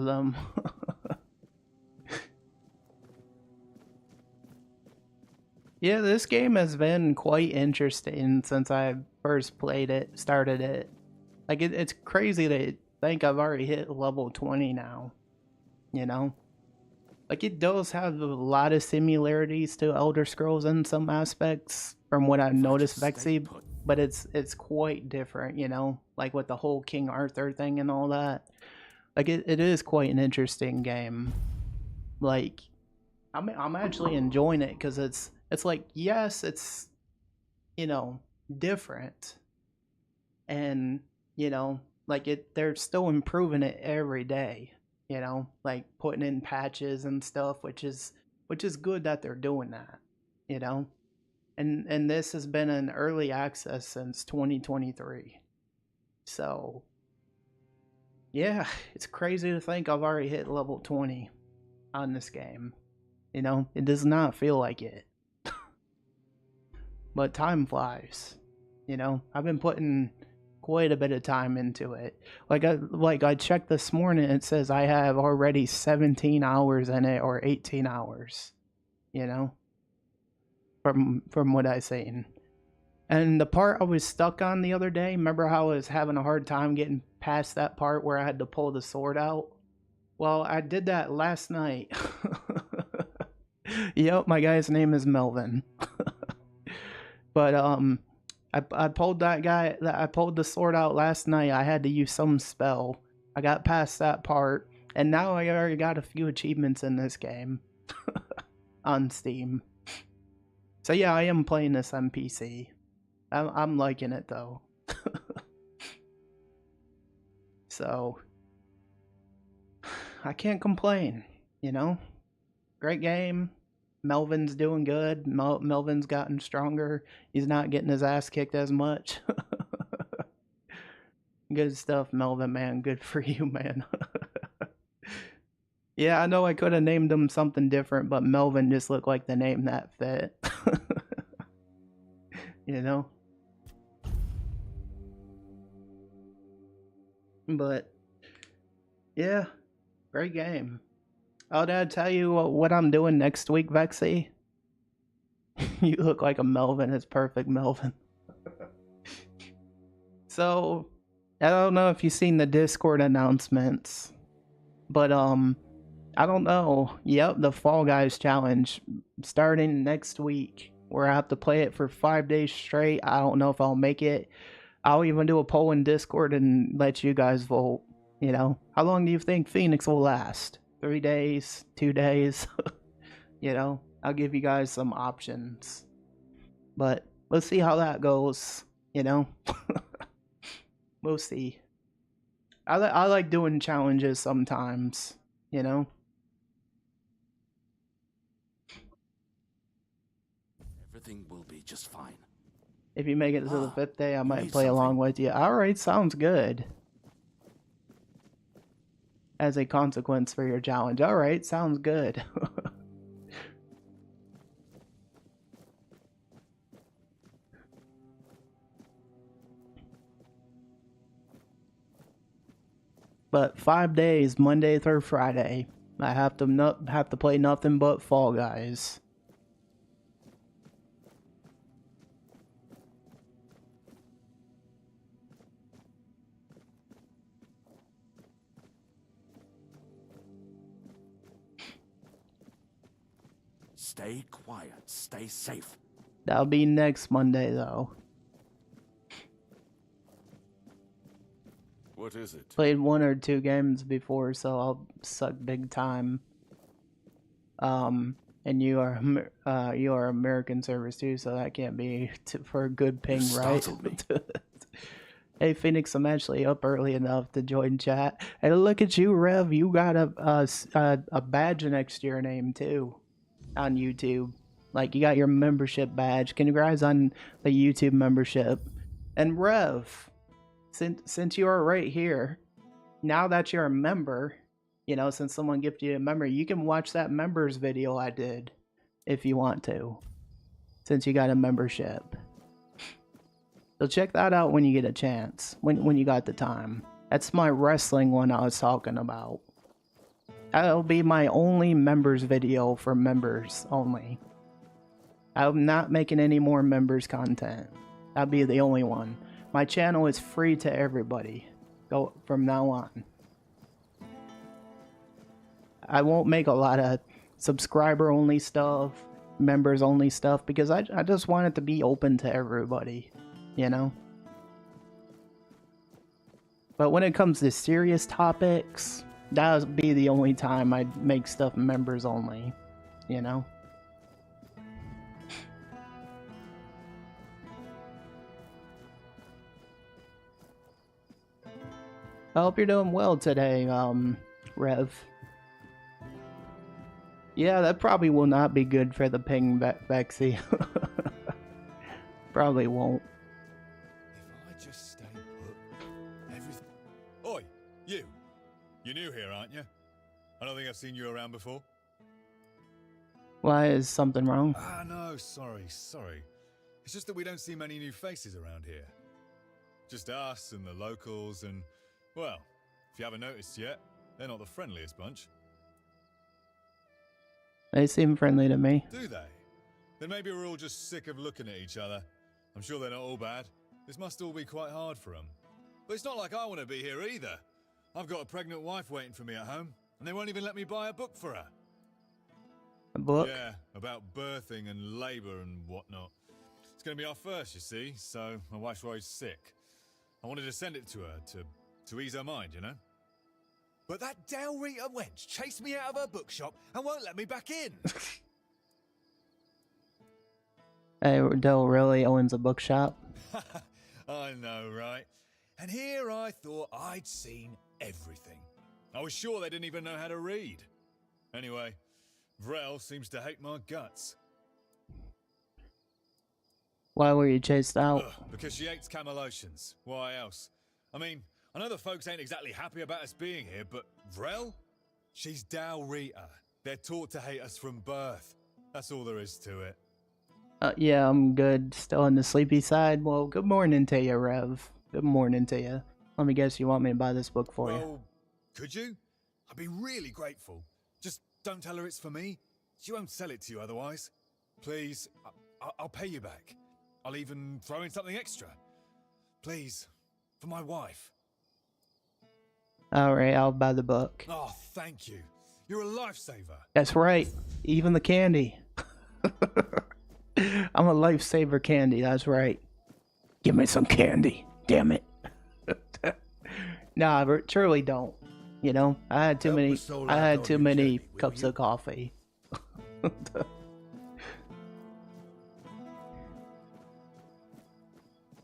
yeah, this game has been quite interesting since I first played it, started it. Like, it's crazy to think I've already hit level 20 now, you know? Like, it does have a lot of similarities to Elder Scrolls in some aspects, from what I've noticed, Vexy, but it's quite different, you know? Like, with the whole King Arthur thing and all that. Like, it is quite an interesting game. Like, I'm actually enjoying it, because it's like, yes, it's, you know, different. And, you know, like, they're still improving it every day, you know, like putting in patches and stuff, which is good that they're doing that, you know. And this has been in early access since 2023. So, yeah, it's crazy to think I've already hit level 20 on this game. You know, it does not feel like it. But time flies. You know, I've been putting quite a bit of time into it. Like I checked this morning, it says I have already 17 hours in it, or 18 hours. You know, from what I seen. And the part I was stuck on the other day, remember how I was having a hard time getting past that part where I had to pull the sword out? Well, I did that last night. Yep, my guy's name is Melvin. But I pulled the sword out last night. I had to use some spell. I got past that part, and now I already got a few achievements in this game on Steam. So yeah, I am playing this on PC. I'm liking it though. So I can't complain, you know? Great game. Melvin's doing good. Melvin's gotten stronger. He's not getting his ass kicked as much. Good stuff, Melvin, man. Good for you, man. Yeah, I know I could have named him something different, but Melvin just looked like the name that fit. You know? But Yeah, great game. Oh, did I tell you what I'm doing next week, Vexy? You look like a Melvin. It's perfect, Melvin. So, I don't know if you've seen the Discord announcements, but I don't know. Yep, the Fall Guys challenge starting next week, where I have to play it for 5 days straight. I don't know if I'll make it. I'll even do a poll in Discord and let you guys vote. You know, how long do you think Phoenix will last? 3 days, 2 days? You know, I'll give you guys some options. But let's see how that goes, you know? We'll see. I like doing challenges sometimes, you know? Everything will be just fine. If you make it to the 5th day, I might play along with you. Alright, sounds good. As a consequence for your challenge. Alright, sounds good. But 5 days, Monday through Friday. I have to play nothing but Fall Guys. Stay quiet, stay safe. That'll be next Monday, though. What is it? Played 1 or 2 games before, so I'll suck big time. And you are American service too, so that can't be for a good ping, right? Hey Phoenix, I'm actually up early enough to join chat. And look at you, Rev. You got a badge next to your name too, on YouTube. Like you got your membership badge. Congrats on the YouTube membership. And Rev, since you are right here, now that you're a member, you know, since someone gifted you a member, you can watch that members video I did if you want to, since you got a membership. So check that out when you get a chance, when you got the time. That's my wrestling one I was talking about. That'll be my only members video for members only. I'm not making any more members content. That'll be the only one. My channel is free to everybody. Go from now on. I won't make a lot of subscriber only stuff, members only stuff, because I just want it to be open to everybody, you know? But when it comes to serious topics, that'll be the only time I make stuff members only, you know? I hope you're doing well today, Rev. Yeah, that probably will not be good for the ping, Vexy. Probably won't. If I just stay put, everything... Oi, you! You're new here, aren't you? I don't think I've seen you around before. Why, is something wrong? Ah, no, sorry. It's just that we don't see many new faces around here. Just us and the locals and... Well, if you haven't noticed yet, they're not the friendliest bunch. They seem friendly to me. Do they? Then maybe we're all just sick of looking at each other. I'm sure they're not all bad. This must all be quite hard for them. But it's not like I want to be here either. I've got a pregnant wife waiting for me at home, and they won't even let me buy a book for her. A book? Yeah, about birthing and labour and whatnot. It's going to be our first, you see, so my wife's worried sick. I wanted to send it to her to ease her mind, you know? But that Del Rita wench chased me out of her bookshop and won't let me back in. Hey, Del really owns a bookshop? I know, right? And here I thought I'd seen everything. I was sure they didn't even know how to read. Anyway, Vrel seems to hate my guts. Why were you chased out? Because she hates Camelotians. Why else? I mean, I know the folks ain't exactly happy about us being here, but Vrel? She's Del Rita. They're taught to hate us from birth. That's all there is to it. Yeah, I'm good. Still on the sleepy side? Well, good morning to you, Rev. Good morning to you. Let me guess, you want me to buy this book for you? Could you? I'd be really grateful. Just don't tell her it's for me. She won't sell it to you otherwise. Please, I'll pay you back. I'll even throw in something extra. Please, for my wife. Alright, I'll buy the book. Oh, thank you. You're a lifesaver. That's right. Even the candy. I'm a lifesaver candy, that's right. Give me some candy. Damn it. Nah, but truly don't. You know, I had too many cups of coffee.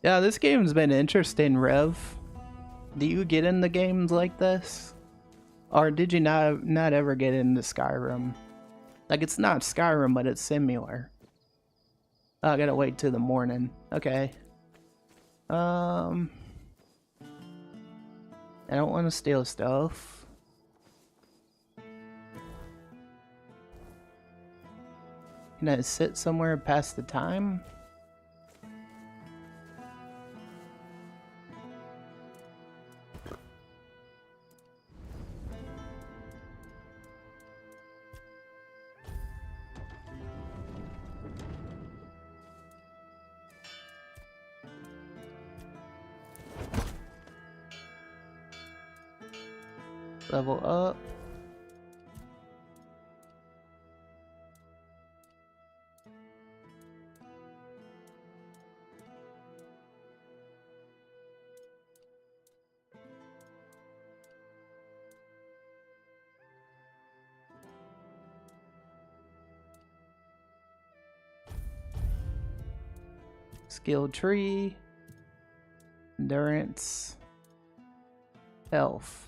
Yeah, this game's been interesting, Rev. Do you get into games like this? Or did you not ever get into Skyrim? Like, it's not Skyrim, but it's similar. Oh, I gotta wait till the morning. Okay. I don't want to steal stuff. Can I sit somewhere past the time? Level up. Skill tree. Endurance. Health.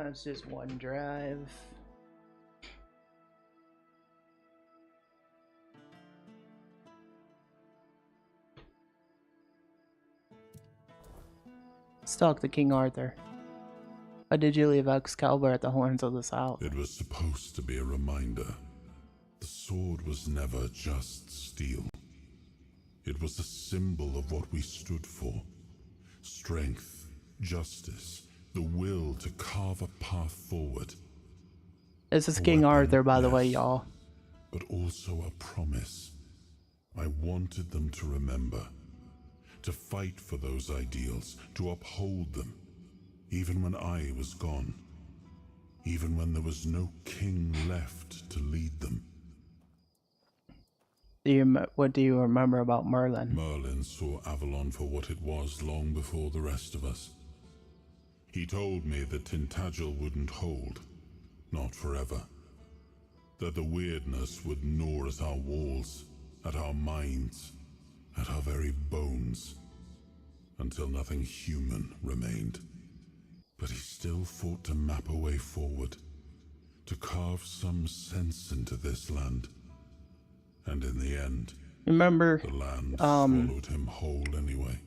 It's just one drive. Let's talk to King Arthur. Why did you leave Excalibur at the Horns of the South? It was supposed to be a reminder. The sword was never just steel. It was a symbol of what we stood for. Strength, justice, the will to carve a path forward. This is King Arthur, by the way, y'all. But also a promise. I wanted them to remember. To fight for those ideals, to uphold them. Even when I was gone. Even when there was no king left to lead them. What do you remember about Merlin? Merlin saw Avalon for what it was long before the rest of us. He told me that Tintagel wouldn't hold, not forever. That the weirdness would gnaw at our walls, at our minds, at our very bones, until nothing human remained. But he still fought to map a way forward, to carve some sense into this land. And in the end, remember, the land swallowed him whole anyway.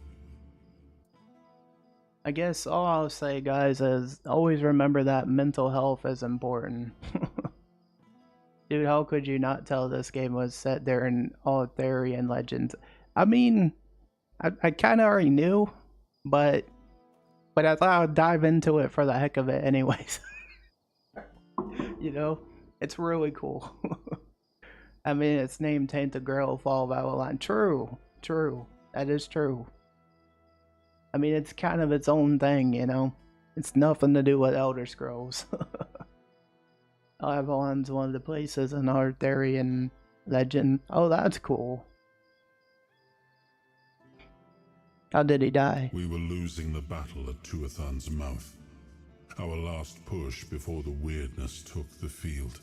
I guess all I'll say, guys, is always remember that mental health is important. Dude, how could you not tell this game was set there in Arthurian legends? I mean, I kind of already knew, but I thought I would dive into it for the heck of it anyways. You know, it's really cool. I mean, it's named Tainted Grail, Fall of Avalon. True. That is true. I mean, it's kind of its own thing, you know? It's nothing to do with Elder Scrolls. Avalon's one of the places in Arthurian legend. Oh, that's cool. How did he die? We were losing the battle at Tuathan's mouth. Our last push before the weirdness took the field.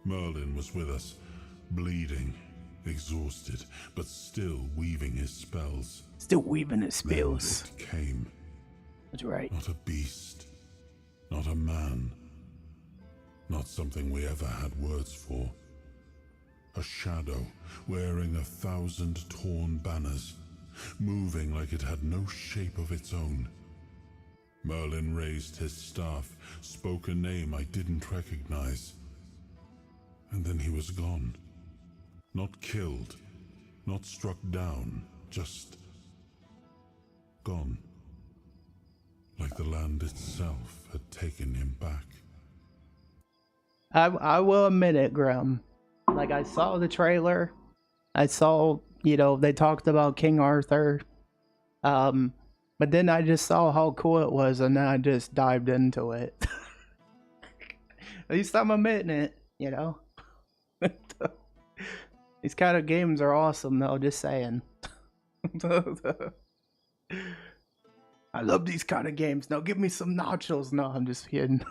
Merlin was with us, bleeding, exhausted, but still weaving his spells. Still weaving his spells. Then it came. That's right. Not a beast, not a man, not something we ever had words for. A shadow wearing 1,000 torn banners, moving like it had no shape of its own. Merlin raised his staff, spoke a name I didn't recognize. And then he was gone. Not killed, not struck down, just gone. Like the land itself had taken him back. I will admit it, Grim. Like, I saw the trailer. I saw, you know, they talked about King Arthur. But then I just saw how cool it was, and then I just dived into it. At least I'm admitting it, you know? These kind of games are awesome, though, just saying. I love these kind of games. Now give me some nachos. No, I'm just kidding.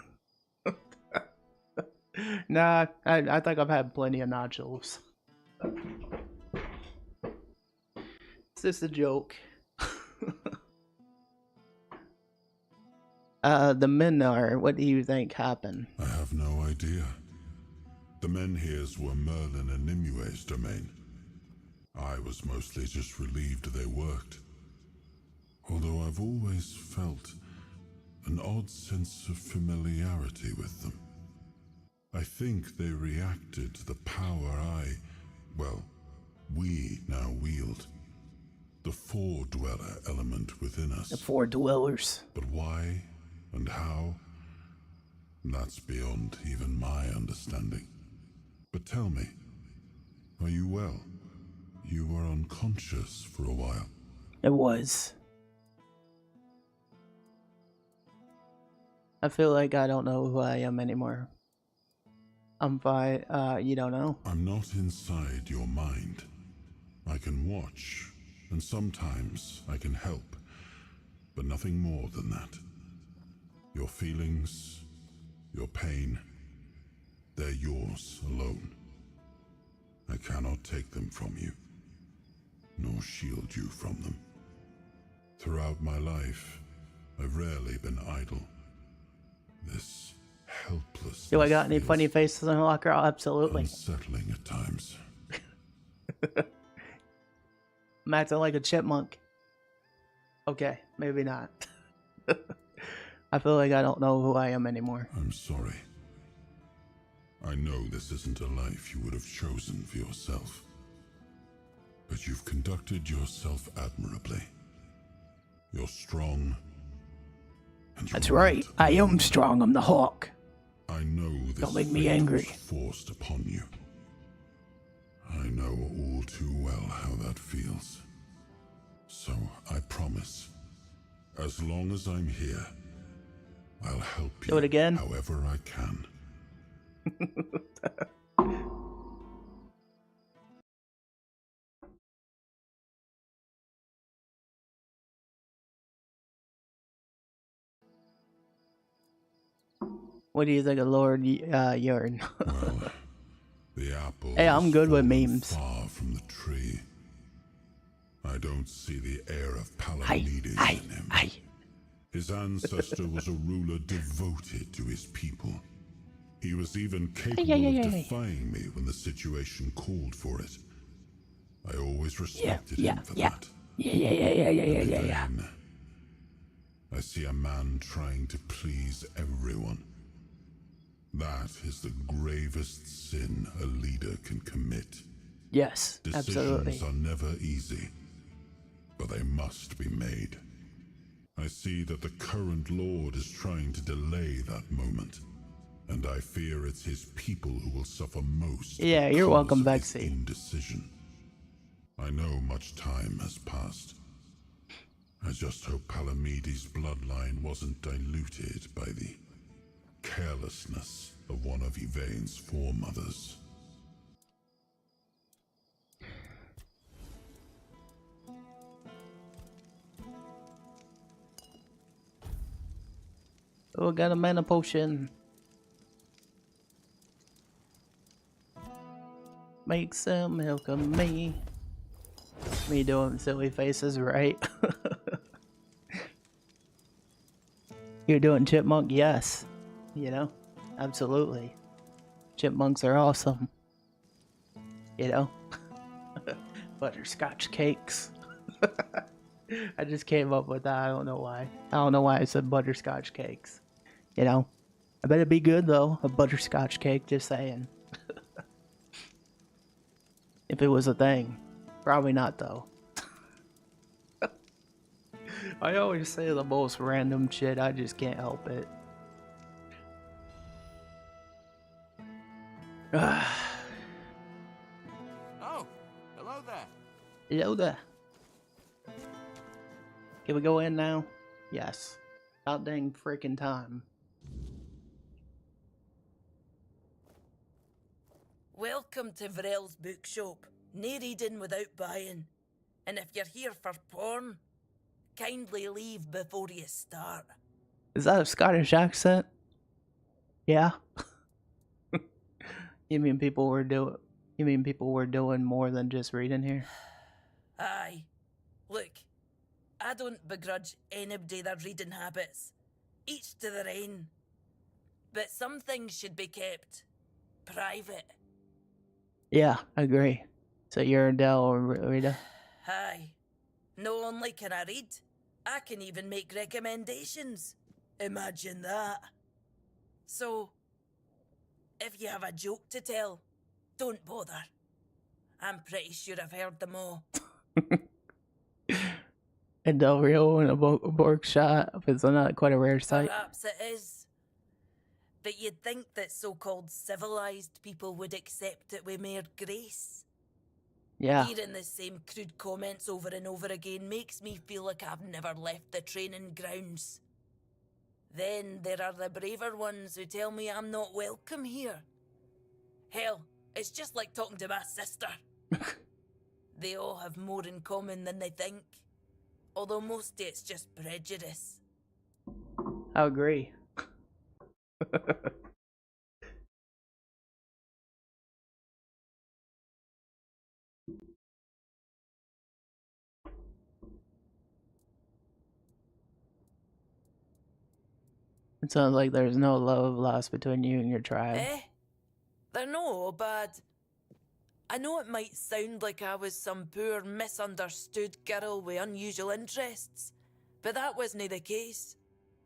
Nah, I think I've had plenty of nachos. It's just a joke. The Minar, what do you think happened? I have no idea. The Menhirs were Merlin and Nimue's domain. I was mostly just relieved they worked. Although I've always felt an odd sense of familiarity with them. I think they reacted to the power we now wield. The Four-Dweller element within us. The Four Dwellers. But why and how? That's beyond even my understanding. But tell me, are you well? You were unconscious for a while. It was. I feel like I don't know who I am anymore. I'm fine. You don't know? I'm not inside your mind. I can watch, and sometimes I can help, but nothing more than that. Your feelings, your pain, they're yours alone. I cannot take them from you, nor shield you from them. Throughout my life, I've rarely been idle. This helplessness. Do I got any funny faces in the locker? Oh, absolutely. Unsettling at times. I'm acting like a chipmunk. Okay, maybe not. I feel like I don't know who I am anymore. I'm sorry. I know this isn't a life you would have chosen for yourself. But you've conducted yourself admirably. You're strong. And that's right. I am strong. I'm the Hawk. I know this don't make me angry. Was forced upon you. I know all too well how that feels. So I promise, as long as I'm here, I'll help you. Do it again. However I can. What do you think of Lord Yarn? Well, the apple. Hey, I'm good with memes. Far from the tree. I don't see the air of Palamedes in him. His ancestor was a ruler devoted to his people. He was even capable of defying me when the situation called for it. I always respected him for that. Yeah. I see a man trying to please everyone. That is the gravest sin a leader can commit. Yes, absolutely. Decisions are never easy, but they must be made. I see that the current Lord is trying to delay that moment, and I fear it's his people who will suffer most. Yeah, you're welcome, Vexy. Indecision. I know much time has passed. I just hope Palamedes' bloodline wasn't diluted by the carelessness of one of Yvain's foremothers. Oh, got a mana potion. Make some milk of me. Me doing silly faces, right? You're doing chipmunk? Yes. You know? Absolutely. Chipmunks are awesome. You know? Butterscotch cakes. I just came up with that. I don't know why. I don't know why I said butterscotch cakes. You know? I bet it'd be good though, a butterscotch cake, just saying. If it was a thing. Probably not though. I always say the most random shit, I just can't help it. Oh, hello there. Hello there. Can we go in now? Yes. About dang freaking time. Welcome to Vrel's bookshop. No reading without buying. And if you're here for porn, kindly leave before you start. Is that a Scottish accent? Yeah. You mean people were doing more than just reading here? Aye. Look, I don't begrudge anybody their reading habits. Each to their own. But some things should be kept private. Yeah, I agree. So you're Adele or Rita? Aye. Not only can I read, I can even make recommendations. Imagine that. So, if you have a joke to tell, don't bother. I'm pretty sure I've heard them all. And Del Rio and a Borg shot, it's not quite a rare sight. Perhaps it is. But you'd think that so-called civilized people would accept it with mere grace. Yeah. Hearing the same crude comments over and over again makes me feel like I've never left the training grounds. Then there are the braver ones who tell me I'm not welcome here. Hell, it's just like talking to my sister. They all have more in common than they think. Although mostly it's just prejudice. I agree. It sounds like there's no love lost between you and your tribe. Eh? They're no bad. I know it might sound like I was some poor, misunderstood girl with unusual interests, but that wasn't the case.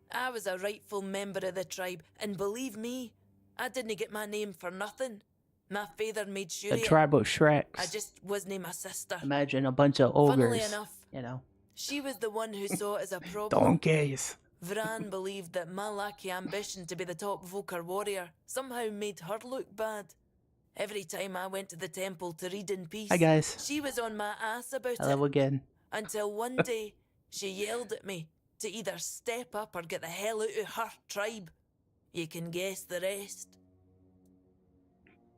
I was a rightful member of the tribe, and believe me, I didn't get my name for nothing. My father made sure The tribe of Shreks. I just wasn't my sister. Imagine a bunch of ogres. Funnily enough, you know. She was the one who saw it as a problem. Donkeys. Vran believed that my lack of ambition to be the top Voker warrior somehow made her look bad. Every time I went to the temple to read in peace, Hi guys. she was on my ass about Hello it. again. Until one day, she yelled at me to either step up or get the hell out of her tribe. You can guess the rest.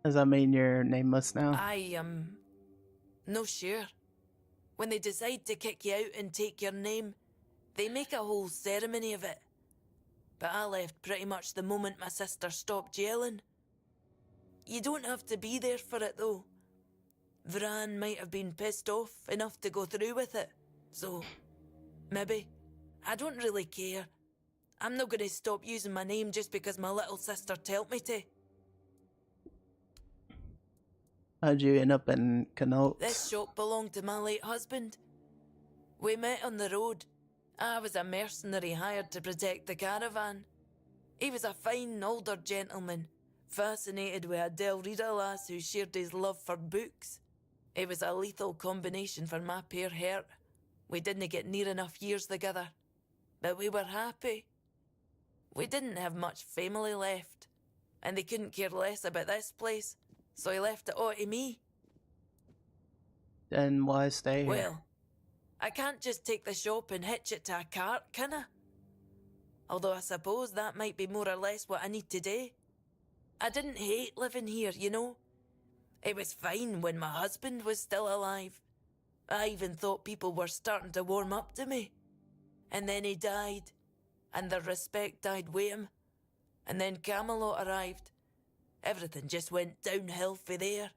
Does that mean you're nameless now? I am no sure. When they decide to kick you out and take your name, they make a whole ceremony of it. But I left pretty much the moment my sister stopped yelling. You don't have to be there for it though. Vran might have been pissed off enough to go through with it. So, maybe. I don't really care. I'm not going to stop using my name just because my little sister told me to. How'd you end up in Canotes? This shop belonged to my late husband. We met on the road. I was a mercenary hired to protect the caravan. He was a fine older gentleman, fascinated with a Del Rita lass who shared his love for books. It was a lethal combination for my poor heart. We didn't get near enough years together, but we were happy. We didn't have much family left, and they couldn't care less about this place, so he left it all to me. Then why stay here? Well, I can't just take the shop and hitch it to a cart, can I? Although I suppose that might be more or less what I need to do. I didn't hate living here, you know. It was fine when my husband was still alive. I even thought people were starting to warm up to me. And then he died, and the respect died with him. And then Camelot arrived. Everything just went downhill for there.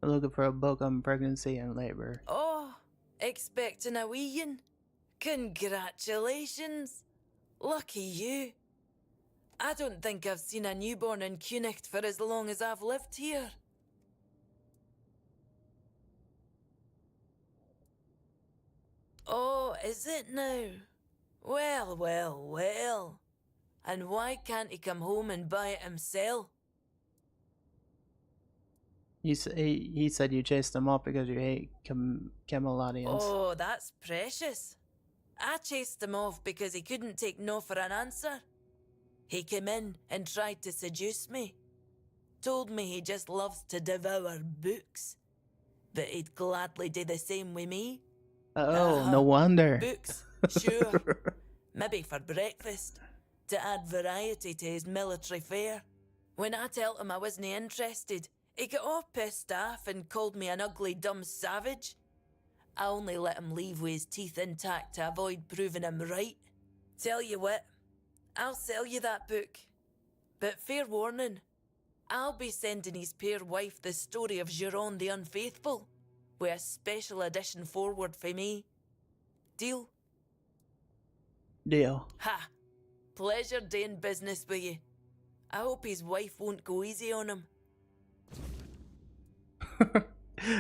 I'm looking for a book on pregnancy and labor. Oh, expecting a weein'? Congratulations! Lucky you. I don't think I've seen a newborn in Cunicht for as long as I've lived here. Oh, is it now? Well, well, well. And why can't he come home and buy it himself? He said you chased him off because you hate Camelodians. Oh, that's precious. I chased him off because he couldn't take no for an answer. He came in and tried to seduce me. Told me he just loves to devour books. But he'd gladly do the same with me. Oh, no wonder. Books, sure. Maybe for breakfast. To add variety to his military fare. When I told him I wasn't interested, he got all pissed off and called me an ugly, dumb savage. I only let him leave with his teeth intact to avoid proving him right. Tell you what, I'll sell you that book. But fair warning, I'll be sending his poor wife the story of Giron the Unfaithful, with a special edition forward for me. Deal? Deal. Ha! Pleasure doing business with you. I hope his wife won't go easy on him.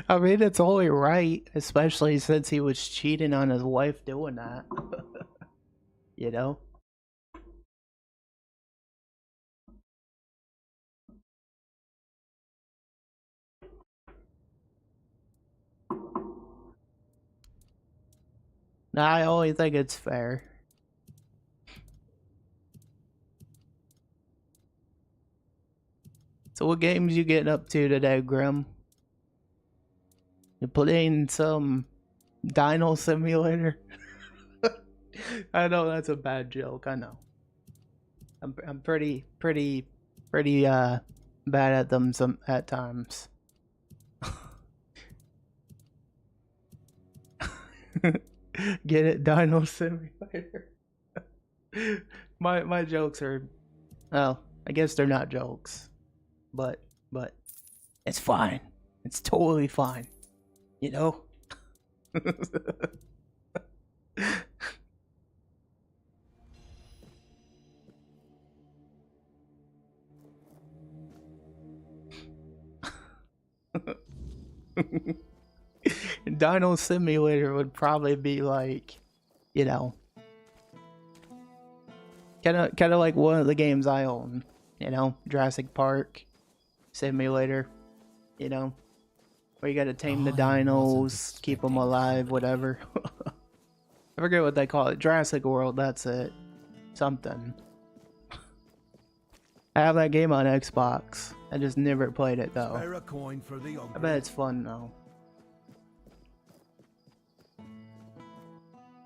I mean, it's only right, especially since he was cheating on his wife doing that. You know? I only think it's fair. So what games you getting up to today, Grim? You playing some Dino Simulator? I know that's a bad joke, I know. I'm pretty bad at them at times. Get it, Dino Simulator. my jokes are, well, I guess they're not jokes, but it's fine. It's totally fine. You know. Dino Simulator would probably be like, you know, kind of like one of the games I own, you know, Jurassic Park Simulator, you know, where you gotta tame the dinos, keep them alive, whatever. I forget what they call it. Jurassic World, that's it. Something. I have that game on Xbox. I just never played it though. Spare a coin for the I bet it's fun though.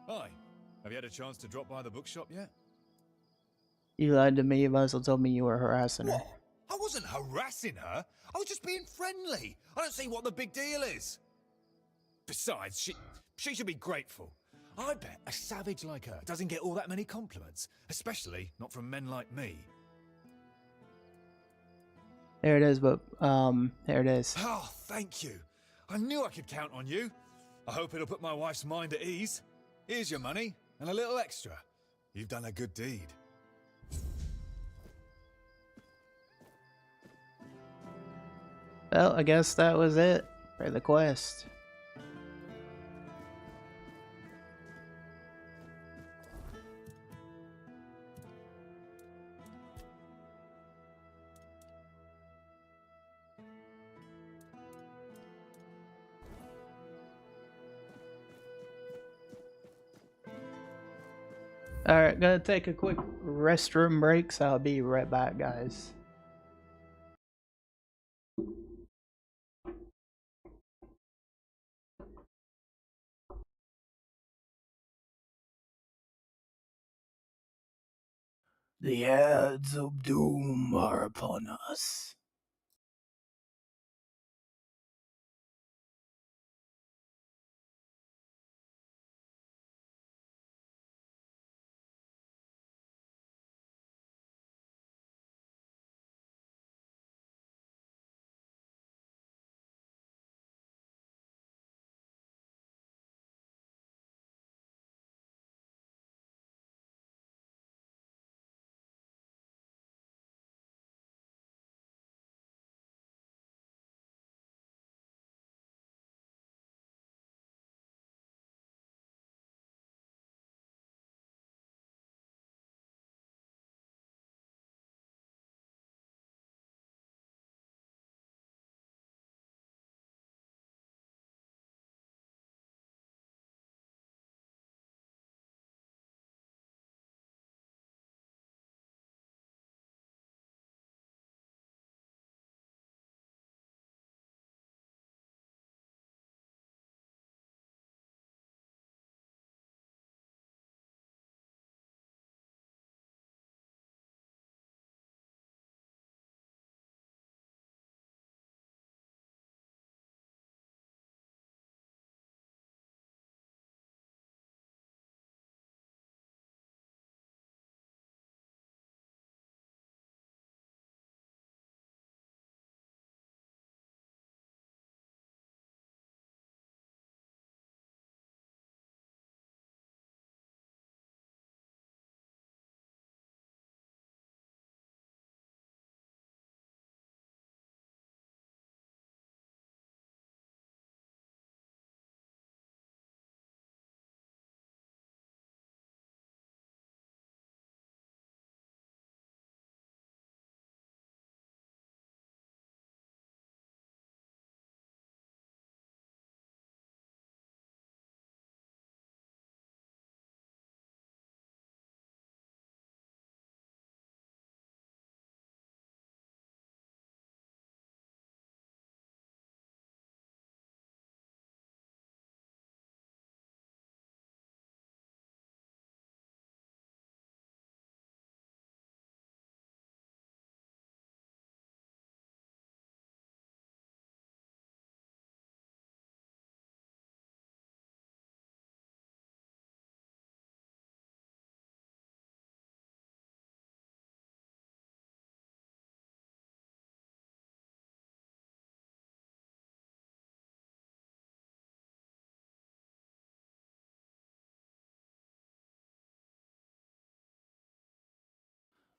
Hi. Have you had a chance to drop by the bookshop yet? You lied to me. You also told me you were harassing her. I wasn't harassing her. I was just being friendly. I don't see what the big deal is. Besides, she should be grateful. I bet a savage like her doesn't get all that many compliments, especially not from men like me. There it is, but there it is. Oh, thank you. I knew I could count on you. I hope it'll put my wife's mind at ease. Here's your money and a little extra. You've done a good deed. Well, I guess that was it for the quest. Alright, gonna take a quick restroom break, so I'll be right back, guys. The ads of doom are upon us.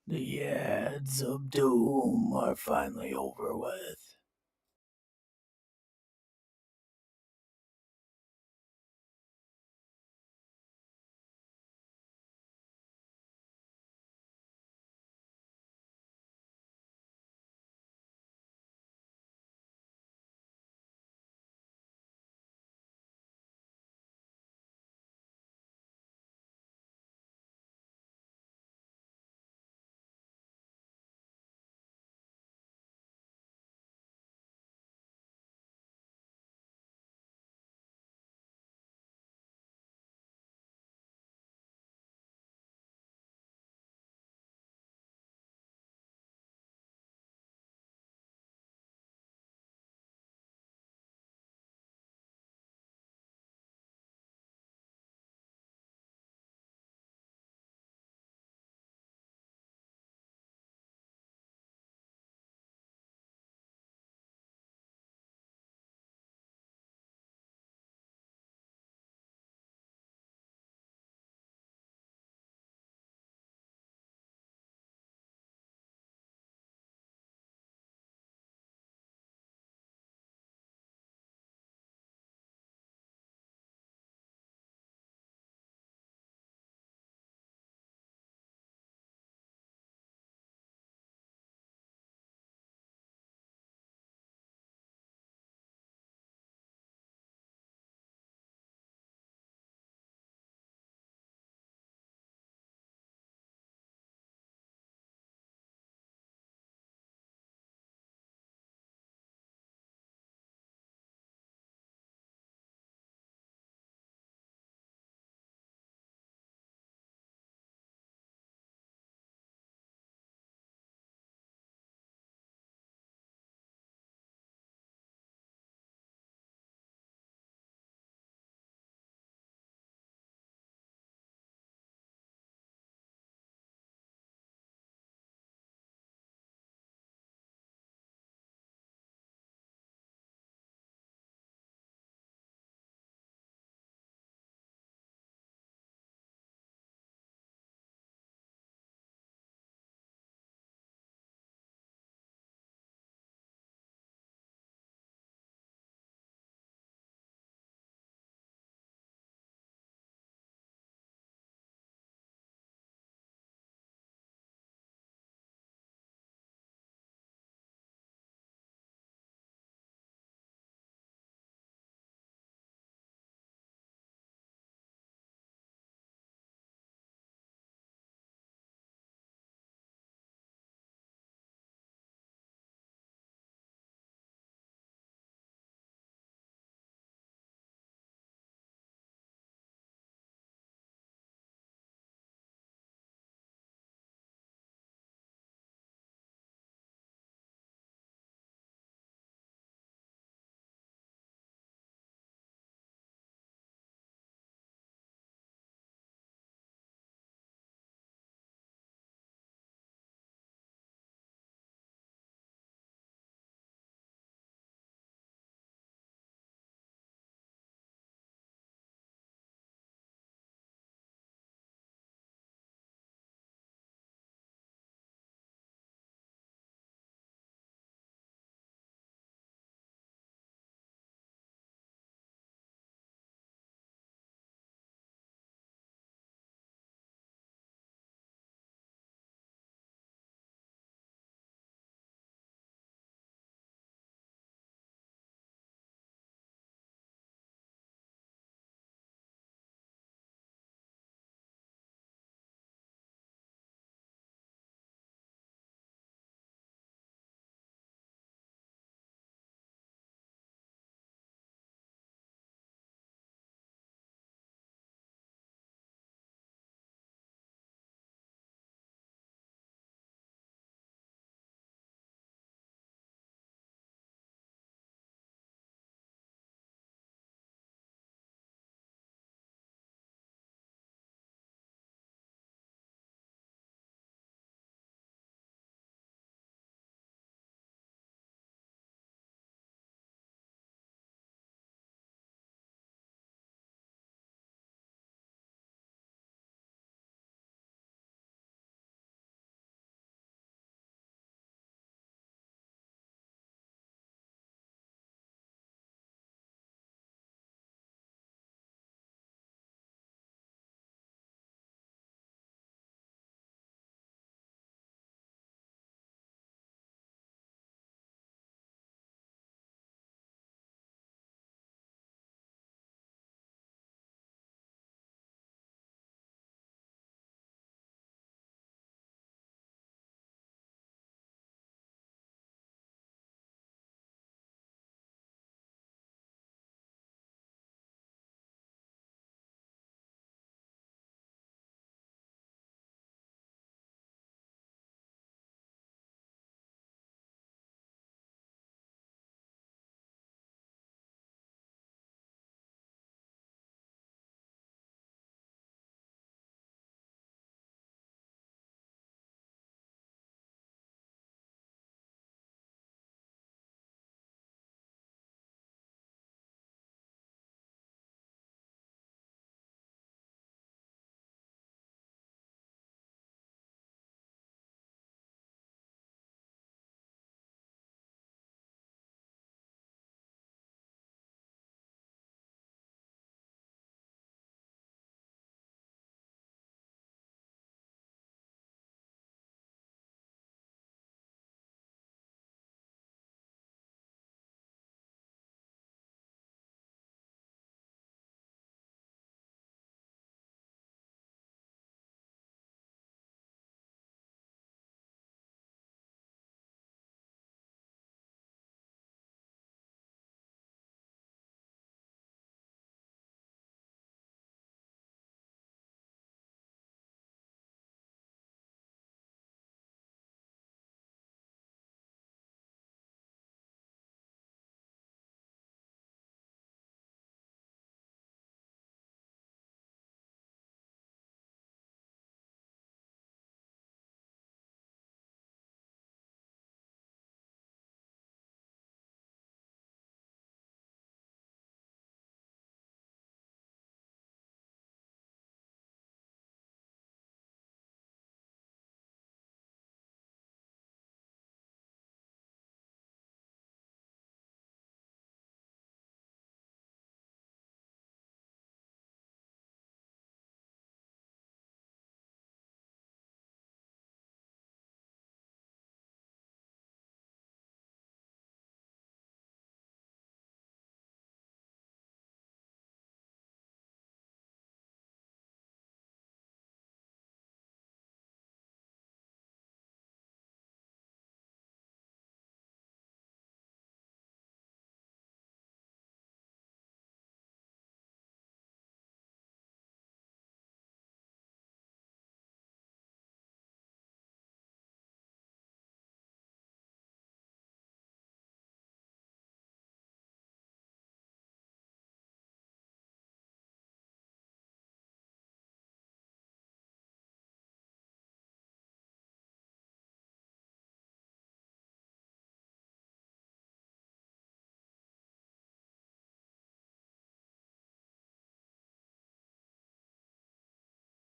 The ads of doom are finally over with.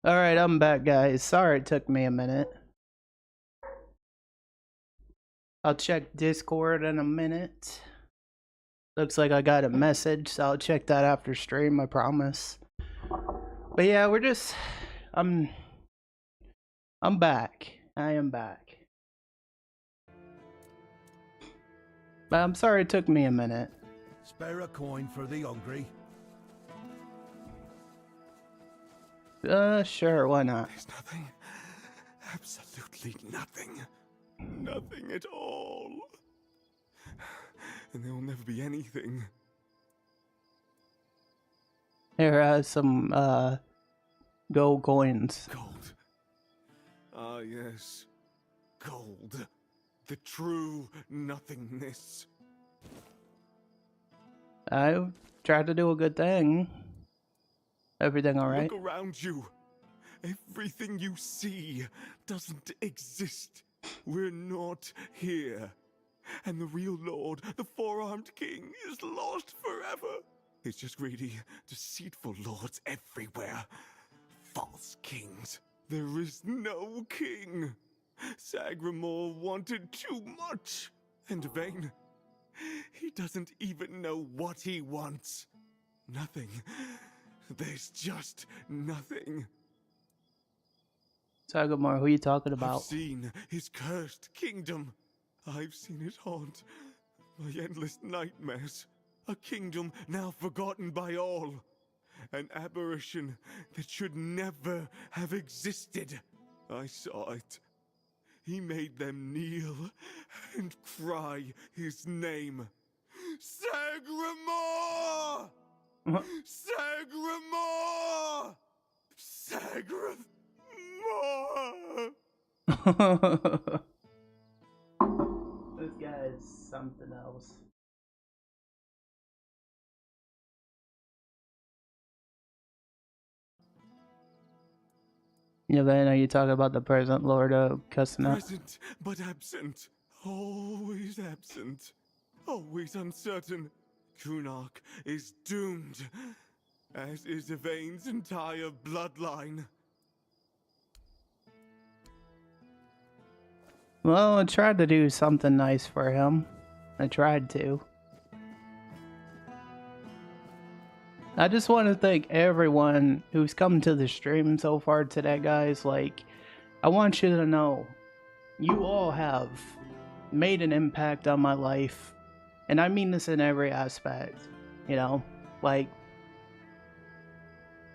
Alright, I'm back, guys. Sorry it took me a minute. I'll check Discord in a minute. Looks like I got a message, so I'll check that after stream, I promise. But yeah, we're just... I'm back. I am back. But I'm sorry it took me a minute. Spare a coin for the hungry. Sure, why not? There's nothing. Absolutely nothing. Nothing at all. And there will never be anything. Here, some, gold coins. Gold. Ah, yes. Gold. The true nothingness. I tried to do a good thing. Everything alright? Look around you. Everything you see doesn't exist. We're not here. And the real Lord, the four-armed king, is lost forever. It's just greedy, deceitful lords everywhere. False kings. There is no king. Sagramore wanted too much. And vain. He doesn't even know what he wants. Nothing. There's just nothing. Sagamore, who are you talking about? I've seen his cursed kingdom. I've seen it haunt my endless nightmares. A kingdom now forgotten by all. An aberration that should never have existed. I saw it. He made them kneel and cry his name. Sagramore! Sagramore! Sagramore! This guy is something else. Yeah, man, are you talking about the present Lord of cussing up? Present but absent. Always absent. Always uncertain. Kunark is doomed. As is Yvain's entire bloodline. Well, I tried to do something nice for him. I tried to. I just want to thank everyone who's come to the stream so far today, guys. Like, I want you to know, you all have made an impact on my life. And I mean this in every aspect, you know? Like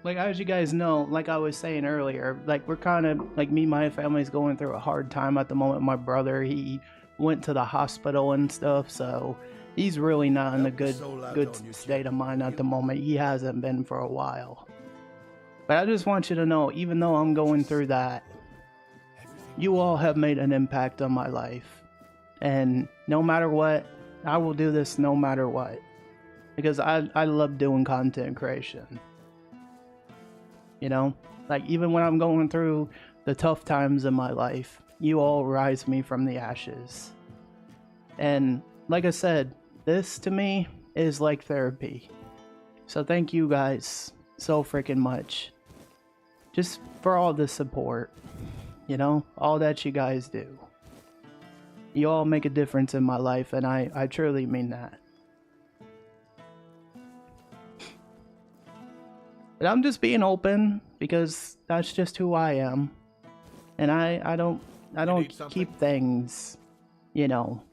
as you guys know, like I was saying earlier, like we're kind of, like me and my family's going through a hard time at the moment. My brother, he went to the hospital and stuff, so he's really not in a good state of mind at the moment. He hasn't been for a while. But I just want you to know, even though I'm going through that, you all have made an impact on my life. And no matter what, I will do this no matter what. Because I love doing content creation. You know? Like, even when I'm going through the tough times in my life, you all rise me from the ashes. And like I said, this to me is like therapy. So thank you guys so freaking much. Just for all the support. You know? All that you guys do. You all make a difference in my life, and I truly mean that. But I'm just being open because that's just who I am. And I don't keep things, you know,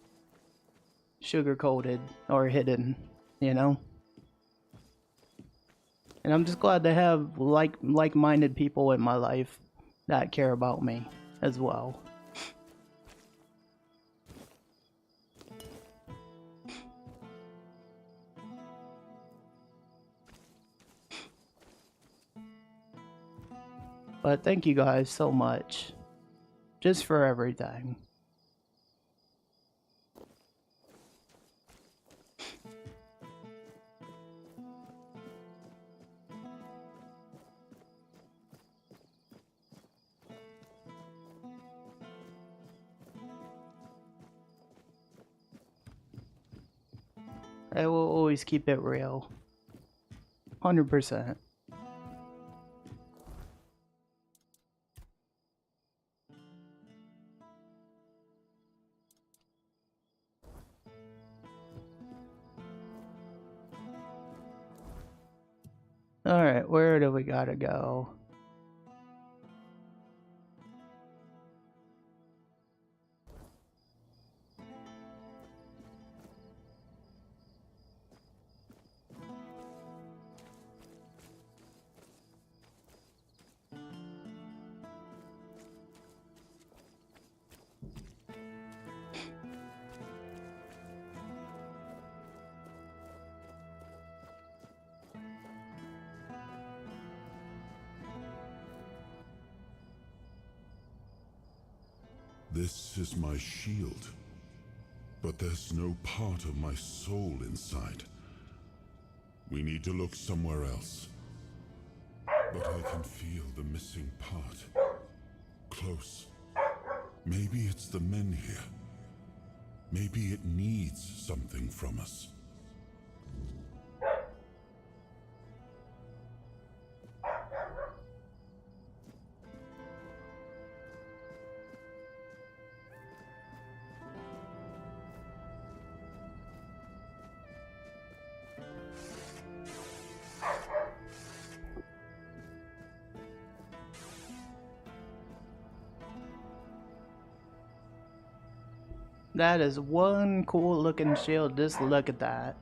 sugar-coated or hidden, you know? And I'm just glad to have like-minded people in my life that care about me as well. But thank you guys so much. Just for everything. I will always keep it real. 100%. where do we gotta go? This is my shield, but there's no part of my soul inside. We need to look somewhere else. But I can feel the missing part. Close. Maybe it's the men here. Maybe it needs something from us. That is one cool looking shield. Just look at that.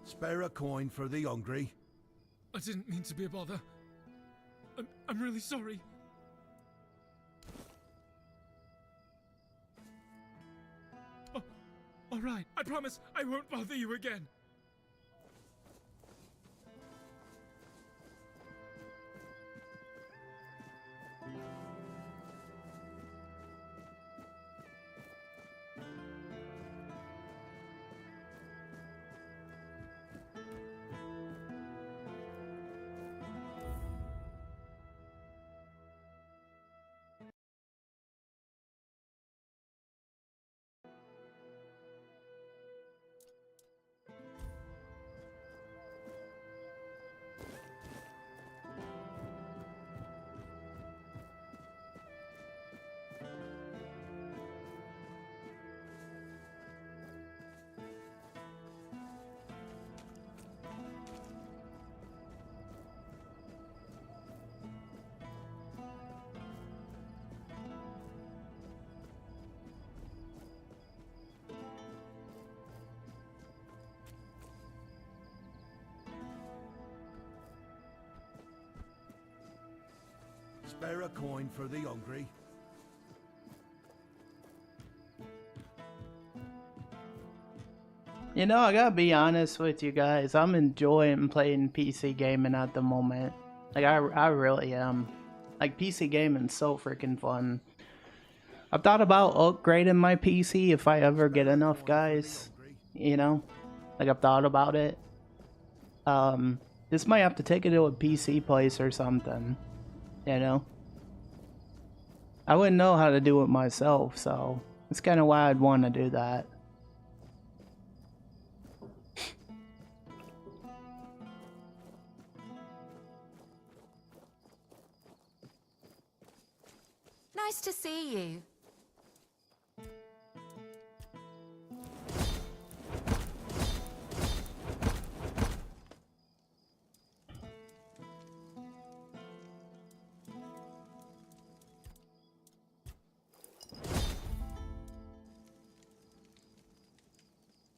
Spare a coin for the hungry. I didn't mean to be a bother. I'm really sorry. Oh, all right. I promise I won't bother you again. Spare a coin for the hungry. You know, I gotta be honest with you guys. I'm enjoying playing PC gaming at the moment. Like, I really am. Like, PC gaming's so freaking fun. I've thought about upgrading my PC if I ever get enough guys, you know? Like, I've thought about it. This might have to take it to a PC place or something, you know? I wouldn't know how to do it myself, so that's kind of why I'd want to do that. Nice to see you.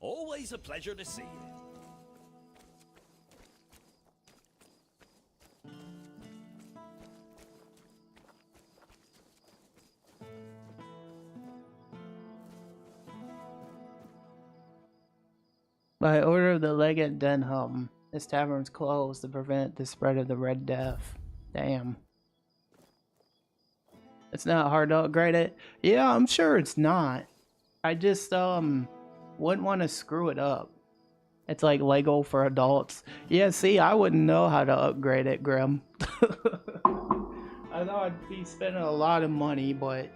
Always a pleasure to see you. By order of the Legate Denham, this tavern's closed to prevent the spread of the Red Death. Damn. It's not hard to upgrade it. Yeah, I'm sure it's not. I just, wouldn't want to screw it up. It's like Lego for adults. Yeah, see, I wouldn't know how to upgrade it, Grim. I know I'd be spending a lot of money, but,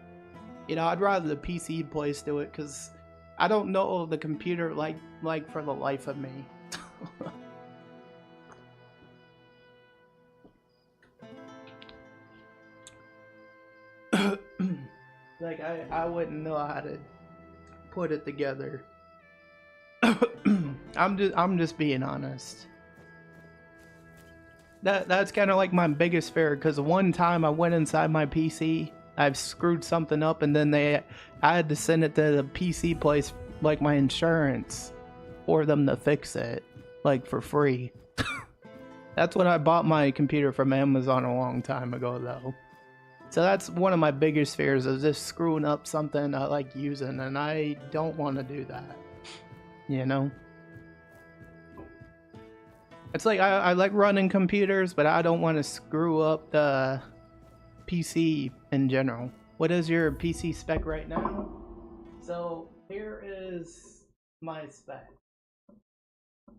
you know, I'd rather the PC place do it, because I don't know the computer like for the life of me. Like, I wouldn't know how to put it together. I'm just being honest. That's kind of like my biggest fear, because one time I went inside my PC, I've screwed something up, and then I had to send it to the PC place, like my insurance, for them to fix it, like for free. That's when I bought my computer from Amazon a long time ago, though. So that's one of my biggest fears, is just screwing up something I like using, and I don't want to do that. You know? It's like, I like running computers, but I don't want to screw up the PC in general. What is your PC spec right now? So, here is my spec.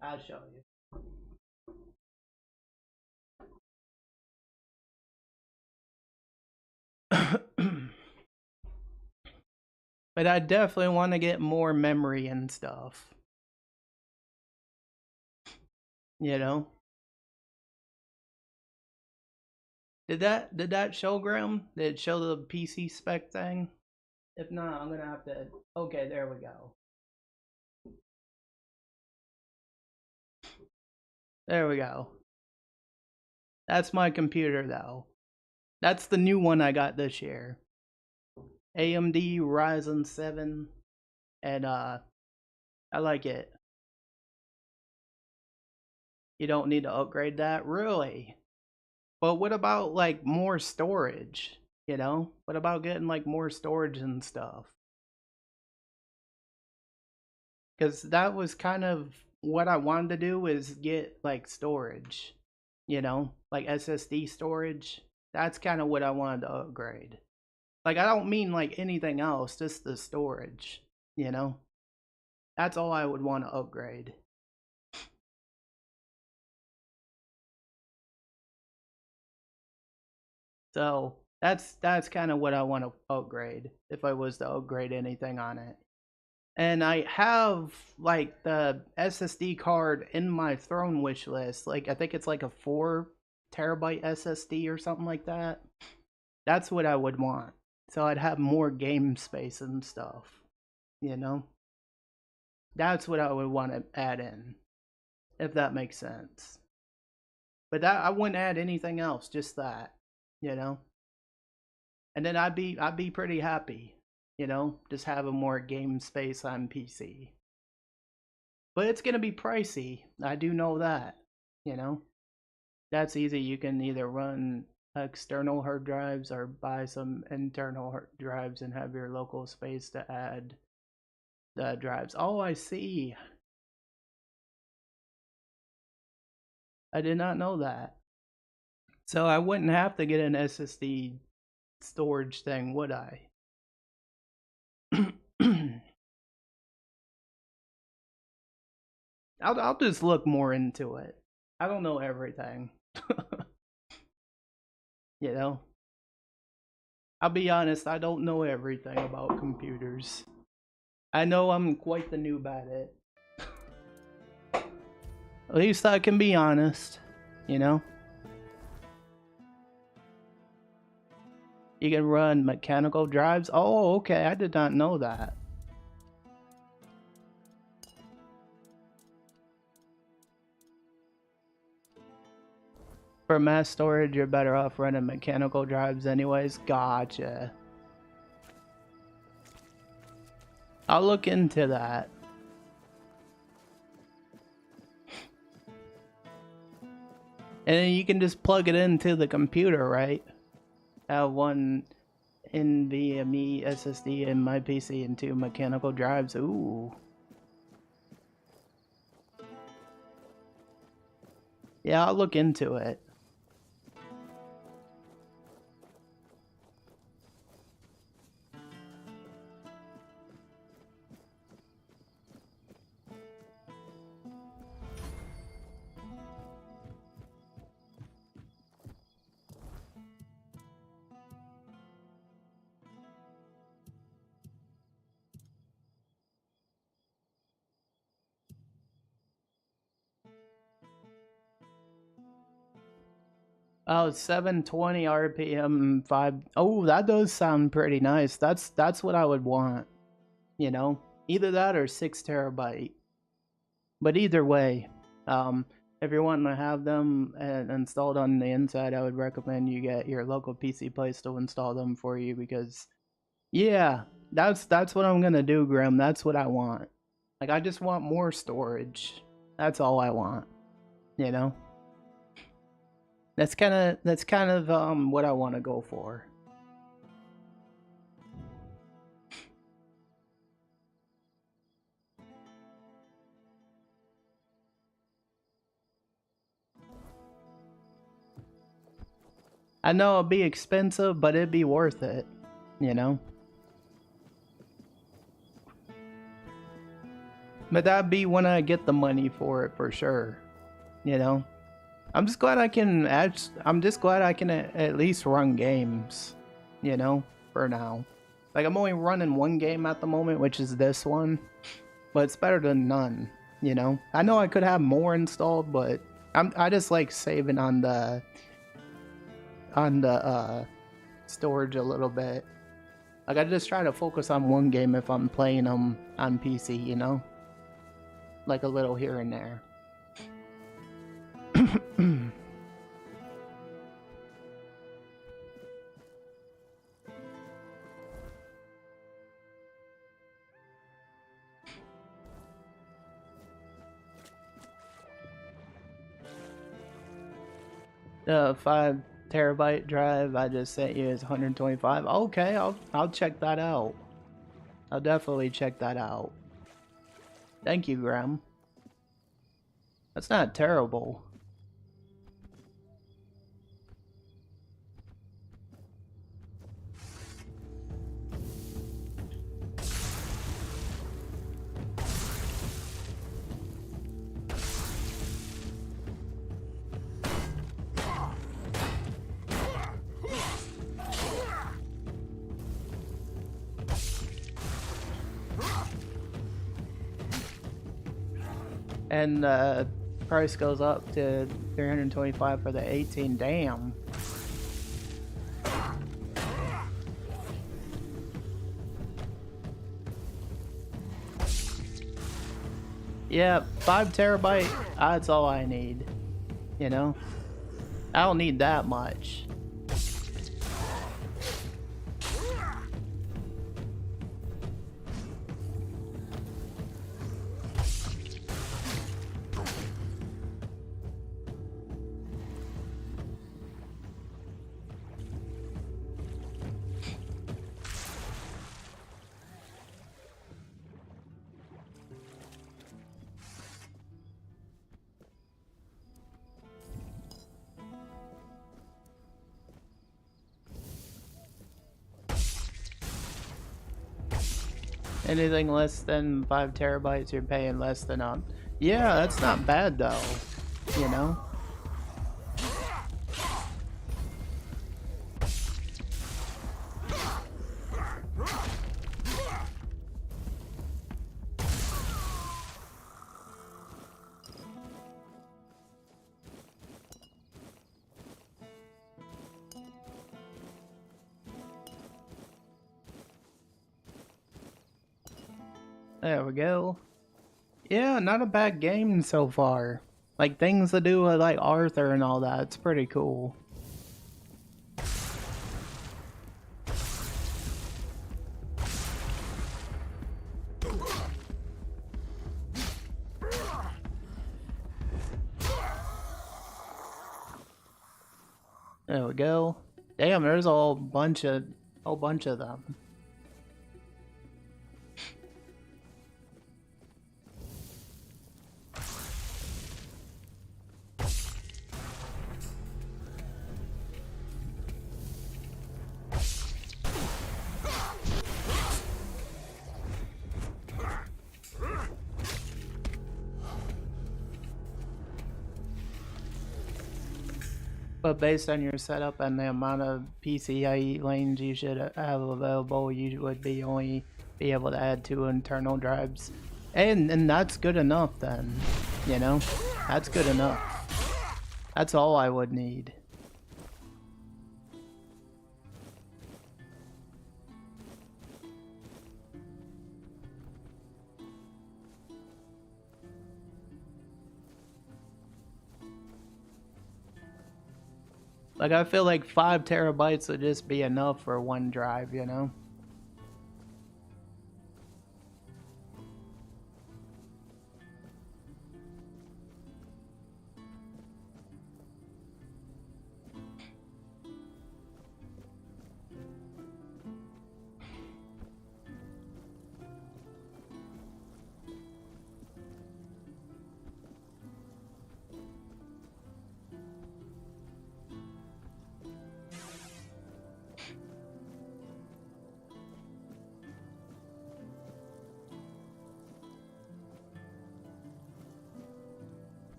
I'll show you. But I definitely want to get more memory and stuff. You know? Did that show, Grim? Did it show the PC spec thing? If not, I'm gonna have to... Okay, there we go. There we go. That's my computer, though. That's the new one I got this year. AMD Ryzen 7. And, I like it. You don't need to upgrade that? Really? But what about, like, more storage? You know? What about getting, like, more storage and stuff? Because that was kind of what I wanted to do, is get, like, storage. You know? Like, SSD storage. That's kind of what I wanted to upgrade. Like, I don't mean, like, anything else. Just the storage. You know? That's all I would want to upgrade. So that's kind of what I want to upgrade, if I was to upgrade anything on it. And I have like the SSD card in my throne wish list. Like, I think it's like a 4 terabyte SSD or something like that. That's what I would want. So I'd have more game space and stuff, you know? That's what I would want to add in, if that makes sense. But that, I wouldn't add anything else, just that, you know? And then I'd be pretty happy, you know, just having more game space on PC. But it's gonna be pricey. I do know that, you know. That's easy. You can either run external hard drives or buy some internal hard drives and have your local space to add the drives. Oh, I see. I did not know that. So I wouldn't have to get an SSD storage thing, would I? I'll just look more into it. I don't know everything. You know? I'll be honest, I don't know everything about computers. I know I'm quite the noob at it. At least I can be honest, you know? You can run mechanical drives? Oh, okay, I did not know that. For mass storage, you're better off running mechanical drives anyways. Gotcha. I'll look into that. And then you can just plug it into the computer, right? I have one NVMe SSD in my PC and 2 mechanical drives. Ooh. Yeah, I'll look into it. Oh, 720 RPM 5. Oh, that does sound pretty nice. That's what I would want. You know, either that or 6 terabyte. But either way, if you're wanting to have them installed on the inside, I would recommend you get your local PC place to install them for you because, yeah, that's what I'm gonna do, Grim. That's what I want. Like, I just want more storage. That's all I want. You know. That's kind of what I want to go for. I know it'd be expensive, but it'd be worth it, you know? But that'd be when I get the money for it for sure, you know? I'm just glad I can at least run games, you know, for now. Like, I'm only running one game at the moment, which is this one, but it's better than none, you know? I know I could have more installed, but I just like saving on the storage a little bit. Like, I just try to focus on one game if I'm playing them on PC, you know? Like a little here and there. 5 terabyte drive I just sent you is 125. Okay, I'll check that out. I'll definitely check that out. Thank you, Graham. That's not terrible. And the price goes up to 325 for the 18. Damn. Yeah, 5 terabyte, that's all I need. You know? I don't need that much. Anything less than 5 terabytes, you're paying less than Yeah, that's not bad though. You know? There we go. Yeah, not a bad game so far. Like, things to do with, like, Arthur and all that. It's pretty cool. There we go. Damn, there's a whole bunch of them. But based on your setup and the amount of PCIe lanes you should have available, you would only be able to add 2 internal drives. And that's good enough then, you know? That's good enough. That's all I would need. Like, I feel like 5 terabytes would just be enough for one drive, you know?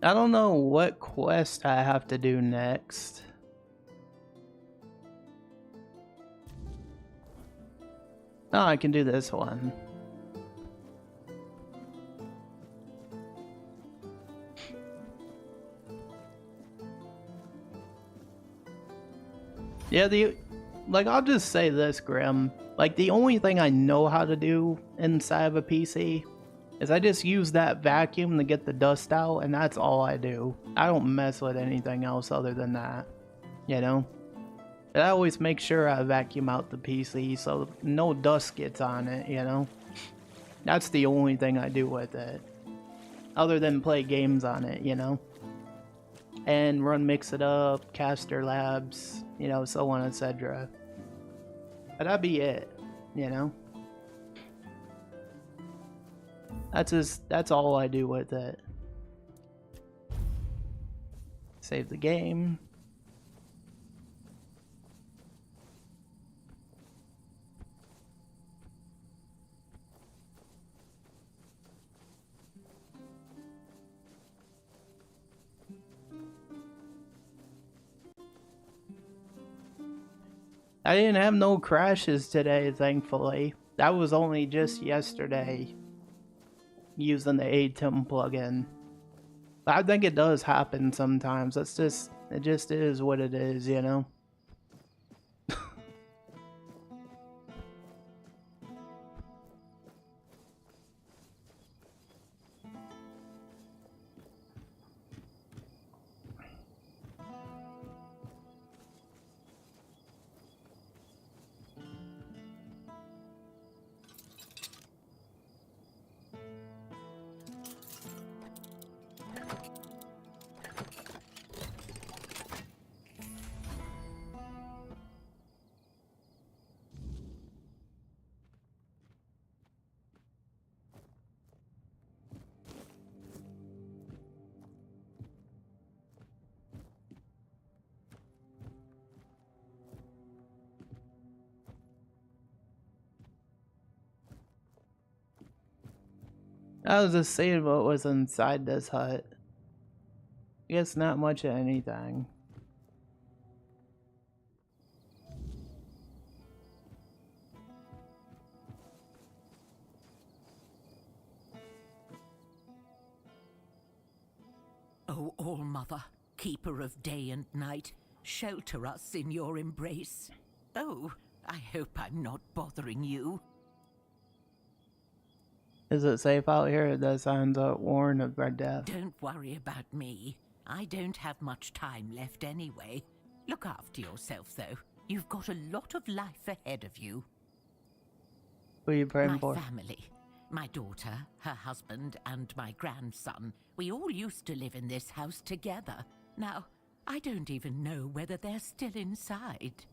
I don't know what quest I have to do next. Oh, I can do this one. Yeah, like, I'll just say this, Grim. Like, the only thing I know how to do inside of a PC is I just use that vacuum to get the dust out, and that's all I do. I don't mess with anything else other than that, you know? But I always make sure I vacuum out the PC so no dust gets on it, you know? That's the only thing I do with it. Other than play games on it, you know? And run Mix It Up, Caster Labs, you know, so on, etc. But that'd be it, you know? That's all I do with it. Save the game. I didn't have no crashes today, thankfully. That was only just yesterday, using the ATEM plugin. But I think it does happen sometimes. It just is what it is, you know? I was just seeing what was inside this hut. I guess not much of anything. O All-Mother, keeper of day and night, shelter us in your embrace. Oh, I hope I'm not bothering you. Is it safe out here? The signs are warned of red death. Don't worry about me. I don't have much time left anyway. Look after yourself, though. You've got a lot of life ahead of you. Who are you praying for? My family. My daughter, her husband, and my grandson. We all used to live in this house together. Now, I don't even know whether they're still inside.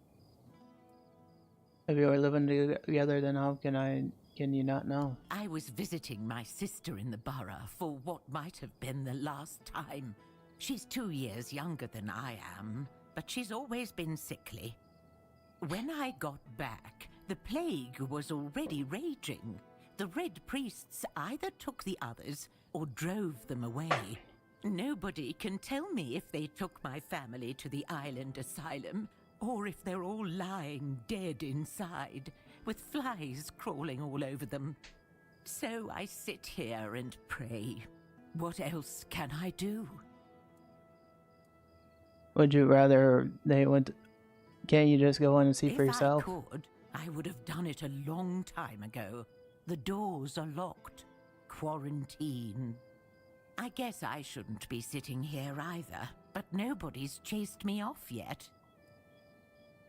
If you were living together, then how can you not know? I was visiting my sister in the borough for what might have been the last time. She's 2 years younger than I am, but she's always been sickly. When I got back, the plague was already raging. The Red Priests either took the others or drove them away. Nobody can tell me if they took my family to the island asylum, or if they're all lying dead inside, with flies crawling all over them. So I sit here and pray. What else can I do? Would you rather they went? Can't you just go in and see for yourself? If I could, I would have done it a long time ago. The doors are locked. Quarantine. I guess I shouldn't be sitting here either, but nobody's chased me off yet.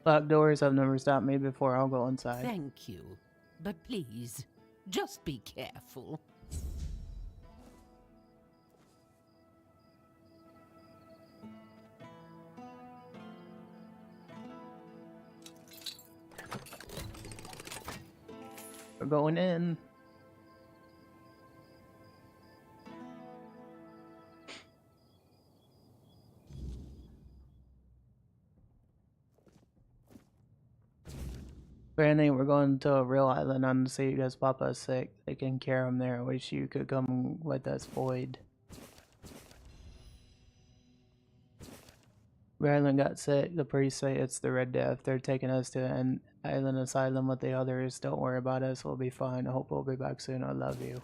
Locked doors have never stopped me before. I'll go inside. Thank you. But please, just be careful. We're going in. Granny, we're going to a real island on the sea because Papa's sick. They can care him there. I wish you could come with us, Boyd. Rylan got sick. The priests say it's the Red Death. They're taking us to an island asylum with the others. Don't worry about us. We'll be fine. I hope we'll be back soon. I love you.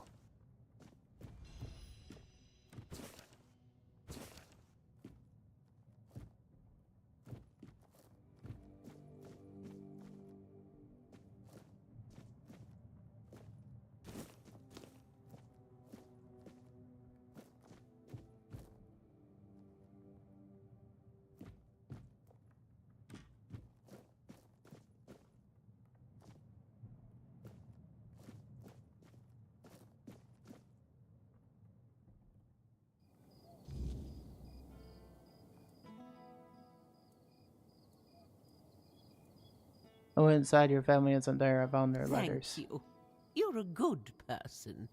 I went inside. Your family isn't there. I found their letters. Thank you. You're a good person.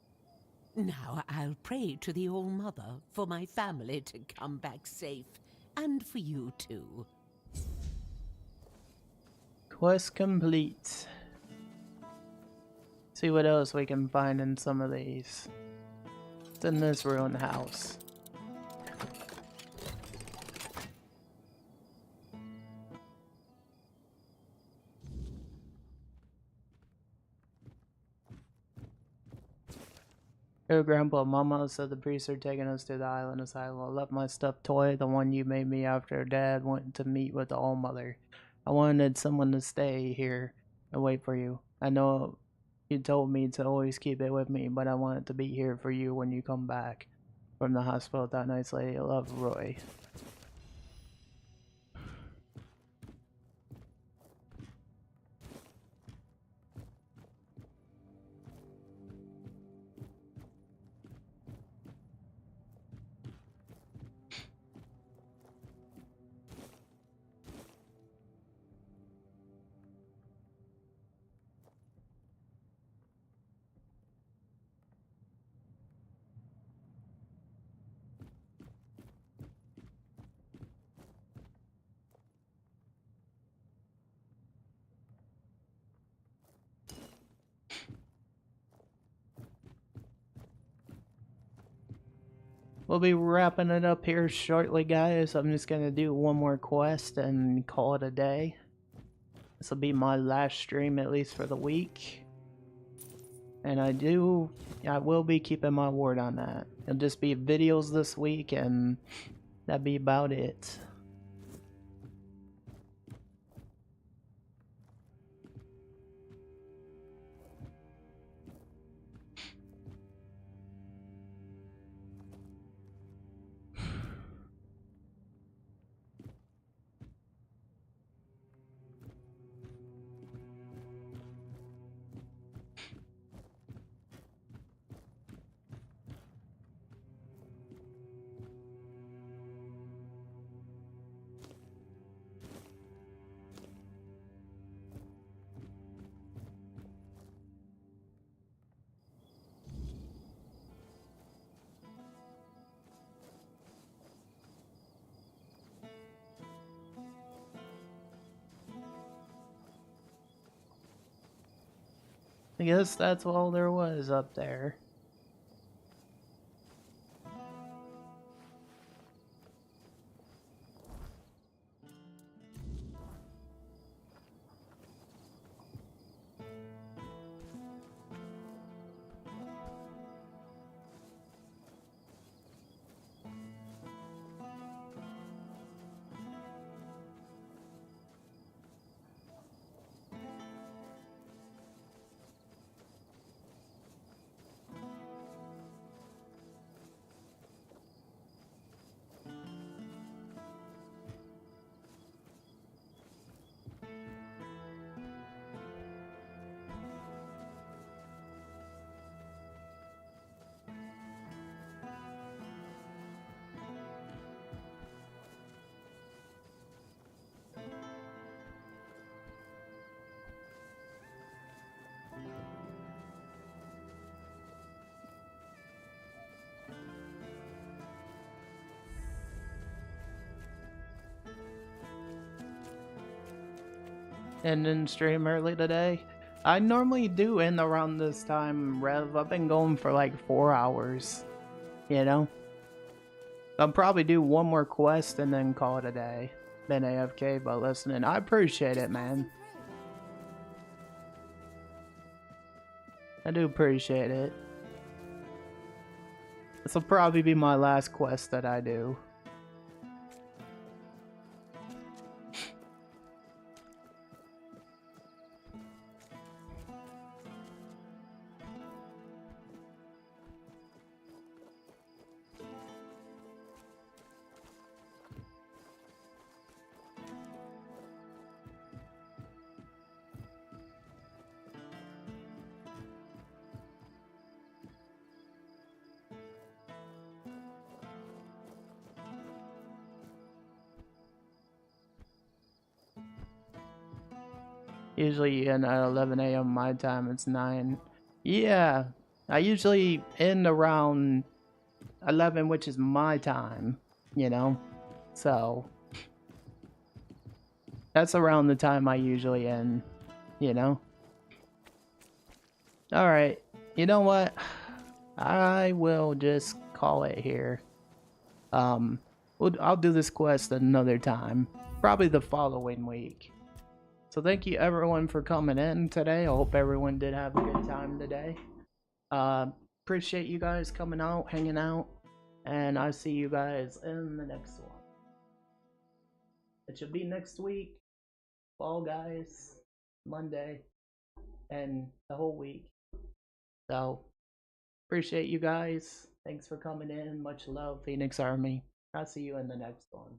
Now I'll pray to the All-Mother for my family to come back safe, and for you too. Quest complete. See what else we can find in some of these. It's in this ruined house. Your grandpa, Mama said the priests are taking us to the island asylum. I left my stuffed toy, the one you made me after Dad went to meet with the All-Mother. I wanted someone to stay here and wait for you. I know you told me to always keep it with me, but I want it to be here for you when you come back from the hospital. That nice lady. I love, Roy. we'll be wrapping it up here shortly, guys. I'm just gonna do one more quest and call it a day. This will be my last stream, at least for the week. And I will be keeping my word on that. It'll just be videos this week, and that'd be about it. I guess that's all there was up there. Ending stream early today. I normally do end around this time, Rev. I've been going for like 4 hours, you know? I'll probably do one more quest and then call it a day. Been AFK, but listening. I appreciate it, man. I do appreciate it. This will probably be my last quest that I do. Usually in at 11 a.m. my time, it's 9. Yeah, I usually end around 11, which is my time, you know? So, that's around the time I usually end, you know? Alright, you know what? I will just call it here. I'll do this quest another time. Probably the following week. So thank you everyone for coming in today. I hope everyone did have a good time today. Appreciate you guys coming out, hanging out, and I'll see you guys in the next one. It should be next week. Fall Guys, Monday, and the whole week. So, appreciate you guys. Thanks for coming in. Much love, Phoenix Army. I'll see you in the next one.